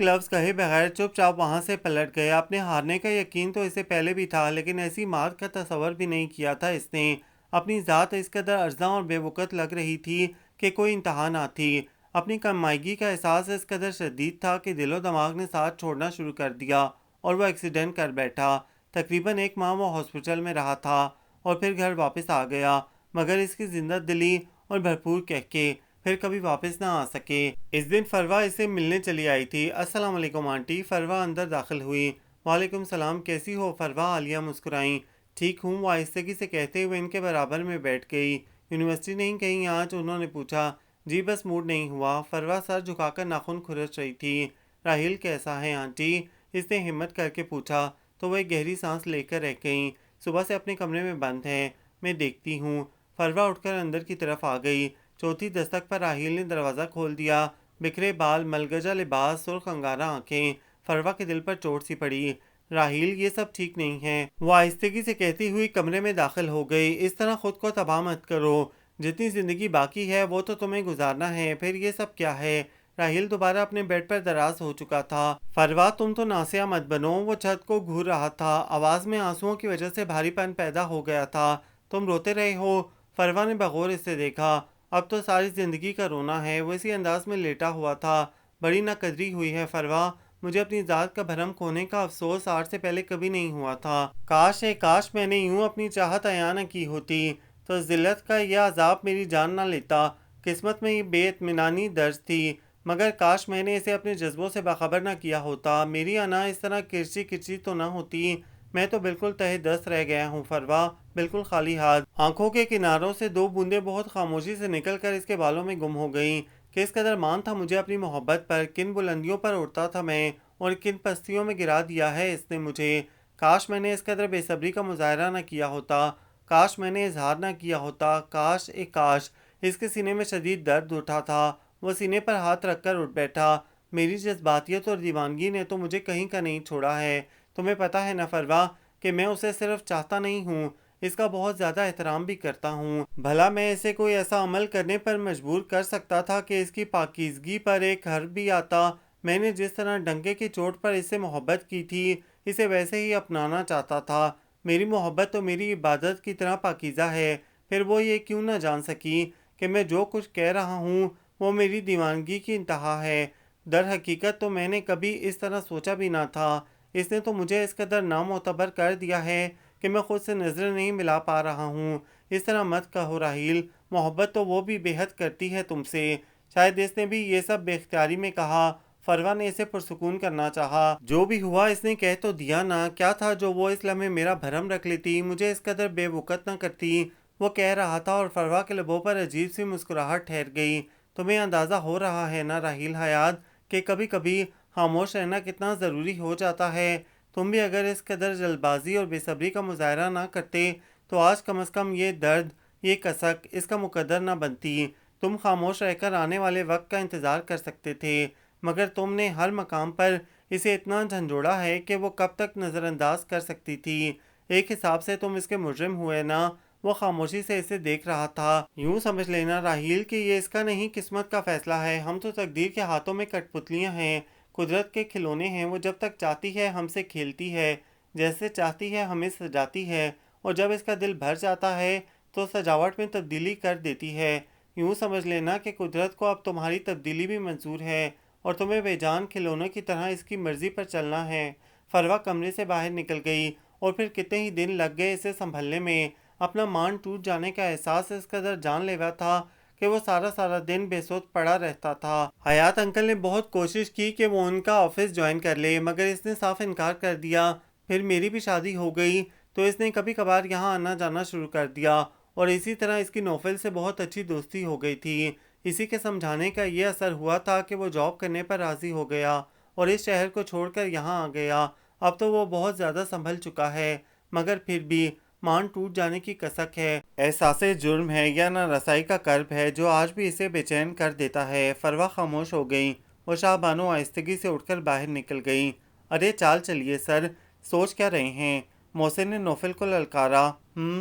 لفظ کہے بغیر چپ چاپ وہاں سے پلٹ گیا۔ اپنے ہارنے کا یقین تو اسے پہلے بھی تھا، لیکن ایسی مات کا تصور بھی نہیں کیا تھا اس نے۔ اپنی ذات اس قدر ارزاں اور بے وقت لگ رہی تھی کہ کوئی انتہا نہ تھی۔ اپنی کم مائگی کا احساس اس قدر شدید تھا کہ دل و دماغ نے ساتھ چھوڑنا شروع کر دیا، اور وہ ایکسیڈنٹ کر بیٹھا۔ تقریباً 1 ماہ وہ ہاسپٹل میں رہا تھا اور پھر گھر واپس آ گیا، مگر اس کی زندہ دلی اور بھرپور کہکے پھر کبھی واپس نہ آ سکے۔ اس دن فروا اسے ملنے چلی آئی تھی۔ السلام علیکم آنٹی، فروا اندر داخل ہوئی۔ وعلیکم السلام، کیسی ہو فروا؟ عالیہ مسکرائیں۔ ٹھیک ہوں، وہ آہستگی سے کہتے ہوئے ان کے برابر میں بیٹھ گئی۔ یونیورسٹی نہیں گئی آج؟ انہوں نے پوچھا۔ جی بس موڈ نہیں ہوا، فروا سر جھکا کر ناخن کھرچ رہی تھی۔ راحیل کیسا ہے آنٹی؟ اس نے ہمت کر کے پوچھا تو وہ ایک گہری سانس لے کر رہ گئیں۔ صبح سے اپنے کمرے میں بند ہے، میں دیکھتی ہوں۔ فروا اٹھ کر اندر کی طرف آ گئی۔ چوتھی دستک پر راحیل نے دروازہ کھول دیا۔ بکھرے بال، ملگجہ لباس، سرخ انگارہ آنکھیں، فروا کے دل پر چوٹ سی پڑی۔ راحیل، یہ سب ٹھیک نہیں ہے، وہ آہستگی سے کہتی ہوئی کمرے میں داخل ہو گئی۔ اس طرح خود کو تباہ مت کرو، جتنی زندگی باقی ہے وہ تو تمہیں گزارنا ہے، پھر یہ سب کیا ہے؟ راحیل دوبارہ اپنے بیڈ پر دراز ہو چکا تھا۔ فروا، تم تو ناسیہ مت بنو۔ وہ چھت کو گھور رہا تھا، آواز میں آنسوؤں کی وجہ سے بھاری پن پیدا ہو گیا تھا۔ تم روتے رہے ہو؟ فروا نے بغور اس سے دیکھا۔ اب تو ساری زندگی کا رونا ہے۔ وہ اسی انداز میں لیٹا ہوا تھا۔ بڑی ناقدری ہوئی ہے فروا، مجھے اپنی ذات کا بھرم کھونے کا افسوس آج سے پہلے کبھی نہیں ہوا تھا۔ کاش میں نے یوں اپنی چاہت عیاں نہ کی ہوتی تو ذلت کا یہ عذاب میری جان نہ لیتا۔ قسمت میں یہ بے اطمینانی درج تھی، مگر کاش میں نے اسے اپنے جذبوں سے باخبر نہ کیا ہوتا۔ میری انا اس طرح کرچی کرچی تو نہ ہوتی۔ میں تو بالکل تہہ دست رہ گیا ہوں فروا، بالکل خالی ہاتھ۔ آنکھوں کے کناروں سے 2 بوندیں بہت خاموشی سے نکل کر اس کے بالوں میں گم ہو گئیں۔ کس قدر مان تھا مجھے اپنی محبت پر، کن بلندیوں پر اڑتا تھا میں اور کن پستیوں میں گرا دیا ہے اس نے مجھے۔ کاش میں نے اس قدر بے صبری کا مظاہرہ نہ کیا ہوتا، کاش میں نے اظہار نہ کیا ہوتا، کاش۔ اس کے سینے میں شدید درد اٹھا تھا، وہ سینے پر ہاتھ رکھ کر اٹھ بیٹھا۔ میری جذباتیت اور دیوانگی نے تو مجھے کہیں کا نہیں چھوڑا ہے۔ تمہیں پتہ ہے نا فروا کہ میں اسے صرف چاہتا نہیں ہوں، اس کا بہت زیادہ احترام بھی کرتا ہوں۔ بھلا میں اسے کوئی ایسا عمل کرنے پر مجبور کر سکتا تھا کہ اس کی پاکیزگی پر ایک حرف بھی آتا۔ میں نے جس طرح ڈنکے کی چوٹ پر اس سے محبت کی تھی، اسے ویسے ہی اپنانا چاہتا تھا۔ میری محبت تو میری عبادت کی طرح پاکیزہ ہے، پھر وہ یہ کیوں نہ جان سکی کہ میں جو کچھ کہہ رہا ہوں وہ میری دیوانگی کی انتہا ہے۔ در حقیقت تو میں نے کبھی اس طرح سوچا بھی نہ تھا۔ اس نے تو مجھے اس قدر نامعتبر کر دیا ہے کہ میں خود سے نظریں نہیں ملا پا رہا ہوں۔ اس طرح مت کہو راحیل، محبت تو وہ بھی بے حد کرتی ہے تم سے۔ شاید اس نے بھی یہ سب بے اختیاری میں کہا۔ فروا نے اسے پرسکون کرنا چاہا۔ جو بھی ہوا اس نے کہہ تو دیا نا، کیا تھا جو وہ اس لمحے میرا بھرم رکھ لیتی، مجھے اس قدر بے وقت نہ کرتی۔ وہ کہہ رہا تھا اور فروا کے لبوں پر عجیب سی مسکراہٹ ٹھہر گئی۔ تمہیں اندازہ ہو رہا ہے نا راحیل حیات کہ کبھی کبھی خاموش رہنا کتنا ضروری ہو جاتا ہے۔ تم بھی اگر اس قدر جلد بازی اور بے صبری کا مظاہرہ نہ کرتے تو آج کم از کم یہ درد، یہ کسک اس کا مقدر نہ بنتی۔ تم خاموش رہ کر آنے والے وقت کا انتظار کر سکتے تھے، مگر تم نے ہر مقام پر اسے اتنا جھنجھوڑا ہے کہ وہ کب تک نظر انداز کر سکتی تھی۔ ایک حساب سے تم اس کے مجرم ہوئے نا۔ وہ خاموشی سے اسے دیکھ رہا تھا۔ یوں سمجھ لینا راحیل کہ یہ اس کا نہیں قسمت کا فیصلہ ہے۔ ہم تو تقدیر کے ہاتھوں میں کٹ پتلیاں ہیں، قدرت کے کھلونے ہیں۔ وہ جب تک چاہتی ہے ہم سے کھیلتی ہے، جیسے چاہتی ہے ہمیں سجاتی ہے، اور جب اس کا دل بھر جاتا ہے تو سجاوٹ میں تبدیلی کر دیتی ہے۔ یوں سمجھ لینا کہ قدرت کو اب تمہاری تبدیلی بھی منظور ہے اور تمہیں بے جان کھلونوں کی طرح اس کی مرضی پر چلنا ہے۔ فروا کمرے سے باہر نکل گئی اور پھر کتنے ہی دن لگ گئے اسے سنبھلنے میں۔ اپنا مان ٹوٹ جانے کا احساس اس قدر جان لیوا تھا کہ وہ سارا دن بے سود پڑا رہتا تھا۔ حیات انکل نے بہت کوشش کی کہ وہ ان کا آفس جوائن کر لے، مگر اس نے صاف انکار کر دیا۔ پھر میری بھی شادی ہو گئی تو اس نے کبھی کبھار یہاں آنا جانا شروع کر دیا، اور اسی طرح اس کی نوفل سے بہت اچھی دوستی ہو گئی تھی۔ اسی کے سمجھانے کا یہ اثر ہوا تھا کہ وہ جاب کرنے پر راضی ہو گیا اور اس شہر کو چھوڑ کر یہاں آ گیا۔ اب تو وہ بہت زیادہ سنبھل چکا ہے، مگر پھر بھی مان ٹوٹ جانے کی کسک ہے۔ احساس جرم ہے یا نہ رسائی کا کرب ہے جو آج بھی اسے بے چین کر دیتا ہے۔ فروا خاموش ہو گئی۔ وہ شاہ بانو آہستگی سے اٹھ کر باہر نکل گئی۔ ارے چال چلیے سر، سوچ کیا رہے ہیں؟ محسن نے نوفل کو للکارا۔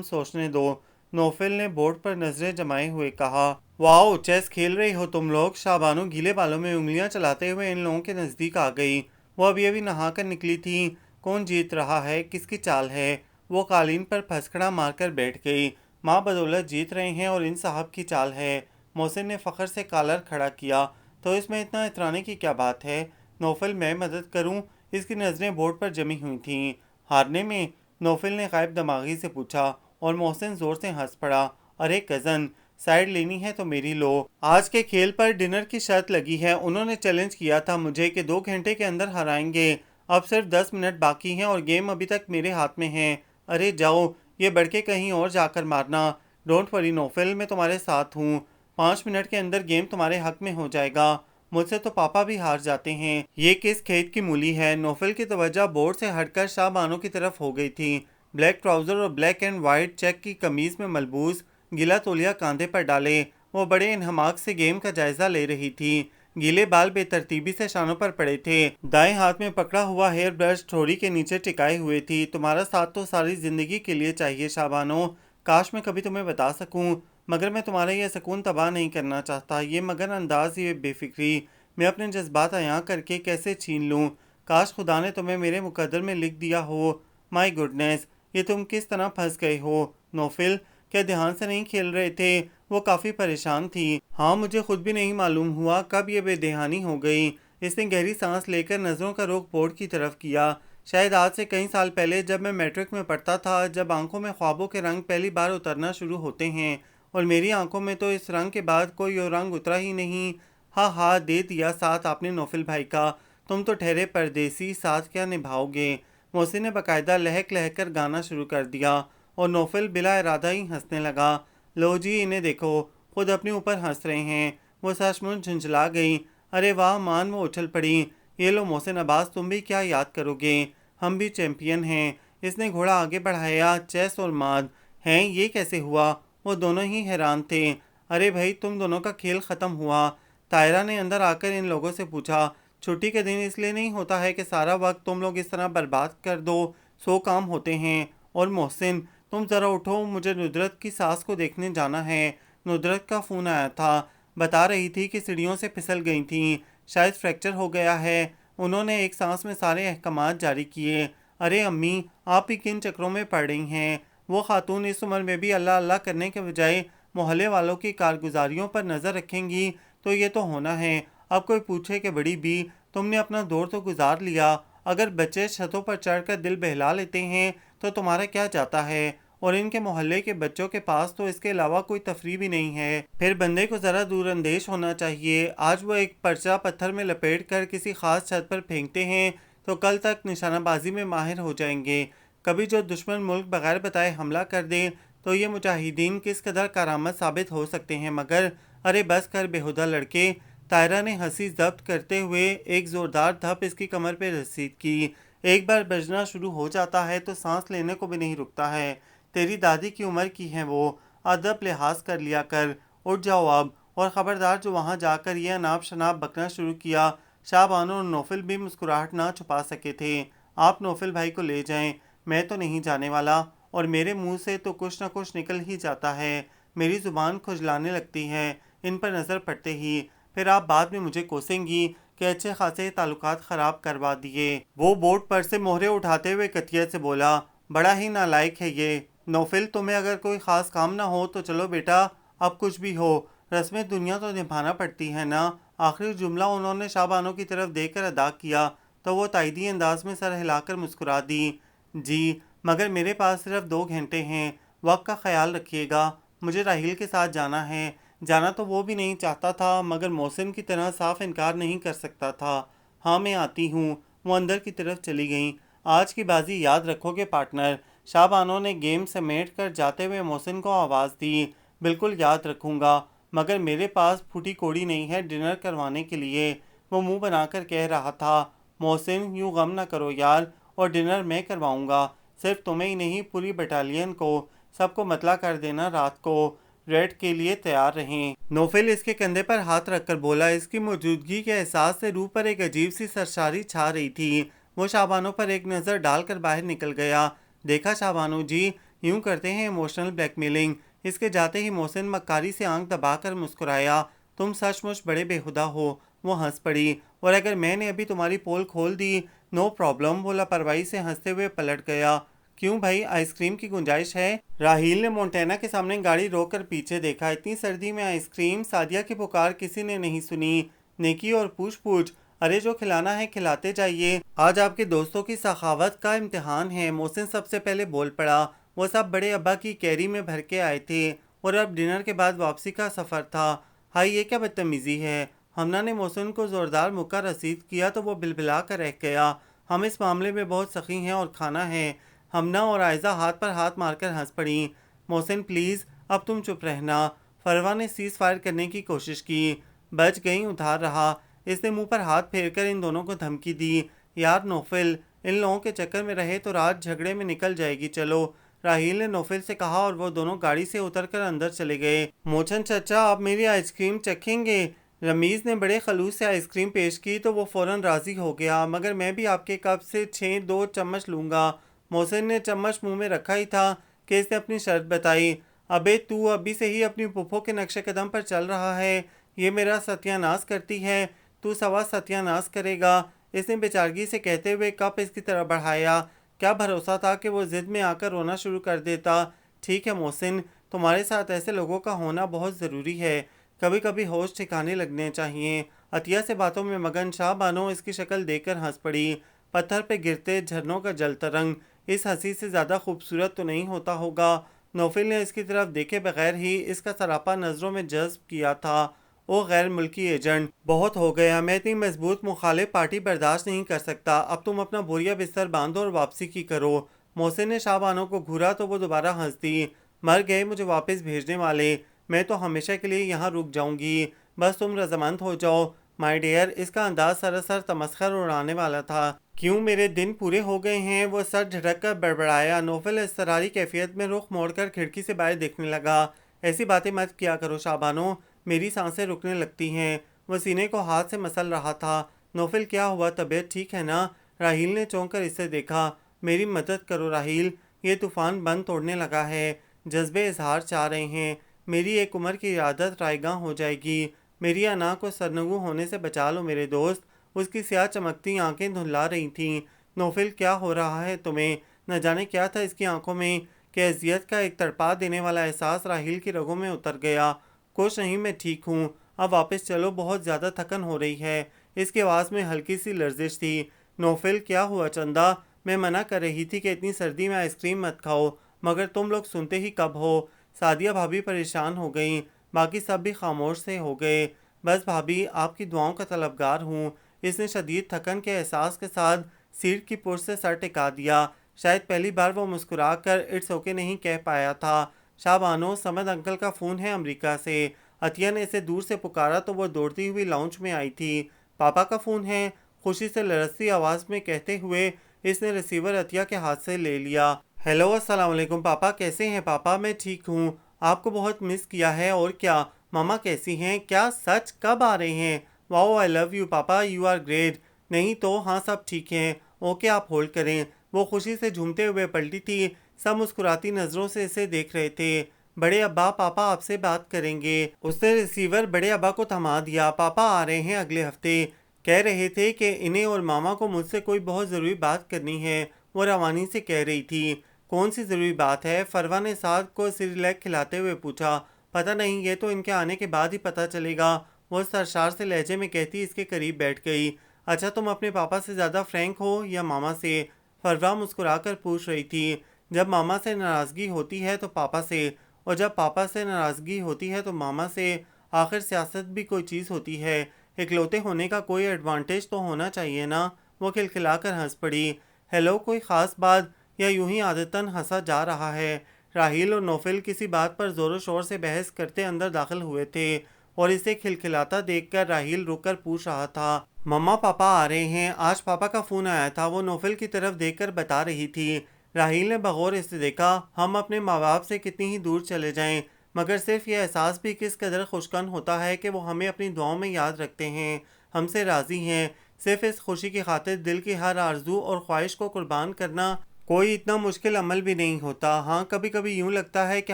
سوچنے دو۔ نوفل نے بورڈ پر نظریں جمائے ہوئے کہا۔ واؤ، چیس کھیل رہی ہو تم لوگ؟ شاہ بانو گیلے بالوں میں انگلیاں چلاتے ہوئے ان لوگوں کے نزدیک آ گئی۔ وہ ابھی نہا کر نکلی تھی۔ کون جیت رہا ہے؟ کس کی چال ہے؟ وہ قالین پر پھسکڑا مار کر بیٹھ گئی۔ ماں بدولت جیت رہے ہیں اور ان صاحب کی چال ہے۔ محسن نے فخر سے کالر کھڑا کیا۔ تو اس میں اتنا اترانے کی کیا بات ہے؟ نوفل میں مدد کروں؟ اس کی نظریں بورڈ پر جمی ہوئی تھیں۔ ہارنے میں؟ نوفل نے غائب دماغی سے پوچھا، اور محسن زور سے ہنس پڑا۔ ارے کزن، سائیڈ لینی ہے تو میری لو۔ آج کے کھیل پر ڈنر کی شرط لگی ہے۔ انہوں نے چیلنج کیا تھا مجھے کہ 2 گھنٹے کے اندر ہرائیں گے۔ اب صرف 10 منٹ باقی ہیں اور گیم ابھی تک میرے ہاتھ میں ہے۔ ارے جاؤ، یہ بڑھ کے کہیں اور جا کر مارنا۔ ڈونٹ وری نوفل، میں تمہارے ساتھ ہوں۔ 5 منٹ کے اندر گیم تمہارے حق میں ہو جائے گا۔ مجھ سے تو پاپا بھی ہار جاتے ہیں۔ یہ کس کھیت کی مولی ہے؟ نوفل کی توجہ بورڈ سے ہٹ کر شاہ بانو کی طرف ہو گئی تھی۔ بلیک ٹراؤزر اور بلیک اینڈ وائٹ چیک کی قمیض میں ملبوس، گیلا تولیہ کاندھے پر ڈالے، وہ بڑے انہماک سے گیم کا جائزہ لے رہی تھی۔ گیلے بال بے ترتیبی سے شانوں پر پڑے تھے۔ دائیں ہاتھ میں پکڑا ہوا ہیئر برش ٹھوڑی کے نیچے ٹکائے ہوئے تھی۔ تمہارا ساتھ تو ساری زندگی کے لیے چاہیے شاہ بانو۔ کاش میں کبھی تمہیں بتا سکوں، مگر میں تمہارا یہ سکون تباہ نہیں کرنا چاہتا۔ یہ مگن انداز، یہ بے فکری، میں اپنے جذبات عیاں کر کے کیسے چھین لوں؟ کاش خدا نے تمہیں میرے مقدر میں لکھ دیا ہو۔ مائی گڈنس، یہ تم کس طرح پھنس گئے ہو؟ نوفل، کیا دھیان سے نہیں کھیل رہے تھے؟ وہ کافی پریشان تھی۔ ہاں، مجھے خود بھی نہیں معلوم ہوا کب یہ بے دھیانی ہو گئی۔ اس نے گہری سانس لے کر نظروں کا رخ بورڈ کی طرف کیا۔ شاید آج سے کئی سال پہلے جب میں میٹرک میں پڑھتا تھا، جب آنکھوں میں خوابوں کے رنگ پہلی بار اترنا شروع ہوتے ہیں، اور میری آنکھوں میں تو اس رنگ کے بعد کوئی اور رنگ اترا ہی نہیں۔ ہاں ہاں دے دیا ساتھ آپ نے نوفل بھائی کا، تم تو ٹھہرے پردیسی، ساتھ کیا نبھاؤ گے۔ محسن نے باقاعدہ لہک لہک کر گانا شروع کر دیا اور نوفل بلا ارادہ ہی ہنسنے لگا۔ لو جی انہیں دیکھو، خود اپنے اوپر ہنس رہے ہیں۔ وہ سچ مچ جھنجھلا گئی۔ ارے واہ مان، وہ اچھل پڑی۔ یہ لو محسن عباس، تم بھی کیا یاد کرو گے، ہم بھی چیمپئن ہیں۔ اس نے گھوڑا آگے بڑھایا۔ چیس اور ماد ہیں، یہ کیسے ہوا؟ وہ دونوں ہی حیران تھے۔ ارے بھائی تم دونوں کا کھیل ختم ہوا۔ طاہرہ نے اندر آ کر ان لوگوں سے پوچھا۔ چھٹی کے دن اس لیے نہیں ہوتا ہے کہ سارا وقت تم لوگ اس طرح برباد کر دو، 100 کام ہوتے ہیں۔ اور محسن تم ذرا اٹھو، مجھے ندرت کی ساس کو دیکھنے جانا ہے۔ ندرت کا فون آیا تھا، بتا رہی تھی کہ سیڑھیوں سے پھسل گئی تھیں، شاید فریکچر ہو گیا ہے۔ انہوں نے ایک سانس میں سارے احکامات جاری کیے۔ ارے امی، آپ ہی کن چکروں میں پڑ رہی ہیں؟ وہ خاتون اس عمر میں بھی اللہ اللہ کرنے کے بجائے محلے والوں کی کارگزاریوں پر نظر رکھیں گی تو یہ تو ہونا ہے۔ اب کوئی پوچھے کہ بڑی بی، تم نے اپنا دور تو گزار لیا، اگر بچے چھتوں پر چڑھ کر دل بہلا لیتے ہیں تو تمہارا کیا جاتا ہے؟ اور ان کے محلے کے بچوں کے پاس تو اس کے علاوہ کوئی تفریح بھی نہیں ہے۔ پھر بندے کو ذرا دور اندیش ہونا چاہیے۔ آج وہ ایک پرچہ پتھر میں لپیٹ کر کسی خاص چھت پر پھینکتے ہیں تو کل تک نشانہ بازی میں ماہر ہو جائیں گے۔ کبھی جو دشمن ملک بغیر بتائے حملہ کر دے تو یہ مجاہدین کس قدر کارآمد ثابت ہو سکتے ہیں، مگر ارے بس کر بےہودہ لڑکے۔ طاہرہ نے ہنسی ضبط کرتے ہوئے ایک زوردار دھپ اس کی کمر پہ رسید کی۔ ایک بار بجنا شروع ہو جاتا ہے تو سانس لینے کو بھی نہیں رکتا ہے۔ تیری دادی کی عمر کی ہیں وہ، ادب لحاظ کر لیا کر۔ اٹھ جاؤ اب، اور خبردار جو وہاں جا کر یہ اناپ شناپ بکنا شروع کیا۔ شاہ بانو اور نوفل بھی مسکراہٹ نہ چھپا سکے تھے۔ آپ نوفل بھائی کو لے جائیں، میں تو نہیں جانے والا، اور میرے منہ سے تو کچھ نہ کچھ نکل ہی جاتا ہے، میری زبان کھجلانے لگتی ہے ان پر نظر پڑتے ہی۔ پھر آپ بعد میں مجھے کوسیں گی کہ اچھے خاصے تعلقات خراب کروا دیے۔ وہ بورڈ پر سے مہرے اٹھاتے ہوئے قطعیت سے بولا، بڑا ہی نالائق ہے یہ۔ نوفل تمہیں اگر کوئی خاص کام نہ ہو تو چلو بیٹا، اب کچھ بھی ہو رسم دنیا تو نبھانا پڑتی ہے نا۔ آخری جملہ انہوں نے شاہ بانو کی طرف دیکھ کر ادا کیا تو وہ تائیدی انداز میں سر ہلا کر مسکرا دی۔ جی مگر میرے پاس صرف 2 گھنٹے ہیں، وقت کا خیال رکھیے گا، مجھے راحیل کے ساتھ جانا ہے۔ جانا تو وہ بھی نہیں چاہتا تھا مگر محسن کی طرح صاف انکار نہیں کر سکتا تھا۔ ہاں میں آتی ہوں۔ وہ اندر کی طرف چلی گئیں۔ آج کی بازی یاد رکھو گے پارٹنر؟ شاہ بانو نے گیم سمیٹ کر جاتے ہوئے محسن کو آواز دی۔ بالکل یاد رکھوں گا، مگر میرے پاس پھوٹی کوڑی نہیں ہے ڈنر کروانے کے لیے، وہ منہ بنا کر کہہ رہا تھا۔ محسن یوں غم نہ کرو یار، اور ڈنر میں کرواؤں گا، صرف تمہیں ہی نہیں پوری بٹالین کو، سب کو مطلع کر دینا رات کو، ریڈ کے لیے تیار رہیں۔ نوفل اس کے کندھے پر ہاتھ رکھ کر بولا۔ اس کی موجودگی کے احساس سے روح پر ایک عجیب سی سرشاری چھا رہی تھی۔ وہ شاہ بانو پر ایک نظر ڈال کر باہر نکل گیا۔ دیکھا شاہ بانو جی، یوں کرتے ہیں ایموشنل بلیک میلنگ۔ اس کے جاتے ہی محسن مکاری سے آنکھ دبا کر مسکرایا۔ تم سچ مچ بڑے بےہودہ ہو۔ وہ ہنس پڑی۔ اور اگر میں نے ابھی تمہاری پول کھول دی، نو پرابلم۔ وہ لاپرواہی سے ہنستے ہوئے پلٹ گیا۔ کیوں بھائی، آئس کریم کی گنجائش ہے؟ راحیل نے مونٹینا کے سامنے گاڑی روک کر پیچھے دیکھا۔ اتنی سردی میں آئس کریم؟ سعدیہ کی پکار کسی نے نہیں سنی۔ نیکی اور پوچھ پوچھ، ارے جو کھلانا ہے کھلاتے جائیے، آج آپ کے دوستوں کی سخاوت کا امتحان ہے۔ محسن سب سے پہلے بول پڑا۔ وہ سب بڑے ابا کی کیری میں بھر کے آئے تھے اور اب ڈنر کے بعد واپسی کا سفر تھا۔ ہائی یہ کیا بدتمیزی ہے؟ ہمنا نے محسن کو زوردار مکہ رسید کیا تو وہ بلبلا کر رہ گیا۔ ہم اس معاملے میں بہت سخی ہیں اور کھانا ہے۔ ہمنا اور عائزہ ہاتھ پر ہاتھ مار کر ہنس پڑیں۔ محسن پلیز اب تم چپ رہنا۔ فروا نے سیز فائر کرنے کی کوشش کی۔ بچ گئیں، ادھار رہا۔ اس نے منہ پر ہاتھ پھیر کر ان دونوں کو دھمکی دی۔ یار نوفل، ان لوگوں کے چکر میں رہے تو رات جھگڑے میں نکل جائے گی، چلو۔ راحیل نے نوفل سے کہا اور وہ دونوں گاڑی سے اتر کر اندر چلے گئے۔ موچن چچا آپ میری آئس کریم چکھیں گے؟ رمیز نے بڑے خلوص سے آئس کریم پیش کی تو وہ فوراً راضی ہو گیا، مگر میں بھی آپ کے کپ سے 2 چمچ لوں گا۔ محسن نے چمچ منہ میں رکھا ہی تھا کہ اس نے اپنی شرط بتائی۔ ابے تو ابھی سے ہی اپنی پھپھو کے نقش قدم پر چل رہا ہے، یہ میرا ستیہ ناس کرتی ہے، تو سوا ستیہ ناس کرے گا۔ اس نے بیچارگی سے کہتے ہوئے کپ اس کی طرف بڑھایا۔ کیا بھروسہ تھا کہ وہ ضد میں آ کر رونا شروع کر دیتا۔ ٹھیک ہے محسن، تمہارے ساتھ ایسے لوگوں کا ہونا بہت ضروری ہے، کبھی کبھی ہوش ٹھکانے لگنے چاہیے۔ عطیہ سے باتوں میں مگن شاہ بانو اس کی شکل دیکھ کر ہنس پڑی۔ پتھر پہ گرتے جھرنوں کا جلتا رنگ اس ہنسی سے زیادہ خوبصورت تو نہیں ہوتا ہوگا۔ نوفل نے اس کی طرف دیکھے بغیر ہی اس کا سراپا نظروں میں جذب کیا تھا۔ او غیر ملکی ایجنٹ، بہت ہو گیا، میں اتنی مضبوط مخالف پارٹی برداشت نہیں کر سکتا، اب تم اپنا بوریا بستر باندھو اور واپسی کی کرو۔ محسن نے شاہ بانو کو گھورا تو وہ دوبارہ ہنس دی۔ مر گئے مجھے واپس بھیجنے والے، میں تو ہمیشہ کے لیے یہاں رک جاؤں گی، بس تم رضامند ہو جاؤ مائی ڈیئر۔ اس کا انداز سراسر تمسخر اڑانے والا تھا۔ کیوں میرے دن پورے ہو گئے ہیں؟ وہ سر جھٹک کر بڑبڑایا۔ نوفل اضطراری کیفیت میں رخ موڑ کر کھڑکی سے باہر دیکھنے لگا۔ ایسی باتیں مت کیا کرو شاہ بانو، میری سانسیں رکنے لگتی ہیں۔ وہ سینے کو ہاتھ سے مسل رہا تھا۔ نوفل کیا ہوا، طبیعت ٹھیک ہے نا؟ راہیل نے چونک کر اس سے دیکھا۔ میری مدد کرو راہیل، یہ طوفان بند توڑنے لگا ہے، جذبے اظہار چاہ رہے ہیں، میری ایک عمر کی عادت رائے گاں ہو جائے گی، میری انا کو سرنگوں ہونے سے بچا لو میرے دوست۔ اس کی سیاہ چمکتی آنکھیں دھندلا رہی تھیں۔ نوفل کیا ہو رہا ہے تمہیں؟ نہ جانے کیا تھا اس کی آنکھوں میں کہ اذیت کا ایک تڑپا دینے والا احساس راہیل کی رگوں میں اتر گیا۔ کچھ نہیں، میں ٹھیک ہوں، اب واپس چلو، بہت زیادہ تھکن ہو رہی ہے۔ اس کی آواز میں ہلکی سی لرزش تھی۔ نوفل کیا ہوا چندا؟ میں منع کر رہی تھی کہ اتنی سردی میں آئس کریم مت کھاؤ، مگر تم لوگ سنتے ہی کب ہو۔ سعدیہ بھابھی پریشان ہو گئیں، باقی سب بھی خاموش سے ہو گئے۔ بس بھابھی، آپ کی دعاؤں کا طلبگار ہوں۔ اس نے شدید تھکن کے احساس کے ساتھ سیٹ کی پشت سے سر ٹکا دیا۔ شاید پہلی بار وہ مسکرا کر اٹس اوکے نہیں کہہ پایا تھا۔ شاہ بانو، سمد انکل کا فون ہے امریکہ سے۔ عطیہ نے اسے دور سے پکارا تو وہ دوڑتی ہوئی لاؤنج میں آئی تھی۔ پاپا کا فون ہے؟ خوشی سے لرزتی آواز میں کہتے ہوئے اس نے ریسیور عطیہ کے ہاتھ سے لے لیا۔ ہیلو، السلام علیکم پاپا، کیسے ہیں پاپا؟ میں ٹھیک ہوں، آپ کو بہت مس کیا ہے۔ اور کیا ماما کیسی ہیں؟ کیا سچ؟ کب آ رہے ہیں؟ Wow, I love you papa, you are great. نہیں تو ہاں سب ٹھیک ہیں۔ اوکے، آپ ہولڈ کریں۔ وہ خوشی سے جھومتے ہوئے پلٹی تھی۔ سب مسکراتی نظروں سے اسے دیکھ رہے تھے۔ بڑے ابا، پاپا آپ سے بات کریں گے۔ اس نے ریسیور بڑے ابا کو تھما دیا۔ پاپا آ رہے ہیں اگلے ہفتے، کہہ رہے تھے کہ انہیں اور ماما کو مجھ سے کوئی بہت ضروری بات کرنی ہے، وہ روانی سے کہہ رہی تھی۔ کون سی ضروری بات ہے؟ فروا نے سعد کو سیریلیک کھلاتے ہوئے پوچھا۔ پتہ نہیں، یہ تو ان کے آنے کے بعد ہی پتہ چلے گا، وہ سرشار سے لہجے میں کہتی اس کے قریب بیٹھ گئی۔ اچھا، تم اپنے پاپا سے زیادہ فرینک ہو یا ماما سے؟ فروا مسکرا کر پوچھ رہی تھی۔ جب ماما سے ناراضگی ہوتی ہے تو پاپا سے، اور جب پاپا سے ناراضگی ہوتی ہے تو ماما سے۔ آخر سیاست بھی کوئی چیز ہوتی ہے، اکلوتے ہونے کا کوئی ایڈوانٹیج تو ہونا چاہیے نا۔ وہ کھلکھلا کر ہنس پڑی۔ ہیلو، کوئی خاص بات یا یوں ہی عادتاً ہنسا جا رہا ہے؟ راہیل اور نوفل کسی بات پر زور و شور سے بحث کرتے اندر داخل ہوئے تھے، اور اسے کھلکھلاتا دیکھ کر راہیل رک کر پوچھ رہا تھا، مما پاپا آ رہے ہیں؟ آج پاپا کا فون آیا تھا، وہ نوفل کی طرف دیکھ کر بتا رہی تھی۔ راہیل نے بغور اس سے دیکھا۔ ہم اپنے ماں باپ سے کتنی ہی دور چلے جائیں، مگر صرف یہ احساس بھی کس قدر خوشکن ہوتا ہے کہ وہ ہمیں اپنی دعاؤں میں یاد رکھتے ہیں، ہم سے راضی ہیں۔ صرف اس خوشی کی خاطر دل کی ہر آرزو اور خواہش کو قربان کرنا کوئی اتنا مشکل عمل بھی نہیں ہوتا۔ ہاں، کبھی کبھی یوں لگتا ہے کہ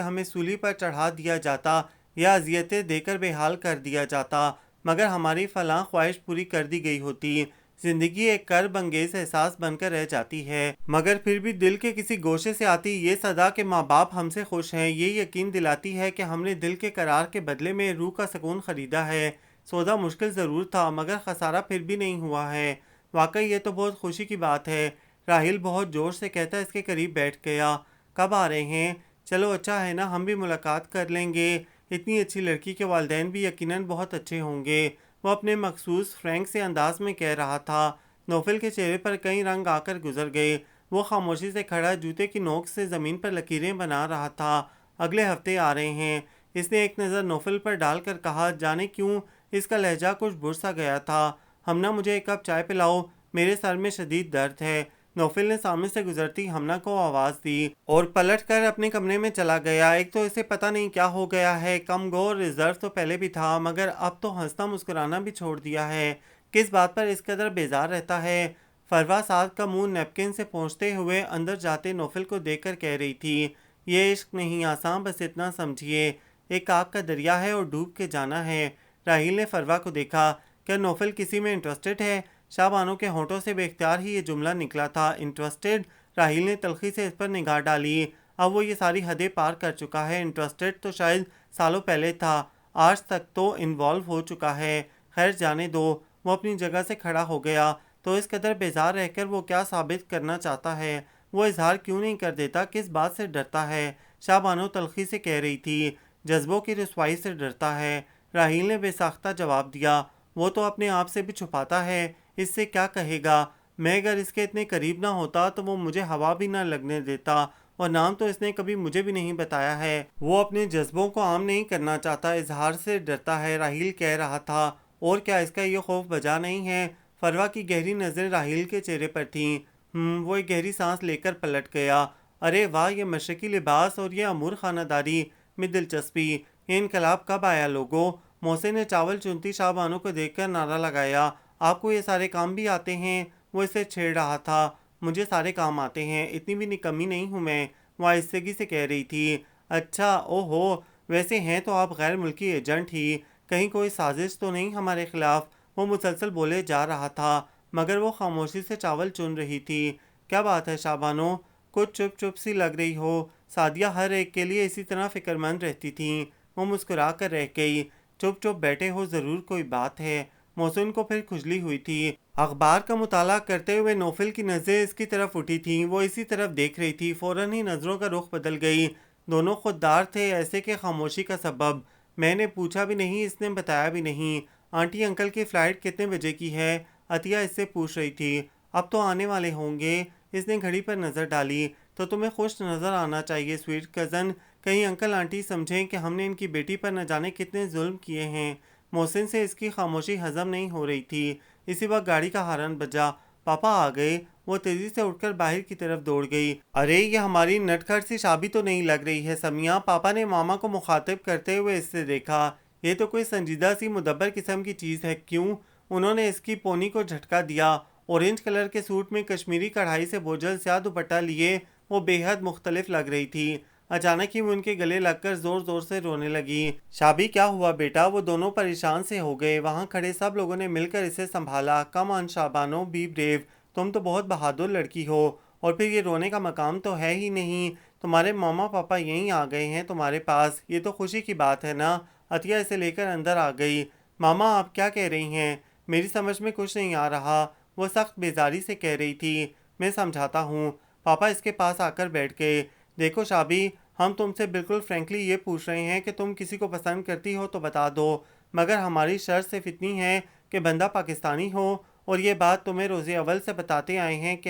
ہمیں سولی پر چڑھا دیا جاتا یا اذیتیں دے کر بے حال کر دیا جاتا، مگر ہماری فلاں خواہش پوری کر دی گئی ہوتی۔ زندگی ایک کرب انگیز احساس بن کر رہ جاتی ہے، مگر پھر بھی دل کے کسی گوشے سے آتی یہ صدا کہ ماں باپ ہم سے خوش ہیں، یہ یقین دلاتی ہے کہ ہم نے دل کے قرار کے بدلے میں روح کا سکون خریدا ہے۔ سودا مشکل ضرور تھا، مگر خسارہ پھر بھی نہیں ہوا ہے۔ واقعی یہ تو بہت خوشی کی بات ہے۔ راہیل بہت جوش سے کہتا اس کے قریب بیٹھ گیا۔ کب آ رہے ہیں؟ چلو اچھا ہے نا، ہم بھی ملاقات کر لیں گے۔ اتنی اچھی لڑکی کے والدین بھی یقیناً بہت اچھے ہوں گے، وہ اپنے مخصوص فرینک سے انداز میں کہہ رہا تھا۔ نوفل کے چہرے پر کئی رنگ آ کر گزر گئے۔ وہ خاموشی سے کھڑا جوتے کی نوک سے زمین پر لکیریں بنا رہا تھا۔ اگلے ہفتے آ رہے ہیں، اس نے ایک نظر نوفل پر ڈال کر کہا۔ جانے کیوں اس کا لہجہ کچھ برسا گیا تھا۔ ہمنا، مجھے ایک کپ چائے پلاؤ، میرے سر میں شدید درد ہے۔ نوفل نے سامنے سے گزرتی ہمنا کو آواز دی اور پلٹ کر اپنے کمرے میں چلا گیا۔ ایک تو اسے پتہ نہیں کیا ہو گیا ہے، کم گو اور ریزرو تو پہلے بھی تھا، مگر اب تو ہنسنا مسکرانا بھی چھوڑ دیا ہے۔ کس بات پر اس قدر بیزار رہتا ہے؟ فروا سعد کا منہ نیپکن سے پہنچتے ہوئے اندر جاتے نوفل کو دیکھ کر کہہ رہی تھی، یہ عشق نہیں آسان، بس اتنا سمجھیے، ایک آگ کا دریا ہے اور ڈوب کے جانا ہے۔ راہیل نے فروا کو دیکھا۔ کیا نوفل کسی میں انٹرسٹڈ ہے؟ شاہ بانو کے ہونٹوں سے بے اختیار ہی یہ جملہ نکلا تھا۔ انٹرسٹڈ؟ راہیل نے تلخی سے اس پر نگاہ ڈالی۔ اب وہ یہ ساری حدیں پار کر چکا ہے۔ انٹرسٹڈ تو شاید سالوں پہلے تھا، آج تک تو انوالو ہو چکا ہے، خیر جانے دو۔ وہ اپنی جگہ سے کھڑا ہو گیا۔ تو اس قدر بیزار رہ کر وہ کیا ثابت کرنا چاہتا ہے؟ وہ اظہار کیوں نہیں کر دیتا؟ کس بات سے ڈرتا ہے؟ شاہ بانو تلخی سے کہہ رہی تھی۔ جذبوں کی رسوائی سے ڈرتا ہے۔ راحیل نے بے ساختہ جواب دیا۔ وہ تو اپنے آپ سے بھی چھپاتا ہے، اس سے کیا کہے گا؟ میں اگر اس کے اتنے قریب نہ ہوتا تو وہ مجھے ہوا بھی نہ لگنے دیتا، اور نام تو اس نے کبھی مجھے بھی نہیں بتایا ہے۔ وہ اپنے جذبوں کو عام نہیں کرنا چاہتا، اظہار سے ڈرتا ہے، راحیل کہہ رہا تھا۔ اور کیا اس کا یہ خوف بجا نہیں ہے؟ فروا کی گہری نظریں راحیل کے چہرے پر تھیں۔ وہ ایک گہری سانس لے کر پلٹ گیا۔ ارے واہ، یہ مشرقی لباس اور یہ امور خانہ داری میں دلچسپی، یہ انقلاب کب آیا لوگوں؟ محسن نے چاول چنتی شاہ بانو کو دیکھ کر نعرہ لگایا۔ آپ کو یہ سارے کام بھی آتے ہیں؟ وہ اسے چھیڑ رہا تھا۔ مجھے سارے کام آتے ہیں، اتنی بھی نکمی نہیں ہوں میں، وہ آہستگی سے کہہ رہی تھی۔ اچھا، او ہو، ویسے ہیں تو آپ غیر ملکی ایجنٹ ہی، کہیں کوئی سازش تو نہیں ہمارے خلاف؟ وہ مسلسل بولے جا رہا تھا، مگر وہ خاموشی سے چاول چن رہی تھی۔ کیا بات ہے شاہ بانو؟ کچھ چپ چپ سی لگ رہی ہو۔ سعدیہ ہر ایک کے لیے اسی طرح فکر مند رہتی تھیں۔ وہ مسکرا کر رہ گئی۔ چپ چپ بیٹھے ہو، ضرور کوئی بات ہے۔ محسن کو پھر کھجلی ہوئی تھی۔ اخبار کا مطالعہ کرتے ہوئے نوفل کی نظریں اس کی طرف اٹھی تھیں۔ وہ اسی طرف دیکھ رہی تھی۔ فوراً ہی نظروں کا رخ بدل گئی۔ دونوں خوددار تھے، ایسے کہ خاموشی کا سبب؟ میں نے پوچھا بھی نہیں، اس نے بتایا بھی نہیں۔ آنٹی انکل کی فلائٹ کتنے بجے کی ہے؟ عطیہ اس سے پوچھ رہی تھی۔ اب تو آنے والے ہوں گے۔ اس نے گھڑی پر نظر ڈالی۔ تو تمہیں خوش نظر آنا چاہیے سویٹ کزن، کہیں انکل آنٹی سمجھیں کہ ہم نے ان کی بیٹی پر نہ جانے کتنے ظلم کیے ہیں۔ محسن سے اس کی خاموشی ہضم نہیں ہو رہی تھی۔ اسی وقت گاڑی کا ہارن بجا۔ پاپا آ گئے۔ وہ تیزی سے اٹھ کر باہر کی طرف دوڑ گئی۔ ارے یہ ہماری نٹکھٹ سی شابی تو نہیں لگ رہی ہے سمیہ؟ پاپا نے ماما کو مخاطب کرتے ہوئے اس سے دیکھا۔ یہ تو کوئی سنجیدہ سی مدبر قسم کی چیز ہے، کیوں؟ انہوں نے اس کی پونی کو جھٹکا دیا۔ اورنج کلر کے سوٹ میں کشمیری کڑھائی سے بوجھل سیاہ دوپٹہ لیے وہ بے حد مختلف لگ رہی تھی۔ اچانک ہی وہ ان کے گلے لگ کر زور زور سے رونے لگی۔ شابی کیا ہوا بیٹا؟ وہ دونوں پریشان سے ہو گئے۔ وہاں کھڑے سب لوگوں نے مل کر اسے سنبھالا۔ کم آن شابانو، بی بریو، تم تو بہت بہادر لڑکی ہو، اور پھر یہ رونے کا مقام تو ہے ہی نہیں۔ تمہارے ماما پاپا یہیں آ گئے ہیں تمہارے پاس، یہ تو خوشی کی بات ہے نا؟ عطیہ اسے لے کر اندر آ گئی۔ ماما آپ کیا کہہ رہی ہیں؟ میری سمجھ میں کچھ نہیں آ رہا، وہ سخت بیزاری سے کہہ رہی تھی۔ میں سمجھاتا ہوں۔ پاپا اس کے پاس آ کر بیٹھ گئے۔ دیکھو شابی، ہم تم سے بالکل فرینکلی یہ پوچھ رہے ہیں کہ تم کسی کو پسند کرتی ہو تو بتا دو، مگر ہماری شرط صرف اتنی ہے کہ بندہ پاکستانی ہو، اور یہ بات تمہیں روز اول سے بتاتے آئے ہیں کہ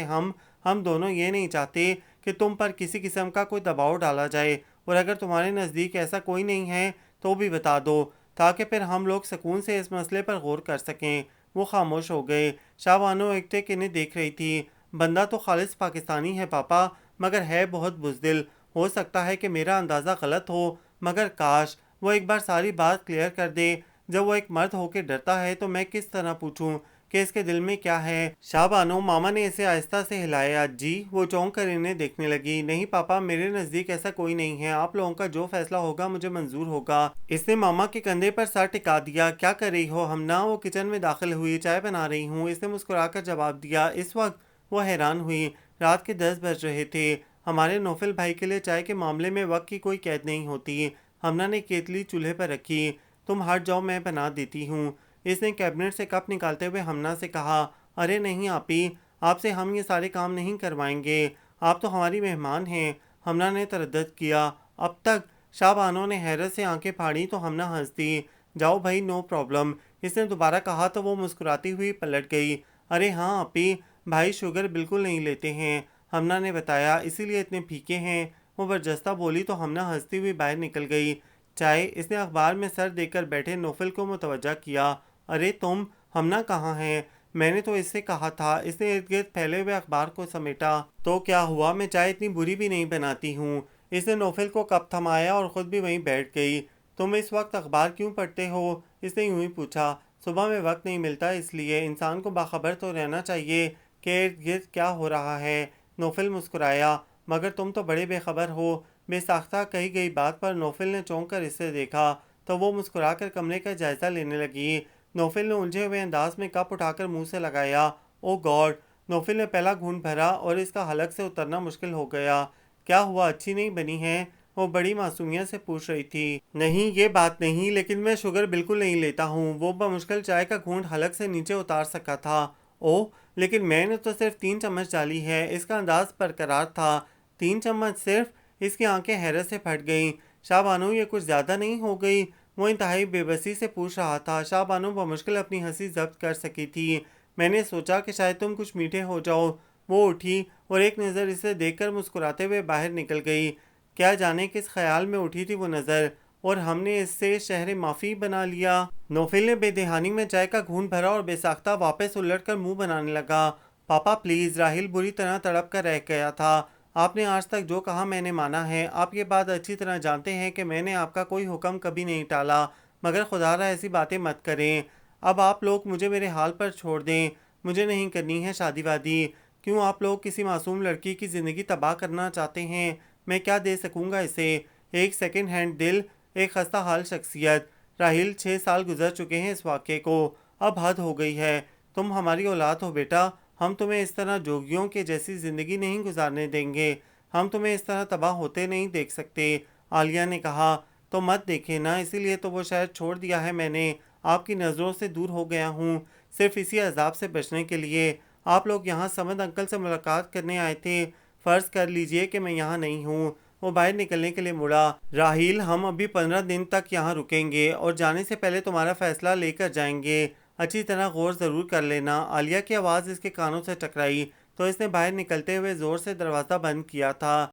ہم دونوں یہ نہیں چاہتے کہ تم پر کسی قسم کا کوئی دباؤ ڈالا جائے، اور اگر تمہارے نزدیک ایسا کوئی نہیں ہے تو بھی بتا دو، تاکہ پھر ہم لوگ سکون سے اس مسئلے پر غور کر سکیں۔ وہ خاموش ہو گئے۔ شاہ بانو ایک ٹک انہیں دیکھ رہی تھی۔ بندہ تو خالص پاکستانی ہے پاپا، مگر ہے بہت بزدل۔ ہو سکتا ہے کہ میرا اندازہ غلط ہو، مگر کاش وہ ایک بار ساری بات کلیئر کر دے۔ جب وہ ایک مرد ہو کے ڈرتا ہے تو میں کس طرح پوچھوں کہ اس کے دل میں کیا ہے؟ شاہ بانو، ماما نے اسے آہستہ سے ہلایا۔ جی؟ وہ چونک کر انہیں دیکھنے لگی۔ نہیں پاپا، میرے نزدیک ایسا کوئی نہیں ہے، آپ لوگوں کا جو فیصلہ ہوگا مجھے منظور ہوگا۔ اس نے ماما کے کندھے پر سر ٹکا دیا۔ کیا کر رہی ہو ہمنا؟ وہ کچن میں داخل ہوئی۔ چائے بنا رہی ہوں، اس نے مسکرا کر جواب دیا۔ اس وقت وہ حیران ہوئی۔ رات کے 10 بج رہے تھے۔ ہمارے نوفل بھائی کے لیے چائے کے معاملے میں وقت کی کوئی قید نہیں ہوتی۔ ہمنا نے کیتلی چولہے پر رکھی۔ تم ہٹ جاؤ، میں بنا دیتی ہوں۔ اس نے کیبنٹ سے کپ نکالتے ہوئے ہمنا سے کہا۔ ارے نہیں آپی، آپ سے ہم یہ سارے کام نہیں کروائیں گے، آپ تو ہماری مہمان ہیں۔ ہمنا نے تردد کیا۔ اب تک؟ شاہ بانو نے حیرت سے آنکھیں پھاڑی تو ہمنا ہنس دی۔ جاؤ بھائی، نو پرابلم، اس نے دوبارہ کہا تو وہ مسکراتی ہوئی پلٹ گئی۔ ارے ہاں آپی، بھائی شوگر بالکل نہیں لیتے ہیں، ہمنا نے بتایا، اسی لیے اتنے پھیکے ہیں۔ وہ برجستہ بولی تو ہمنا ہنستی ہوئی باہر نکل گئی۔ چائے؟ اس نے اخبار میں سر دے کر بیٹھے نوفل کو متوجہ کیا۔ ارے تم، ہمنا کہاں ہے؟ میں نے تو اس سے کہا تھا۔ اس نے ارد گرد پھیلے ہوئے اخبار کو سمیٹا۔ تو کیا ہوا؟ میں چائے اتنی بری بھی نہیں بناتی ہوں۔ اس نے نوفل کو کپ تھمایا اور خود بھی وہیں بیٹھ گئی۔ تم اس وقت اخبار کیوں پڑھتے ہو؟ اس نے یوں ہی پوچھا۔ صبح میں وقت نہیں ملتا، اس لیے انسان کو باخبر تو رہنا چاہیے کہ ارد گرد کیا ہو رہا ہے۔ نوفل مسکرایا۔ مگر تم تو بڑے بے خبر ہو۔ بے ساختہ کہی گئی بات پر نوفل نے چونک کر اس سے دیکھا تو وہ مسکرا کر کمرے کا جائزہ لینے لگی۔ نوفل نے الجھے ہوئے انداز میں کپ اٹھا کر منہ سے لگایا۔ او گاڈ! نوفل نے پہلا گھونٹ بھرا اور اس کا حلق سے اترنا مشکل ہو گیا۔ کیا ہوا؟ اچھی نہیں بنی ہے؟ وہ بڑی معصومیت سے پوچھ رہی تھی۔ نہیں یہ بات نہیں، لیکن میں شوگر بالکل نہیں لیتا ہوں۔ وہ بمشکل چائے کا گھونٹ حلق سے نیچے اتار سکا تھا۔ اوہ لیکن میں نے تو صرف 3 چمچ ڈالی ہے۔ اس کا انداز برقرار تھا۔ 3 چمچ صرف؟ اس کی آنکھیں حیرت سے پھٹ گئیں۔ شاہ بانو یہ کچھ زیادہ نہیں ہو گئی؟ وہ انتہائی بے بسی سے پوچھ رہا تھا۔ شاہ بانو بمشکل اپنی ہنسی ضبط کر سکی تھی۔ میں نے سوچا کہ شاید تم کچھ میٹھے ہو جاؤ۔ وہ اٹھی اور ایک نظر اسے دیکھ کر مسکراتے ہوئے باہر نکل گئی۔ کیا جانے کس خیال میں اٹھی تھی وہ نظر، اور ہم نے اس سے شہر معافی بنا لیا۔ نوفل نے بے دہانی میں چائے کا گھونٹ بھرا اور بے ساختہ واپس الٹ کر منہ بنانے لگا۔ پاپا پلیز، راہیل بری طرح تڑپ کر رہ گیا تھا۔ آپ نے آج تک جو کہا میں نے مانا ہے۔ آپ یہ بات اچھی طرح جانتے ہیں کہ میں نے آپ کا کوئی حکم کبھی نہیں ٹالا، مگر خدا را ایسی باتیں مت کریں۔ اب آپ لوگ مجھے میرے حال پر چھوڑ دیں۔ مجھے نہیں کرنی ہے شادی وادی۔ کیوں آپ لوگ کسی معصوم لڑکی کی زندگی تباہ کرنا چاہتے ہیں؟ میں کیا دے سکوں گا اسے؟ ایک سیکنڈ ہینڈ دل، ایک خستہ حال شخصیت۔ راہیل 6 سال گزر چکے ہیں اس واقعے کو۔ اب حد ہو گئی ہے۔ تم ہماری اولاد ہو بیٹا۔ ہم تمہیں اس طرح جوگیوں کے جیسی زندگی نہیں گزارنے دیں گے۔ ہم تمہیں اس طرح تباہ ہوتے نہیں دیکھ سکتے۔ عالیہ نے کہا۔ تو مت دیکھے نا، اسی لیے تو وہ شہر چھوڑ دیا ہے میں نے۔ آپ کی نظروں سے دور ہو گیا ہوں، صرف اسی عذاب سے بچنے کے لیے۔ آپ لوگ یہاں سمد انکل سے ملاقات کرنے آئے تھے۔ فرض کر لیجئے کہ میں یہاں نہیں ہوں۔ وہ باہر نکلنے کے لیے مڑا۔ راہیل ہم ابھی 15 دن تک یہاں رکیں گے اور جانے سے پہلے تمہارا فیصلہ لے کر جائیں گے۔ اچھی طرح غور ضرور کر لینا۔ عالیہ کی آواز اس کے کانوں سے ٹکرائی تو اس نے باہر نکلتے ہوئے زور سے دروازہ بند کیا تھا۔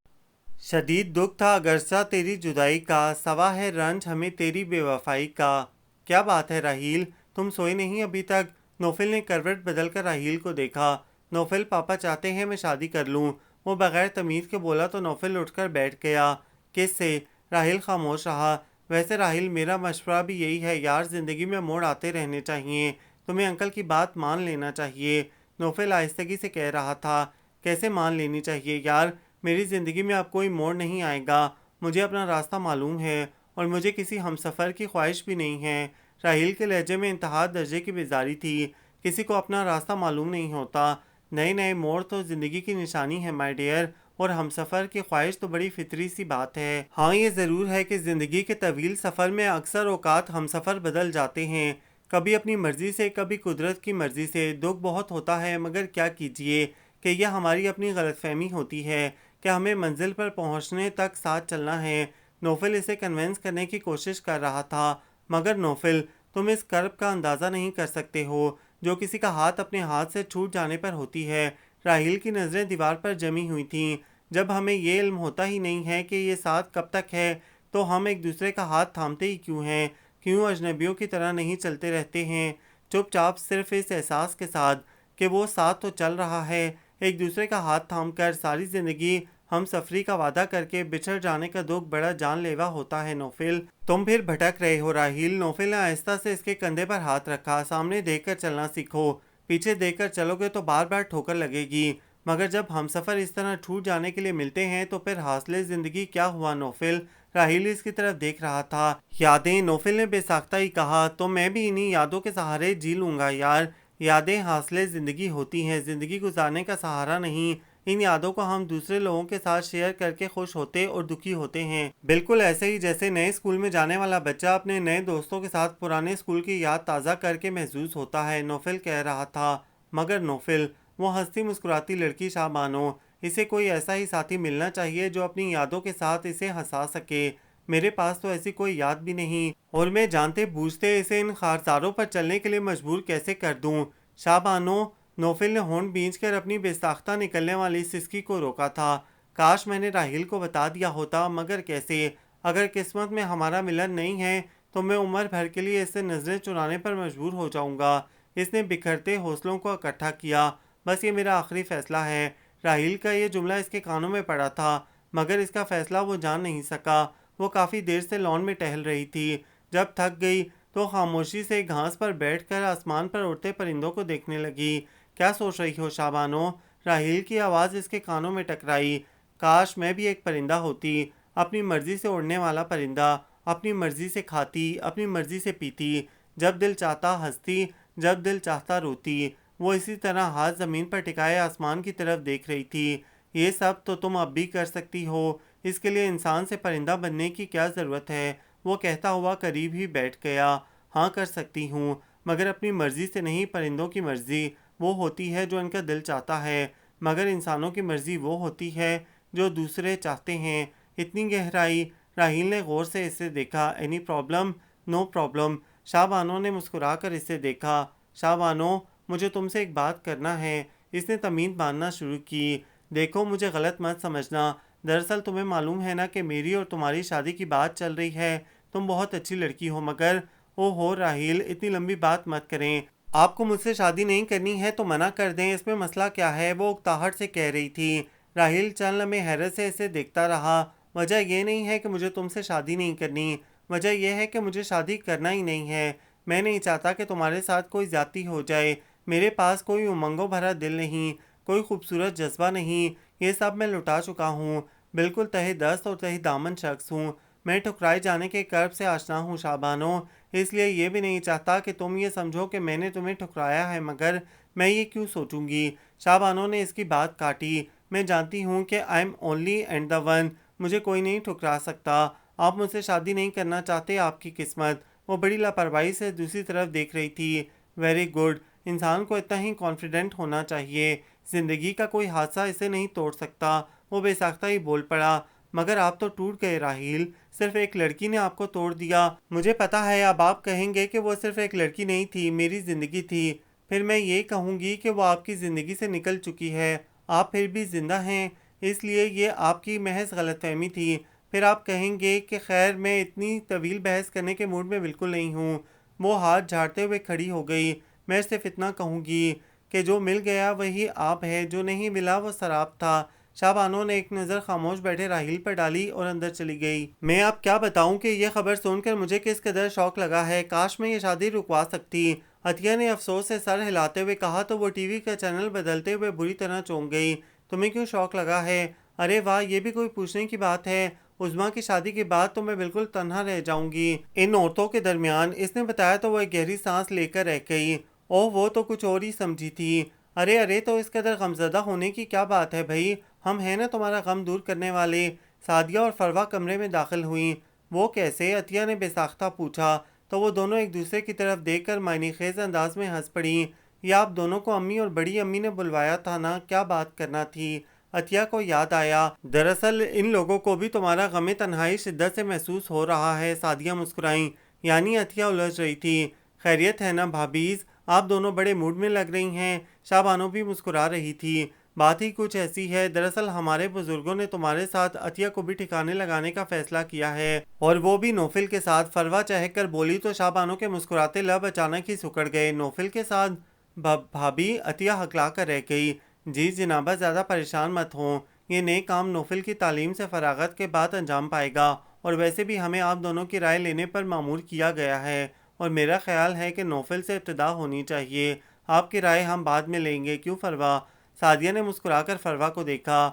شدید دکھ تھا اگرچہ تیری جدائی کا، سوا ہے رنج ہمیں تیری بے وفائی کا۔ کیا بات ہے راہیل، تم سوئے نہیں ابھی تک؟ نوفل نے کروٹ بدل کر راہیل کو دیکھا۔ نوفل پاپا چاہتے ہیں میں شادی کر لوں۔ وہ بغیر تمیز کے بولا تو نوفل اٹھ کر بیٹھ گیا۔ کس سے؟ راہیل خاموش رہا۔ ویسے راہیل میرا مشورہ بھی یہی ہے یار، زندگی میں موڑ آتے رہنے چاہیے۔ تمہیں انکل کی بات مان لینا چاہیے۔ نوفل آہستگی سے کہہ رہا تھا۔ کیسے مان لینی چاہیے یار؟ میری زندگی میں اب کوئی موڑ نہیں آئے گا۔ مجھے اپنا راستہ معلوم ہے اور مجھے کسی ہمسفر کی خواہش بھی نہیں ہے۔ راہیل کے لہجے میں انتہا درجے کی بیزاری تھی۔ کسی کو اپنا راستہ معلوم نہیں ہوتا۔ نئے نئے موڑ تو زندگی کی نشانی ہے مائی ڈیئر، اور ہمسفر کی خواہش تو بڑی فطری سی بات ہے۔ ہاں یہ ضرور ہے کہ زندگی کے طویل سفر میں اکثر اوقات ہمسفر بدل جاتے ہیں، کبھی اپنی مرضی سے، کبھی قدرت کی مرضی سے۔ دکھ بہت ہوتا ہے، مگر کیا کیجیے کہ یہ ہماری اپنی غلط فہمی ہوتی ہے کہ ہمیں منزل پر پہنچنے تک ساتھ چلنا ہے۔ نوفل اسے کنونس کرنے کی کوشش کر رہا تھا، مگر نوفل تم اس کرب کا اندازہ نہیں کر سکتے ہو جو کسی کا ہاتھ اپنے ہاتھ سے چھوٹ جانے پر ہوتی ہے۔ راہیل کی نظریں دیوار پر جمی ہوئی تھیں۔ جب ہمیں یہ علم ہوتا ہی نہیں ہے کہ یہ ساتھ کب تک ہے تو ہم ایک دوسرے کا ہاتھ تھامتے ہی کیوں ہیں؟ کیوں اجنبیوں کی طرح نہیں چلتے رہتے ہیں چپ چاپ، صرف اس احساس کے ساتھ کہ وہ ساتھ تو چل رہا ہے، ایک دوسرے کا ہاتھ تھام کر ساری زندگی ہم سفری کا وعدہ کر کے بچھڑ جانے کا دکھ بڑا جان لیوا ہوتا ہے نوفل۔ تم پھر بھٹک رہے ہو راہیل۔ نوفل نے آہستہ سے اس کے کندھے پر ہاتھ رکھا۔ سامنے دیکھ کر چلنا سیکھو، پیچھے دیکھ کر چلو گے تو بار بار ٹھوکر لگے گی، مگر جب ہم سفر اس طرح چھوٹ جانے کے لیے ملتے ہیں تو پھر حاصل زندگی کیا ہوا نوفل؟ راہیل اس کی طرف دیکھ رہا تھا۔ یادیں، نوفل نے بے ساختہ ہی کہا، تو میں بھی انہی یادوں کے سہارے جی لوں گا یار۔ یادیں حاصل زندگی ہوتی ہیں، زندگی گزارنے کا سہارا نہیں۔ ان یادوں کو ہم دوسرے لوگوں کے ساتھ شیئر کر کے خوش ہوتے اور دکھی ہوتے ہیں، بالکل ایسے ہی جیسے نئے اسکول میں جانے والا بچہ اپنے نئے دوستوں کے ساتھ پرانے اسکول کی یاد تازہ کر کے محظوظ ہوتا ہے، نوفل کہہ رہا تھا۔ مگر نوفل، وہ ہنستی مسکراتی لڑکی شاہ بانو، اسے کوئی ایسا ہی ساتھی ملنا چاہیے جو اپنی یادوں کے ساتھ اسے ہنسا سکے۔ میرے پاس تو ایسی کوئی یاد بھی نہیں، اور میں جانتے بوجھتے اسے ان خارزاروں پر چلنے کے لیے مجبور کیسے کر دوں؟ شاہ بانو، نوفل نے ہونٹ بھینچ کر اپنی بے ساختہ نکلنے والی سسکی کو روکا تھا۔ کاش میں نے راہیل کو بتا دیا ہوتا، مگر کیسے؟ اگر قسمت میں ہمارا ملن نہیں ہے تو میں عمر بھر کے لیے اس سے نظریں چرانے پر مجبور ہو جاؤں گا۔ اس نے بکھرتے حوصلوں کو اکٹھا کیا۔ بس یہ میرا آخری فیصلہ ہے۔ راہیل کا یہ جملہ اس کے کانوں میں پڑا تھا، مگر اس کا فیصلہ وہ جان نہیں سکا۔ وہ کافی دیر سے لان میں ٹہل رہی تھی۔ جب تھک گئی تو خاموشی سے گھاس پر بیٹھ کر آسمان پر اڑتے پرندوں کو دیکھنے لگی۔ کیا سوچ رہی ہو شاہ بانو؟ راہیل کی آواز اس کے کانوں میں ٹکرائی۔ کاش میں بھی ایک پرندہ ہوتی، اپنی مرضی سے اڑنے والا پرندہ، اپنی مرضی سے کھاتی، اپنی مرضی سے پیتی، جب دل چاہتا ہنستی، جب دل چاہتا روتی۔ وہ اسی طرح ہاتھ زمین پر ٹکائے آسمان کی طرف دیکھ رہی تھی۔ یہ سب تو تم اب بھی کر سکتی ہو، اس کے لیے انسان سے پرندہ بننے کی کیا ضرورت ہے؟ وہ کہتا ہوا قریب ہی بیٹھ گیا۔ ہاں کر سکتی ہوں، مگر اپنی مرضی سے نہیں، پرندوں کی مرضی وہ ہوتی ہے جو ان کا دل چاہتا ہے، مگر انسانوں کی مرضی وہ ہوتی ہے جو دوسرے چاہتے ہیں۔ اتنی گہرائی؟ راہیل نے غور سے اسے دیکھا۔ Any problem? No problem. Shah Bano نے مسکرا کر اسے دیکھا۔ شاہ بانو، مجھے تم سے ایک بات کرنا ہے۔ اس نے تمید باندھنا شروع کی۔ دیکھو، مجھے غلط مت سمجھنا، دراصل تمہیں معلوم ہے نا کہ میری اور تمہاری شادی کی بات چل رہی ہے۔ تم بہت اچھی لڑکی ہو، مگر او ہو راہیل، اتنی لمبی بات مت کریں۔ آپ کو مجھ سے شادی نہیں کرنی ہے تو منع کر دیں، اس میں مسئلہ کیا ہے؟ وہ اکتاہٹ سے کہہ رہی تھی۔ راہیل چند لمحے حیرت سے اسے دیکھتا رہا۔ وجہ یہ نہیں ہے کہ مجھے تم سے شادی نہیں کرنی، وجہ یہ ہے کہ مجھے شادی کرنا ہی نہیں ہے۔ میں نہیں چاہتا کہ تمہارے ساتھ کوئی زیادتی ہو جائے۔ میرے پاس کوئی امنگوں بھرا دل نہیں، کوئی خوبصورت جذبہ نہیں، یہ سب میں لٹا چکا ہوں۔ بالکل تہہ دست اور تہہ دامن شخص ہوں۔ میں ٹھکرائے جانے کے کرب سے آشنا ہوں شاہ بانو، اس لیے یہ بھی نہیں چاہتا کہ تم یہ سمجھو کہ میں نے تمہیں ٹھکرایا ہے، مگر میں یہ کیوں سوچوں گی؟ شاہ بانو نے اس کی بات کاٹی۔ میں جانتی ہوں کہ I am only and the one, مجھے کوئی نہیں ٹھکرا سکتا۔ آپ مجھ سے شادی نہیں کرنا چاہتے، آپ کی قسمت۔ وہ بڑی لاپرواہی سے دوسری طرف دیکھ رہی تھی۔ ویری گڈ، انسان کو اتنا ہی کانفیڈنٹ ہونا چاہیے، زندگی کا کوئی حادثہ اسے نہیں توڑ سکتا۔ وہ بے ساختہ ہی بول پڑا۔ مگر آپ تو ٹوٹ گئے راہیل، صرف ایک لڑکی نے آپ کو توڑ دیا۔ مجھے پتا ہے اب آپ کہیں گے کہ وہ صرف ایک لڑکی نہیں تھی، میری زندگی تھی۔ پھر میں یہ کہوں گی کہ وہ آپ کی زندگی سے نکل چکی ہے، آپ پھر بھی زندہ ہیں، اس لیے یہ آپ کی محض غلط فہمی تھی۔ پھر آپ کہیں گے کہ خیر، میں اتنی طویل بحث کرنے کے موڈ میں بالکل نہیں ہوں۔ وہ ہاتھ جھاڑتے ہوئے کھڑی ہو گئی۔ میں صرف اتنا کہوں گی کہ جو مل گیا وہی آپ ہے، جو نہیں ملا وہ سراب تھا۔ شاہ بانو نے ایک نظر خاموش بیٹھے راہیل پر ڈالی اور اندر چلی گئی۔ میں اب کیا بتاؤں کہ یہ خبر سن کر مجھے کس قدر شوق لگا ہے، کاش میں یہ شادی رکوا سکتی۔ عطیہ نے افسوس سے سر ہلاتے ہوئے کہا تو وہ ٹی وی کا چینل بدلتے ہوئے بری طرح چونک گئی۔ تمہیں کیوں شوق لگا ہے؟ ارے واہ، یہ بھی کوئی پوچھنے کی بات ہے؟ عظمیٰ کی شادی کے بعد تو میں بالکل تنہا رہ جاؤں گی ان عورتوں کے درمیان، اس نے بتایا تو وہ ایک گہری سانس لے کر رہ گئی۔ اوہ، وہ تو کچھ اور ہی سمجھی تھی۔ ارے تو اس قدر غمزدہ ہونے کی کیا بات ہے بھائی، ہم ہیں نا تمہارا غم دور کرنے والے۔ سعدیہ اور فروہ کمرے میں داخل ہوئیں۔ وہ کیسے؟ عطیہ نے بے ساختہ پوچھا تو وہ دونوں ایک دوسرے کی طرف دیکھ کر معنی خیز انداز میں ہنس پڑیں۔ یہ آپ دونوں کو امی اور بڑی امی نے بلوایا تھا نا، کیا بات کرنا تھی؟ عطیہ کو یاد آیا، دراصل ان لوگوں کو بھی تمہارا غم تنہائی شدت سے محسوس ہو رہا ہے۔ سعدیہ مسکرائیں، یعنی عطیہ الجھ رہی تھی۔ خیریت ہے نا بھابیز، آپ دونوں بڑے موڈ میں لگ رہی ہیں۔ شاہ بانو بھی مسکرا رہی تھی۔ بات ہی کچھ ایسی ہے، دراصل ہمارے بزرگوں نے تمہارے ساتھ عطیہ کو بھی ٹھکانے لگانے کا فیصلہ کیا ہے، اور وہ بھی نوفل کے ساتھ۔ فروہ چہک کر بولی تو شاہ بانو کے مسکراتے لب اچانک ہی سکڑ گئے۔ نوفل کے ساتھ؟ بھابی، عطیہ ہکلا کر رہ گئی۔ جی جنابہ، زیادہ پریشان مت ہوں، یہ نئے کام نوفل کی تعلیم سے فراغت کے بعد انجام پائے گا، اور ویسے بھی ہمیں آپ دونوں کی رائے لینے پر مامور کیا گیا ہے، اور میرا خیال ہے کہ نوفل سے ابتدا ہونی چاہیے۔ آپ کی رائے ہم بعد میں لیں گے، کیوں فروہ؟ سعدیہ نے مسکرا کر فروہ کو دیکھا۔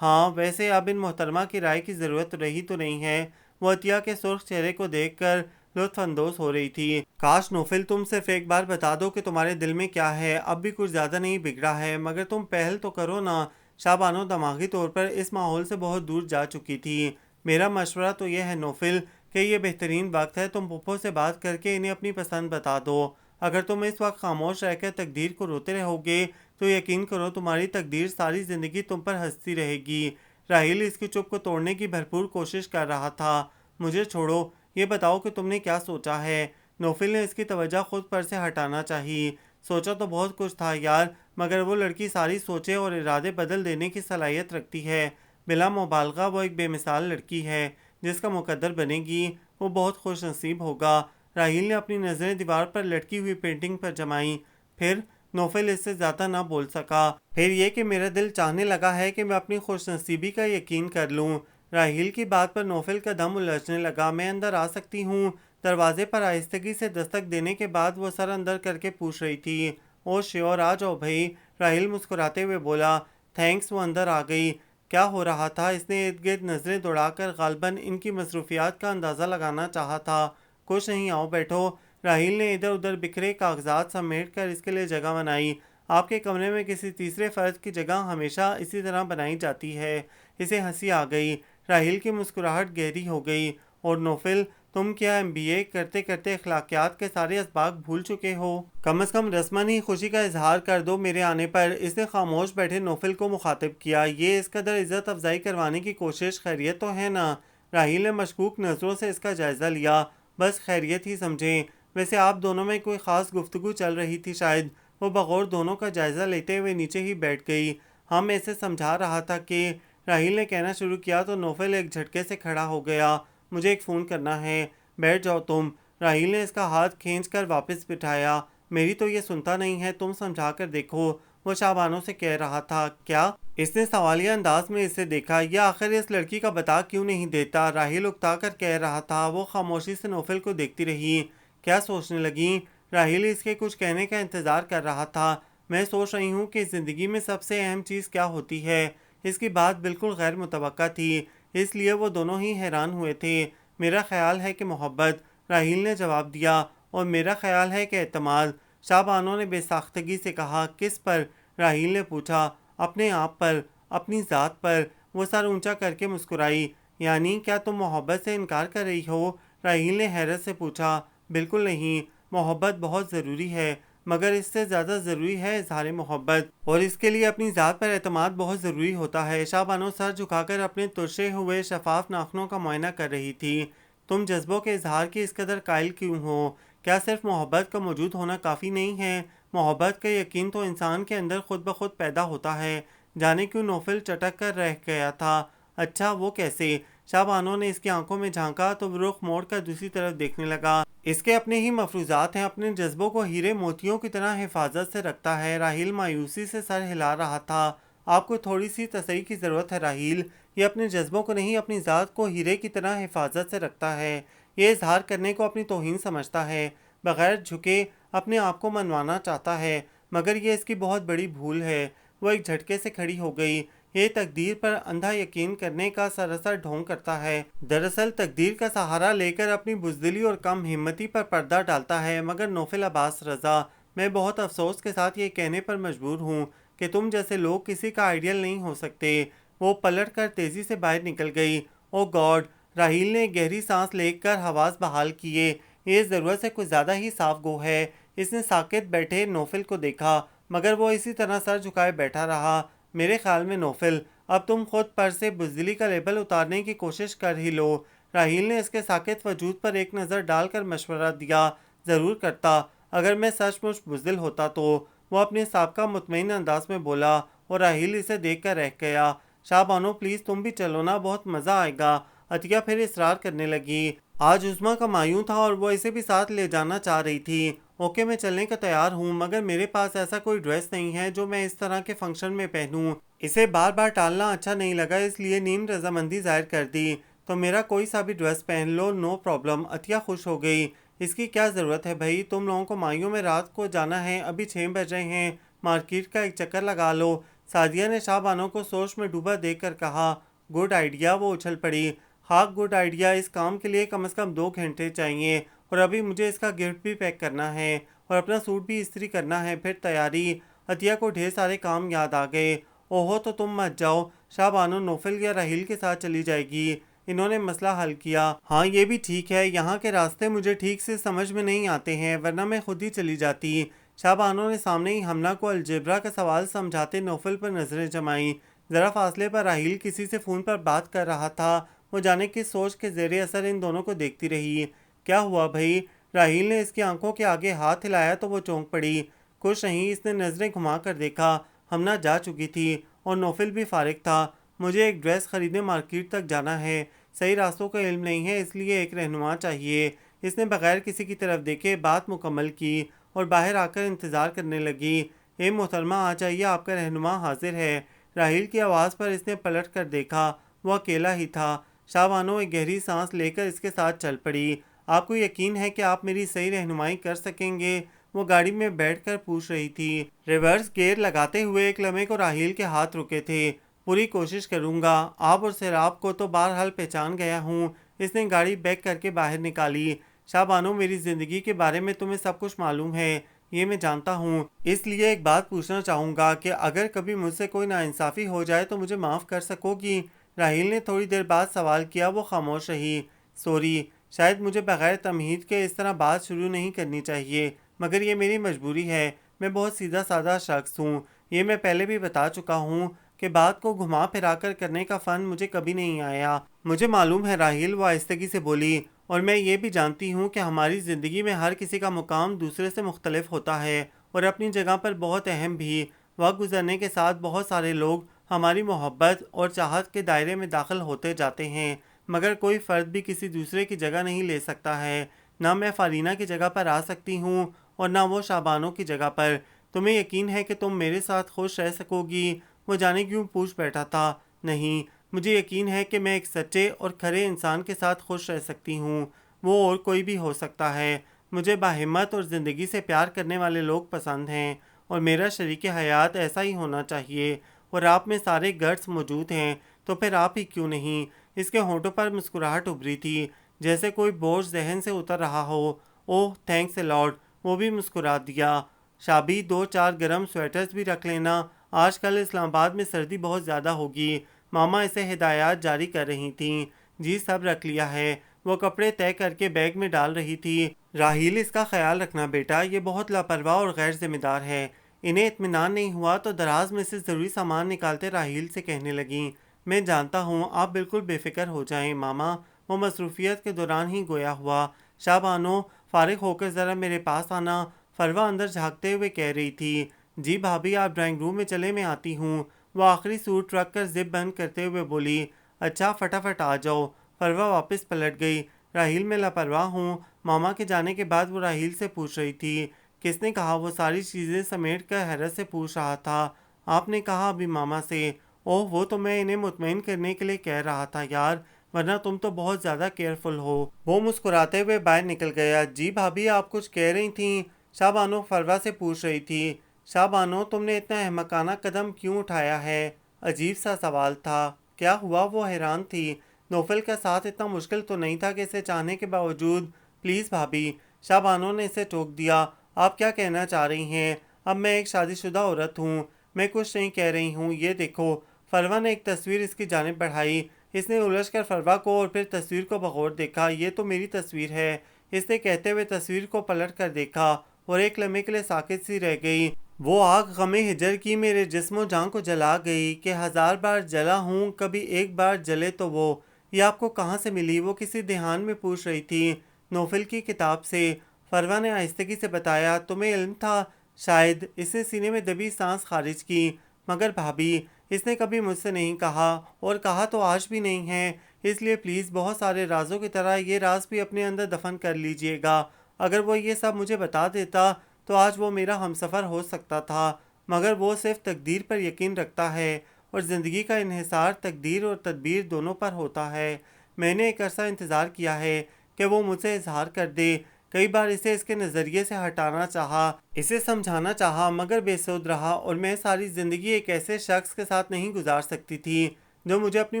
ہاں، ویسے اب ان محترمہ کی رائے کی ضرورت رہی تو نہیں ہے۔ وہ عطیہ کے سرخ چہرے کو دیکھ کر لطف اندوز ہو رہی تھی۔ کاش نوفل تم صرف ایک بار بتا دو کہ تمہارے دل میں کیا ہے، اب بھی کچھ زیادہ نہیں بگڑا ہے، مگر تم پہل تو کرو نا۔ شاہ بانو دماغی طور پر اس ماحول سے بہت دور جا چکی تھی۔ میرا مشورہ تو یہ ہے نوفل کہ یہ بہترین وقت ہے، تم پھپھو سے بات کر کے انہیں اپنی پسند بتا دو۔ اگر تم اس وقت خاموش رہ کر تقدیر کو روتے رہو گے تو یقین کرو تمہاری تقدیر ساری زندگی تم پر ہنستی رہے گی۔ راہیل اس کی چپ کو توڑنے کی بھرپور کوشش کر رہا تھا۔ مجھے چھوڑو، یہ بتاؤ کہ تم نے کیا سوچا ہے؟ نوفل نے اس کی توجہ خود پر سے ہٹانا چاہی۔ سوچا تو بہت کچھ تھا یار، مگر وہ لڑکی ساری سوچیں اور ارادے بدل دینے کی صلاحیت رکھتی ہے۔ بلا مبالغہ وہ ایک بے مثال لڑکی ہے، جس کا مقدر بنے گی وہ بہت خوش نصیب ہوگا۔ راہیل نے اپنی نظریں دیوار پر لٹکی ہوئی پینٹنگ پر جمائیں۔ پھر نوفل اس سے زیادہ نہ بول سکا۔ پھر یہ کہ میرا دل چاہنے لگا ہے کہ میں اپنی خوش نصیبی کا یقین کر لوں۔ راہیل کی بات پر نوفل کا دم الجھنے لگا۔ میں اندر آ سکتی ہوں؟ دروازے پر آہستگی سے دستک دینے کے بعد وہ سر اندر کر کے پوچھ رہی تھی۔ او شیور، آ جاؤ بھائی، راہیل مسکراتے ہوئے بولا۔ تھینکس۔ وہ اندر آ گئی۔ کیا ہو رہا تھا؟ اس نے ارد گرد نظریں دوڑا کر غالباً ان کی مصروفیات کا اندازہ لگانا چاہا تھا۔ کچھ نہیں، آؤ بیٹھو۔ راہیل نے ادھر ادھر بکھرے کاغذات سمیٹ کر اس کے لیے جگہ بنائی۔ آپ کے کمرے میں کسی تیسرے فرد کی جگہ ہمیشہ اسی طرح بنائی جاتی ہے۔ اسے ہنسی آ گئی۔ راحیل کی مسکراہٹ گہری ہو گئی۔ اور نوفل، تم کیا MBA کرتے کرتے اخلاقیات کے سارے اسباق بھول چکے ہو؟ کم از کم رسماً ہی خوشی کا اظہار کر دو میرے آنے پر۔ اس نے خاموش بیٹھے نوفل کو مخاطب کیا۔ یہ اس قدر عزت افزائی کروانے کی کوشش خیریت تو ہے نا؟ راحیل نے مشکوک نظروں سے اس کا جائزہ لیا۔ بس خیریت ہی سمجھیں۔ ویسے آپ دونوں میں کوئی خاص گفتگو چل رہی تھی شاید؟ وہ بغور دونوں کا جائزہ لیتے ہوئے نیچے ہی بیٹھ گئی۔ ہاں، میں اسے سمجھا رہا تھا کہ راحیل نے کہنا شروع کیا تو نوفل ایک جھٹکے سے کھڑا ہو گیا۔ مجھے ایک فون کرنا ہے، بیٹھ جاؤ تم۔ راحیل نے اس کا ہاتھ کھینچ کر واپس بٹھایا۔ میری تو یہ سنتا نہیں ہے، تم سمجھا کر دیکھو، وہ شابانوں سے کہہ رہا تھا۔ کیا؟ اس نے سوالیہ انداز میں اسے دیکھا۔ یا آخر اس لڑکی کا بتا کیوں نہیں دیتا؟ راحیل اکتا کر کہہ رہا تھا۔ وہ خاموشی سے نوفل کو دیکھتی رہی۔ کیا سوچنے لگیں؟ راحیل اس کے کچھ کہنے کا انتظار کر رہا تھا۔ میں سوچ رہی ہوں کہ زندگی میں سب سے اہم چیز کیا ہوتی ہے۔ اس کی بات بالکل غیر متوقع تھی، اس لیے وہ دونوں ہی حیران ہوئے تھے۔ میرا خیال ہے کہ محبت، راحیل نے جواب دیا، اور میرا خیال ہے کہ اعتماد، شاہ بانو نے بے ساختگی سے کہا۔ کس پر؟ راحیل نے پوچھا۔ اپنے آپ پر، اپنی ذات پر۔ وہ سر اونچا کر کے مسکرائی۔ یعنی کیا تم محبت سے انکار کر رہی ہو؟ راحیل نے حیرت سے پوچھا۔ بالکل نہیں، محبت بہت ضروری ہے، مگر اس سے زیادہ ضروری ہے اظہار محبت، اور اس کے لیے اپنی ذات پر اعتماد بہت ضروری ہوتا ہے۔ شاہ بانو سر جھکا کر اپنے ترشے ہوئے شفاف ناخنوں کا معائنہ کر رہی تھی۔ تم جذبوں کے اظہار کی اس قدر قائل کیوں ہو؟ کیا صرف محبت کا موجود ہونا کافی نہیں ہے؟ محبت کا یقین تو انسان کے اندر خود بخود پیدا ہوتا ہے۔ جانے کیوں نوفل چٹک کر رہ گیا تھا۔ اچھا، وہ کیسے؟ شاہ بانو نے اس کی آنکھوں میں جھانکا تو وہ رخ موڑ کر دوسری طرف دیکھنے لگا۔ اس کے اپنے ہی مفروضات ہیں، اپنے جذبوں کو ہیرے موتیوں کی طرح حفاظت سے رکھتا ہے۔ راحیل مایوسی سے سر ہلا رہا تھا۔ آپ کو تھوڑی سی تصحیح کی ضرورت ہے راحیل۔ یہ اپنے جذبوں کو نہیں، اپنی ذات کو ہیرے کی طرح حفاظت سے رکھتا ہے۔ یہ اظہار کرنے کو اپنی توہین سمجھتا ہے، بغیر جھکے اپنے آپ کو منوانا چاہتا ہے، مگر یہ اس کی بہت بڑی بھول ہے۔ وہ ایک جھٹکے سے کھڑی ہو گئی۔ یہ تقدیر پر اندھا یقین کرنے کا سراسر ڈھونگ کرتا ہے۔ دراصل تقدیر کا سہارا لے کر اپنی بزدلی اور کم ہمتی پر پردہ ڈالتا ہے۔ مگر نوفل عباس رضا، میں بہت افسوس کے ساتھ یہ کہنے پر مجبور ہوں کہ تم جیسے لوگ کسی کا آئیڈیل نہیں ہو سکتے۔ وہ پلٹ کر تیزی سے باہر نکل گئی۔ او گاڈ! راحیل نے گہری سانس لے کر حواس بحال کیے۔ یہ ضرورت سے کچھ زیادہ ہی صاف گو ہے۔ اس نے ساکت بیٹھے نوفل کو دیکھا، مگر وہ اسی طرح سر جھکائے بیٹھا رہا۔ میرے خیال میں نوفل، اب تم خود پر سے بزدلی کا لیبل اتارنے کی کوشش کر ہی لو۔ راحیل نے اس کے ساکت وجود پر ایک نظر ڈال کر مشورہ دیا۔ ضرور کرتا، اگر میں سچ مچ بزدل ہوتا تو۔ وہ اپنے سابقہ مطمئن انداز میں بولا، اور راحیل اسے دیکھ کر رہ گیا۔ شاہ بانو پلیز تم بھی چلو نا، بہت مزہ آئے گا۔ عطیہ پھر اصرار کرنے لگی۔ آج عظمیٰ کا معیوں تھا اور وہ اسے بھی ساتھ لے جانا چاہ رہی تھی۔ اوکے، میں چلنے کا تیار ہوں، مگر میرے پاس ایسا کوئی ڈریس نہیں ہے جو میں اس طرح کے فنکشن میں پہنوں۔ اسے بار بار ٹالنا اچھا نہیں لگا، اس لیے نیم رضامندی ظاہر کر دی۔ تو میرا کوئی سا بھی ڈریس پہن لو، نو پرابلم۔ عطیہ خوش ہو گئی۔ اس کی کیا ضرورت ہے بھائی، تم لوگوں کو معیوں میں رات کو جانا ہے، ابھی 6 بج رہے ہیں، مارکیٹ کا ایک چکر لگا لو۔ سعدیہ نے شاہ بانو کو سوچ میں ڈوبا دیکھ کر کہا۔ گڈ آئیڈیا، وہ اچھل پڑی۔ ہاں گڈ آئیڈیا، اس کام کے لیے کم از کم 2 گھنٹے چاہیے، اور ابھی مجھے اس کا گفٹ بھی پیک کرنا ہے، اور اپنا سوٹ بھی استری کرنا ہے، پھر تیاری۔ عطیہ کو ڈھیر سارے کام یاد آ گئے۔ اوہو، تو تم مت جاؤ، شاہ بانو نوفل یا راحیل کے ساتھ چلی جائے گی۔ انہوں نے مسئلہ حل کیا۔ ہاں یہ بھی ٹھیک ہے، یہاں کے راستے مجھے ٹھیک سے سمجھ میں نہیں آتے ہیں، ورنہ میں خود ہی چلی جاتی۔ شاہ بانو نے سامنے ہی حملہ کو الجبرا کا سوال سمجھاتے نوفل پر نظریں جمائیں۔ ذرا فاصلے پر راحیل کسی سے فون پر بات کر رہا تھا۔ وہ جانے کس سوچ کے زیر اثر ان دونوں کو دیکھتی رہی۔ کیا ہوا بھائی؟ راحیل نے اس کی آنکھوں کے آگے ہاتھ ہلایا تو وہ چونک پڑی۔ کچھ نہیں، اس نے نظریں گھما کر دیکھا۔ ہمنا جا چکی تھی اور نوفل بھی فارغ تھا۔ مجھے ایک ڈریس خریدنے مارکیٹ تک جانا ہے، صحیح راستوں کا علم نہیں ہے، اس لیے ایک رہنما چاہیے۔ اس نے بغیر کسی کی طرف دیکھے بات مکمل کی اور باہر آ کر انتظار کرنے لگی۔ اے محترمہ، آ جائیے، آپ کا رہنما حاضر ہے۔ راحیل کی آواز پر اس نے پلٹ کر دیکھا۔ وہ اکیلا ہی تھا۔ شاہ بانو ایک گہری سانس لے کر اس کے ساتھ چل پڑی۔ آپ کو یقین ہے کہ آپ میری صحیح رہنمائی کر سکیں گے؟ وہ گاڑی میں بیٹھ کر پوچھ رہی تھی۔ ریورس گیئر لگاتے ہوئے ایک لمحے کو راحیل کے ہاتھ رکے تھے۔ پوری کوشش کروں گا، آپ اور سیراب کو تو بہرحال پہچان گیا ہوں۔ اس نے گاڑی بیک کر کے باہر نکالی۔ شاہ بانو، میری زندگی کے بارے میں تمہیں سب کچھ معلوم ہے، یہ میں جانتا ہوں، اس لیے ایک بات پوچھنا چاہوں گا کہ اگر کبھی مجھ سے کوئی ناانصافی ہو جائے تو مجھے معاف کر سکو گی؟ راحیل نے تھوڑی دیر بعد سوال کیا۔ وہ خاموش رہی۔ سوری، شاید مجھے بغیر تمہید کے اس طرح بات شروع نہیں کرنی چاہیے، مگر یہ میری مجبوری ہے۔ میں بہت سیدھا سادہ شخص ہوں، یہ میں پہلے بھی بتا چکا ہوں کہ بات کو گھما پھرا کر کرنے کا فن مجھے کبھی نہیں آیا۔ مجھے معلوم ہے راحیل، وہ آہستگی سے بولی، اور میں یہ بھی جانتی ہوں کہ ہماری زندگی میں ہر کسی کا مقام دوسرے سے مختلف ہوتا ہے اور اپنی جگہ پر بہت اہم بھی۔ وقت گزرنے کے ساتھ بہت سارے لوگ ہماری محبت اور چاہت کے دائرے میں داخل ہوتے جاتے ہیں، مگر کوئی فرد بھی کسی دوسرے کی جگہ نہیں لے سکتا ہے۔ نہ میں فارینہ کی جگہ پر آ سکتی ہوں اور نہ وہ شابانوں کی جگہ پر۔ تمہیں یقین ہے کہ تم میرے ساتھ خوش رہ سکو گی؟ وہ جانے کیوں پوچھ بیٹھا تھا۔ نہیں، مجھے یقین ہے کہ میں ایک سچے اور کھرے انسان کے ساتھ خوش رہ سکتی ہوں۔ وہ اور کوئی بھی ہو سکتا ہے۔ مجھے باہمت اور زندگی سے پیار کرنے والے لوگ پسند ہیں، اور میرا شریک حیات ایسا ہی ہونا چاہیے، اور آپ میں سارے گٹس موجود ہیں، تو پھر آپ ہی کیوں نہیں؟ اس کے ہونٹوں پر مسکراہٹ ابھری تھی، جیسے کوئی بوجھ ذہن سے اتر رہا ہو۔ اوہ تھینکس اے لاٹ، وہ بھی مسکرا دیا۔ شابی، 2-4 گرم سویٹرز بھی رکھ لینا، آج کل اسلام آباد میں سردی بہت زیادہ ہوگی۔ ماما اسے ہدایات جاری کر رہی تھیں۔ جی سب رکھ لیا ہے۔ وہ کپڑے طے کر کے بیگ میں ڈال رہی تھی۔ راحیل، اس کا خیال رکھنا بیٹا، یہ بہت لاپرواہ اور غیر ذمہ دار ہے۔ انہیں اطمینان نہیں ہوا تو دراز میں سے ضروری سامان نکالتے راحیل سے کہنے لگیں، میں جانتا ہوں، آپ بالکل بے فکر ہو جائیں ماما۔ وہ مصروفیت کے دوران ہی گویا ہوا۔ شاہ بانو، فارغ ہو کر ذرا میرے پاس آنا، فروہ اندر جھانکتے ہوئے کہہ رہی تھی۔ جی بھابھی، آپ ڈرائنگ روم میں چلے، میں آتی ہوں۔ وہ آخری سوٹ رکھ کر زپ بند کرتے ہوئے بولی، اچھا فٹافٹ آ جاؤ۔ فروہ واپس پلٹ گئی۔ راحیل، میں لاپرواہ ہوں؟ ماما کے جانے کے بعد وہ راحیل سے پوچھ رہی تھی۔ کس نے کہا؟ وہ ساری چیزیں سمیٹ کر حیرت سے پوچھ رہا تھا۔ آپ نے کہا ابھی ماما سے۔ اوہ، وہ تو میں انہیں مطمئن کرنے کے لیے کہہ رہا تھا یار، ورنہ تم تو بہت زیادہ کیئرفل ہو۔ وہ مسکراتے ہوئے باہر نکل گیا۔ جی بھابھی، آپ کچھ کہہ رہی تھیں؟ شاہ بانو فروہ سے پوچھ رہی تھی۔ شاہ بانو، تم نے اتنا احمقانہ قدم کیوں اٹھایا ہے؟ عجیب سا سوال تھا۔ کیا ہوا؟ وہ حیران تھی۔ نوفل کا ساتھ اتنا مشکل تو نہیں تھا کہ اسے چاہنے کے باوجود۔ پلیز بھابھی، شاہ بانو نے اسے ٹوک دیا۔ آپ کیا کہنا چاہ رہی ہیں؟ اب میں ایک شادی شدہ عورت ہوں، میں کچھ نہیں کہہ رہی ہوں، یہ دیکھو۔ فروہ نے ایک تصویر اس کی جانب بڑھائی۔ اس نے الجھ کر فروہ کو اور پھر تصویر کو بغور دیکھا۔ یہ تو میری تصویر ہے، اس نے کہتے ہوئے تصویر کو پلٹ کر دیکھا اور ایک لمحے کے لیے ساکت سی رہ گئی۔ وہ آگ غم ہجر کی میرے جسم و جاں کو جلا گئی کہ 1000 بار جلا ہوں، کبھی ایک بار جلے تو وہ۔ یہ آپ کو کہاں سے ملی؟ وہ کسی دھیان میں پوچھ رہی تھی۔ نوفل کی کتاب سے، فروہ نے آہستگی سے بتایا۔ تمہیں علم تھا؟ شاید۔ اس نے سینے میں دبی سانس خارج کی۔ مگر بھابھی، اس نے کبھی مجھ سے نہیں کہا، اور کہا تو آج بھی نہیں ہے، اس لیے پلیز بہت سارے رازوں کی طرح یہ راز بھی اپنے اندر دفن کر لیجئے گا۔ اگر وہ یہ سب مجھے بتا دیتا تو آج وہ میرا ہمسفر ہو سکتا تھا، مگر وہ صرف تقدیر پر یقین رکھتا ہے، اور زندگی کا انحصار تقدیر اور تدبیر دونوں پر ہوتا ہے۔ میں نے ایک عرصہ انتظار کیا ہے کہ وہ مجھ سے اظہار کر دے۔ کئی بار اسے اس کے نظریے سے ہٹانا چاہا، اسے سمجھانا چاہا، مگر بے سود رہا، اور میں ساری زندگی ایک ایسے شخص کے ساتھ نہیں گزار سکتی تھی جو مجھے اپنی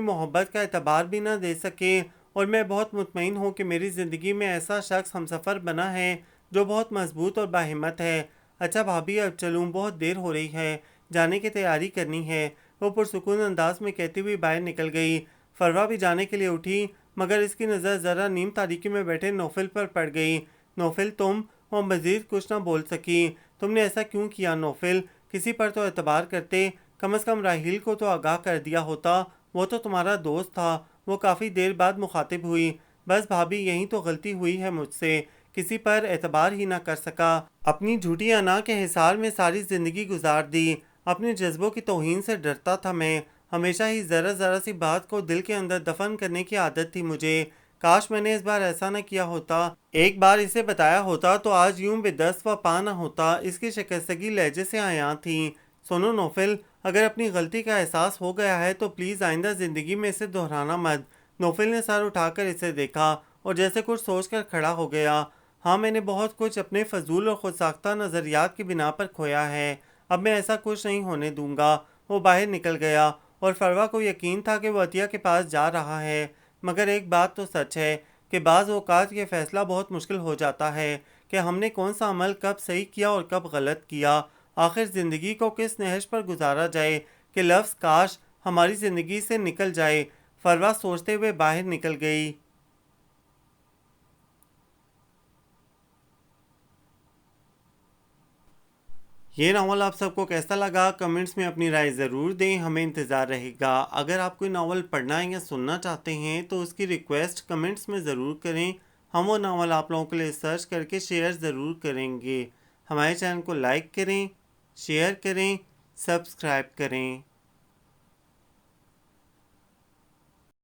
محبت کا اعتبار بھی نہ دے سکے، اور میں بہت مطمئن ہوں کہ میری زندگی میں ایسا شخص ہمسفر بنا ہے جو بہت مضبوط اور باہمت ہے۔ اچھا بھابھی، اب چلوں، بہت دیر ہو رہی ہے، جانے کی تیاری کرنی ہے۔ وہ پرسکون انداز میں کہتی ہوئی باہر نکل گئی۔ فروہ بھی جانے کے لیے اٹھی، مگر اس کی نظر ذرا نیم تاریکی میں بیٹھے نوفل پر پڑ گئی۔ نوفل، تم؟ وہ مزید کچھ نہ بول سکی۔ تم نے ایسا کیوں کیا نوفل؟ کسی پر تو اعتبار کرتے، کم از کم راحیل کو تو آگاہ کر دیا ہوتا، وہ تو تمہارا دوست تھا۔ وہ کافی دیر بعد مخاطب ہوئی۔ بس بھابھی، یہی تو غلطی ہوئی ہے مجھ سے، کسی پر اعتبار ہی نہ کر سکا، اپنی جھوٹی انا کے حصار میں ساری زندگی گزار دی۔ اپنے جذبوں کی توہین سے ڈرتا تھا میں، ہمیشہ ہی ذرا ذرا سی بات کو دل کے اندر دفن کرنے کی عادت تھی مجھے۔ کاش میں نے اس بار ایسا نہ کیا ہوتا، ایک بار اسے بتایا ہوتا تو آج یوں بے دست و پا نہ ہوتا۔ اس کی شکستگی لہجے سے عیاں تھی۔ سنو نوفل، اگر اپنی غلطی کا احساس ہو گیا ہے تو پلیز آئندہ زندگی میں اسے دہرانا مت۔ نوفل نے سر اٹھا کر اسے دیکھا اور جیسے کچھ سوچ کر کھڑا ہو گیا۔ ہاں، میں نے بہت کچھ اپنے فضول اور خود ساختہ نظریات کی بنا پر کھویا ہے، اب میں ایسا کچھ نہیں ہونے دوں گا۔ وہ باہر نکل گیا، اور فروہ کو یقین تھا کہ وہ عطیہ کے پاس جا رہا ہے، مگر ایک بات تو سچ ہے کہ بعض اوقات یہ فیصلہ بہت مشکل ہو جاتا ہے کہ ہم نے کون سا عمل کب صحیح کیا اور کب غلط کیا۔ آخر زندگی کو کس نہج پر گزارا جائے کہ لفظ کاش ہماری زندگی سے نکل جائے۔ فروا سوچتے ہوئے باہر نکل گئی۔ یہ ناول آپ سب کو کیسا لگا کمنٹس میں اپنی رائے ضرور دیں، ہمیں انتظار رہے گا۔ اگر آپ کوئی ناول پڑھنا یا سننا چاہتے ہیں تو اس کی ریکویسٹ کمنٹس میں ضرور کریں، ہم وہ ناول آپ لوگوں کے لیے سرچ کر کے شیئر ضرور کریں گے۔ ہمارے چینل کو لائک کریں، شیئر کریں، سبسکرائب کریں۔